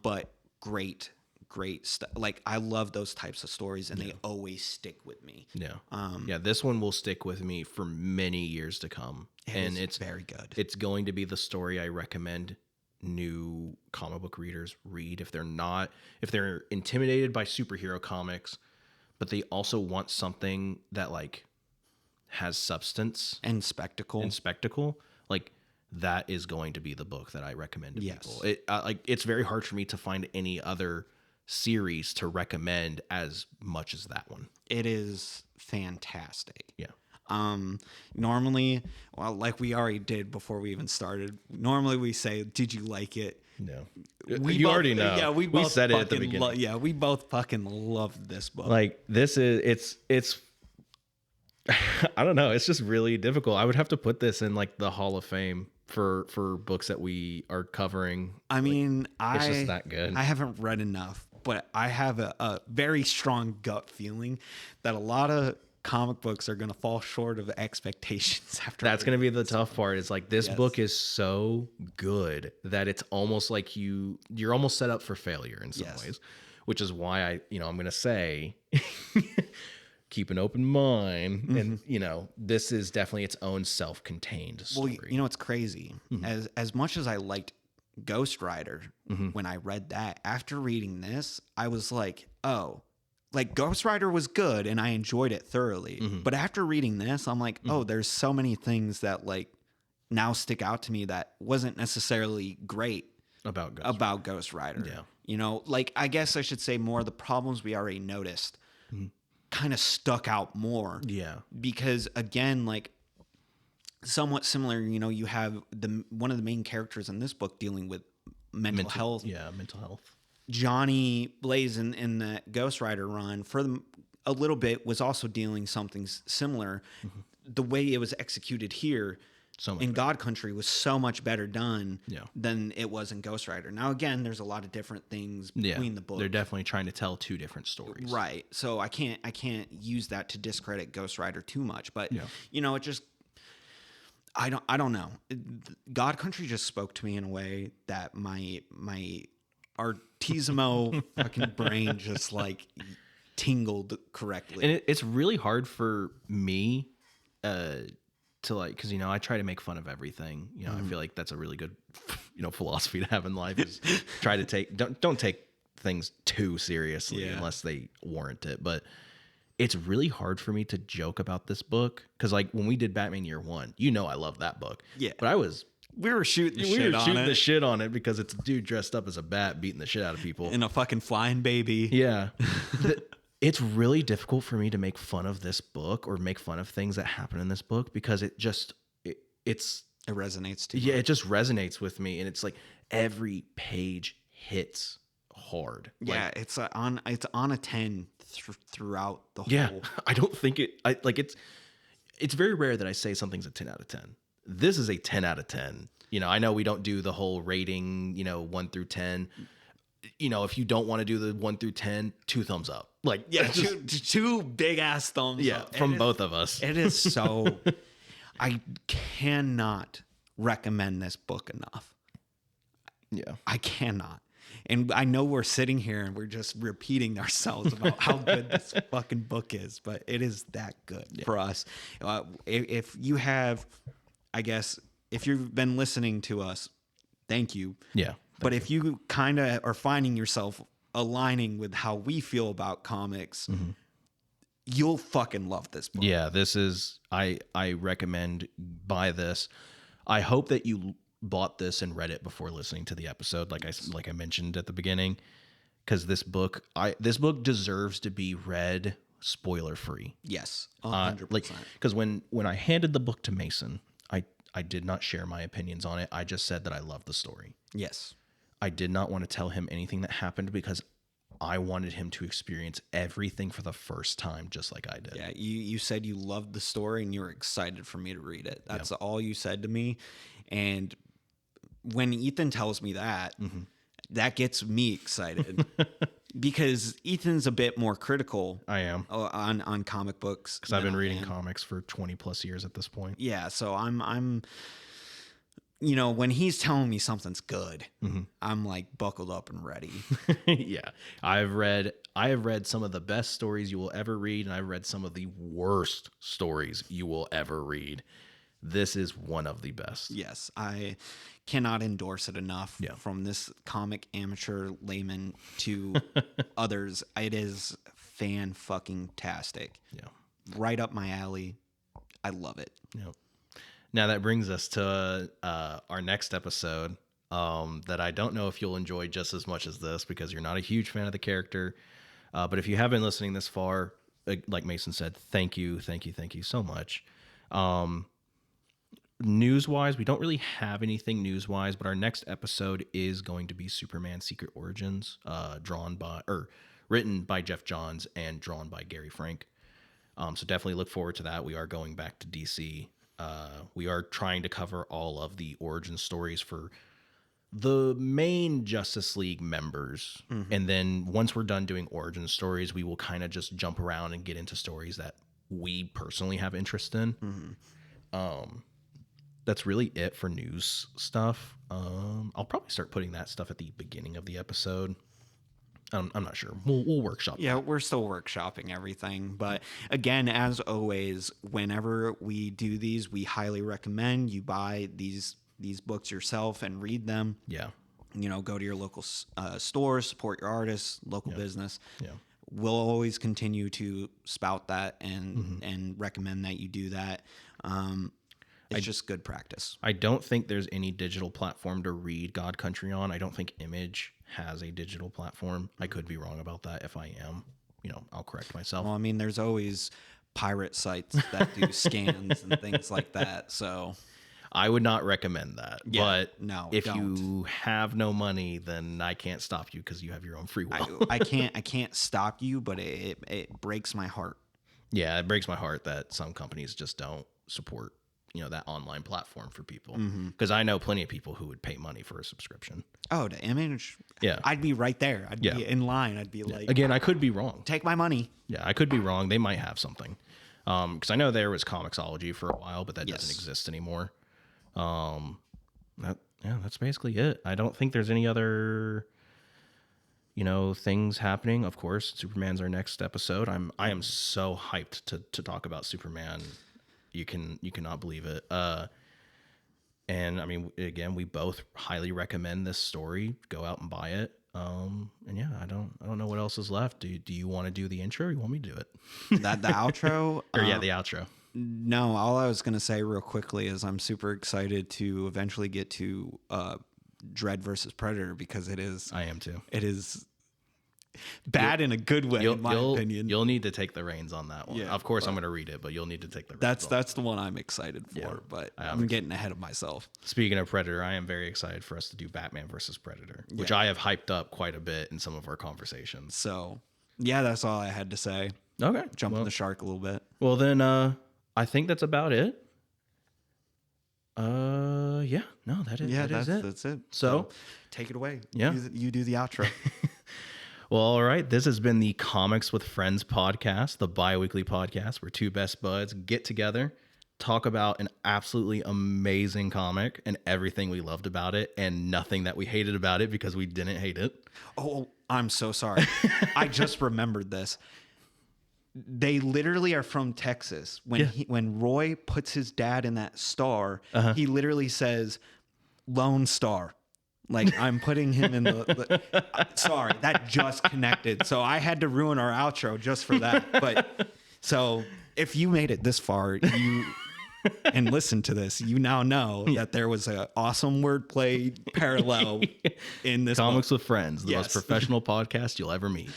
Speaker 1: But great stuff. Like, I love those types of stories, and they always stick with me.
Speaker 2: Yeah. This one will stick with me for many years to come, and it's
Speaker 1: very good.
Speaker 2: It's going to be the story I recommend new comic book readers read if they're intimidated by superhero comics, but they also want something that like has substance
Speaker 1: and spectacle.
Speaker 2: Like, that is going to be the book that I recommend to people. It's very hard for me to find any other series to recommend as much as that one.
Speaker 1: It is fantastic.
Speaker 2: Yeah.
Speaker 1: Normally, well, like we already did before we even started, normally we say, "Did you like it?"
Speaker 2: No. You already know. Yeah, we said it at the beginning.
Speaker 1: We both fucking loved this book.
Speaker 2: Like, this is, it's I don't know. It's just really difficult. I would have to put this in like the Hall of Fame for books that we are covering.
Speaker 1: I mean,
Speaker 2: it's just that good.
Speaker 1: I haven't read enough, but I have a very strong gut feeling that a lot of comic books are going to fall short of expectations after.
Speaker 2: That's going to be the tough part. Is like, this book is so good that it's almost like you're almost set up for failure in some ways, which is why I'm going to say keep an open mind. And, this is definitely its own self-contained story.
Speaker 1: Well, it's crazy. As much as I liked Ghost Rider when I read that, after reading this, I was like, oh, like Ghost Rider was good and I enjoyed it thoroughly. But after reading this, I'm like, oh, there's so many things that like now stick out to me that wasn't necessarily great about Ghost Rider. Yeah. Like, I guess I should say more of the problems we already noticed kind of stuck out more.
Speaker 2: Yeah.
Speaker 1: Because again, like, somewhat similar, you have one of the main characters in this book dealing with mental health.
Speaker 2: Yeah, mental health.
Speaker 1: Johnny Blaze in the Ghost Rider run for a little bit was also dealing something similar. The way it was executed here,
Speaker 2: So much
Speaker 1: in
Speaker 2: better.
Speaker 1: God Country was so much better done
Speaker 2: Yeah.
Speaker 1: than it was in Ghost Rider. Now, again, there's a lot of different things between the books.
Speaker 2: They're definitely trying to tell two different stories.
Speaker 1: Right. So I can't use that to discredit Ghost Rider too much, but
Speaker 2: Yeah.
Speaker 1: it just I don't know. God Country just spoke to me in a way that my artisimo fucking brain just like tingled correctly.
Speaker 2: And it's really hard for me to like, because I try to make fun of everything. I feel like that's a really good philosophy to have in life, is try to don't take things too seriously unless they warrant it. But it's really hard for me to joke about this book, because like when we did Batman Year One, I love that book.
Speaker 1: Yeah.
Speaker 2: But
Speaker 1: we were shooting the
Speaker 2: we
Speaker 1: shit
Speaker 2: were
Speaker 1: on
Speaker 2: shooting
Speaker 1: it
Speaker 2: the shit on it because it's a dude dressed up as a bat beating the shit out of people.
Speaker 1: in a fucking flying baby.
Speaker 2: Yeah. It's really difficult for me to make fun of this book or make fun of things that happen in this book, because it
Speaker 1: resonates too
Speaker 2: yeah,
Speaker 1: much.
Speaker 2: it just resonates with me. And it's like every page hits hard.
Speaker 1: Yeah, it's on a 10 throughout the
Speaker 2: Yeah.
Speaker 1: whole.
Speaker 2: I don't think it's very rare that I say something's a 10 out of 10. This is a 10 out of 10. I know we don't do the whole rating, 1 through 10. If you don't want to do the 1 through 10, 2 thumbs up. Like,
Speaker 1: Yeah, two big ass thumbs up.
Speaker 2: from both of us.
Speaker 1: It is so. I cannot recommend this book enough.
Speaker 2: Yeah.
Speaker 1: I cannot. And I know we're sitting here and we're just repeating ourselves about how good this fucking book is, but it is that good for us. If you have, I guess, if you've been listening to us, thank you.
Speaker 2: Yeah.
Speaker 1: But if you kind of are finding yourself aligning with how we feel about comics, you'll fucking love this book.
Speaker 2: Yeah, this is I recommend buy this. I hope that you bought this and read it before listening to the episode, like I mentioned at the beginning, because this book deserves to be read spoiler free.
Speaker 1: Yes, 100%.
Speaker 2: Because when I handed the book to Mason, I did not share my opinions on it. I just said that I love the story.
Speaker 1: Yes.
Speaker 2: I did not want to tell him anything that happened, because I wanted him to experience everything for the first time, just like I did.
Speaker 1: Yeah, you said you loved the story and you were excited for me to read it. That's all you said to me. And when Ethan tells me that, that gets me excited because Ethan's a bit more critical.
Speaker 2: I am.
Speaker 1: On comic books,
Speaker 2: Because I've been reading comics for 20 plus years at this point.
Speaker 1: Yeah, so I'm when he's telling me something's good, I'm like buckled up and ready.
Speaker 2: Yeah. I have read some of the best stories you will ever read, and I've read some of the worst stories you will ever read. This is one of the best.
Speaker 1: Yes, I cannot endorse it enough.
Speaker 2: Yeah.
Speaker 1: From this comic amateur layman to others, it is fan-fucking-tastic.
Speaker 2: Yeah.
Speaker 1: Right up my alley. I love it.
Speaker 2: Yep. Now that brings us to our next episode that I don't know if you'll enjoy just as much as this, because you're not a huge fan of the character. But if you have been listening this far, like Mason said, thank you so much. News-wise, we don't really have anything news-wise, but our next episode is going to be Superman Secret Origins, written by Jeff Johns and drawn by Gary Frank. So definitely look forward to that. We are going back to DC. We are trying to cover all of the origin stories for the main Justice League members. And then once we're done doing origin stories, we will kind of just jump around and get into stories that we personally have interest in. That's really it for news stuff. I'll probably start putting that stuff at the beginning of the episode. I'm not sure. We'll workshop.
Speaker 1: Yeah, we're still workshopping everything. But again, as always, whenever we do these, we highly recommend you buy these books yourself and read them.
Speaker 2: Yeah.
Speaker 1: Go to your local store, support your artists, local business.
Speaker 2: Yeah.
Speaker 1: We'll always continue to spout that and recommend that you do that. It's just good practice.
Speaker 2: I don't think there's any digital platform to read God Country on. I don't think Image has a digital platform. I could be wrong about that. If I am, I'll correct myself.
Speaker 1: Well, I mean, there's always pirate sites that do scans and things like that. So
Speaker 2: I would not recommend that.
Speaker 1: Yeah,
Speaker 2: but
Speaker 1: no,
Speaker 2: if
Speaker 1: don't.
Speaker 2: you have no money, then I can't stop you because you have your own free will.
Speaker 1: I can't stop you, but it breaks my heart.
Speaker 2: Yeah, it breaks my heart that some companies just don't support that online platform for people. Because I know plenty of people who would pay money for a subscription.
Speaker 1: Oh, to Image?
Speaker 2: Yeah.
Speaker 1: I'd be right there. I'd be in line. I'd be like,
Speaker 2: Again, I could be wrong.
Speaker 1: take my money.
Speaker 2: Yeah, I could be wrong. They might have something. Because I know there was Comixology for a while, but that doesn't exist anymore. That's basically it. I don't think there's any other, things happening. Of course, Superman's our next episode. I am so hyped to talk about Superman. You cannot believe it. And I mean, again, we both highly recommend this story. Go out and buy it. And yeah, I don't know what else is left. Do you want to do the intro or you want me to do it?
Speaker 1: The outro?
Speaker 2: Or the outro.
Speaker 1: No, all I was going to say real quickly is I'm super excited to eventually get to Dread versus Predator, because it is...
Speaker 2: I am too.
Speaker 1: It is bad in a good way, in my opinion.
Speaker 2: You'll need to take the reins on that one. Yeah, of course, I'm going to read it, but you'll need to take the reins.
Speaker 1: That's the one I'm excited for, but I'm getting ahead of myself.
Speaker 2: Speaking of Predator, I am very excited for us to do Batman versus Predator, which I have hyped up quite a bit in some of our conversations.
Speaker 1: So, yeah, that's all I had to say.
Speaker 2: Okay.
Speaker 1: Jumping the shark a little bit.
Speaker 2: Well, then I think that's about it. Yeah. No, that is it.
Speaker 1: That's it.
Speaker 2: So
Speaker 1: take it away.
Speaker 2: Yeah.
Speaker 1: You do the outro.
Speaker 2: Well, all right. This has been the Comics with Friends podcast, the bi-weekly podcast where two best buds get together, talk about an absolutely amazing comic and everything we loved about it and nothing that we hated about it because we didn't hate it.
Speaker 1: Oh, I'm so sorry. I just remembered this. They literally are from Texas. When Roy puts his dad in that star, he literally says Lone Star. Like, I'm putting him in the sorry, that just connected. So I had to ruin our outro just for that. But so if you made it this far, and listen to this, you now know that there was an awesome wordplay parallel in this
Speaker 2: Comics with Friends, the most professional podcast you'll ever meet.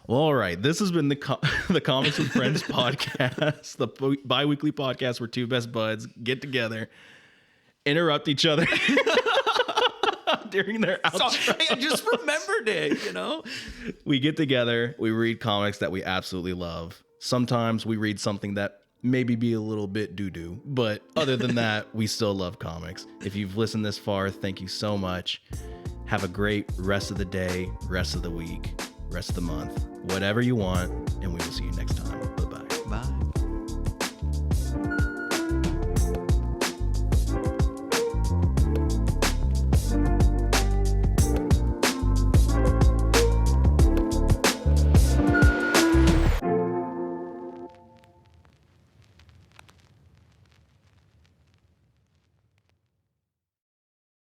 Speaker 2: Well, all right. This has been the Comics with Friends podcast, the bi-weekly podcast where two best buds get together, interrupt each other during their outro.
Speaker 1: I just remembered it,
Speaker 2: We get together, we read comics that we absolutely love. Sometimes we read something that maybe be a little bit doo-doo, but other than that, we still love comics. If you've listened this far, thank you so much. Have a great rest of the day, rest of the week, rest of the month, whatever you want, and we will see you next time.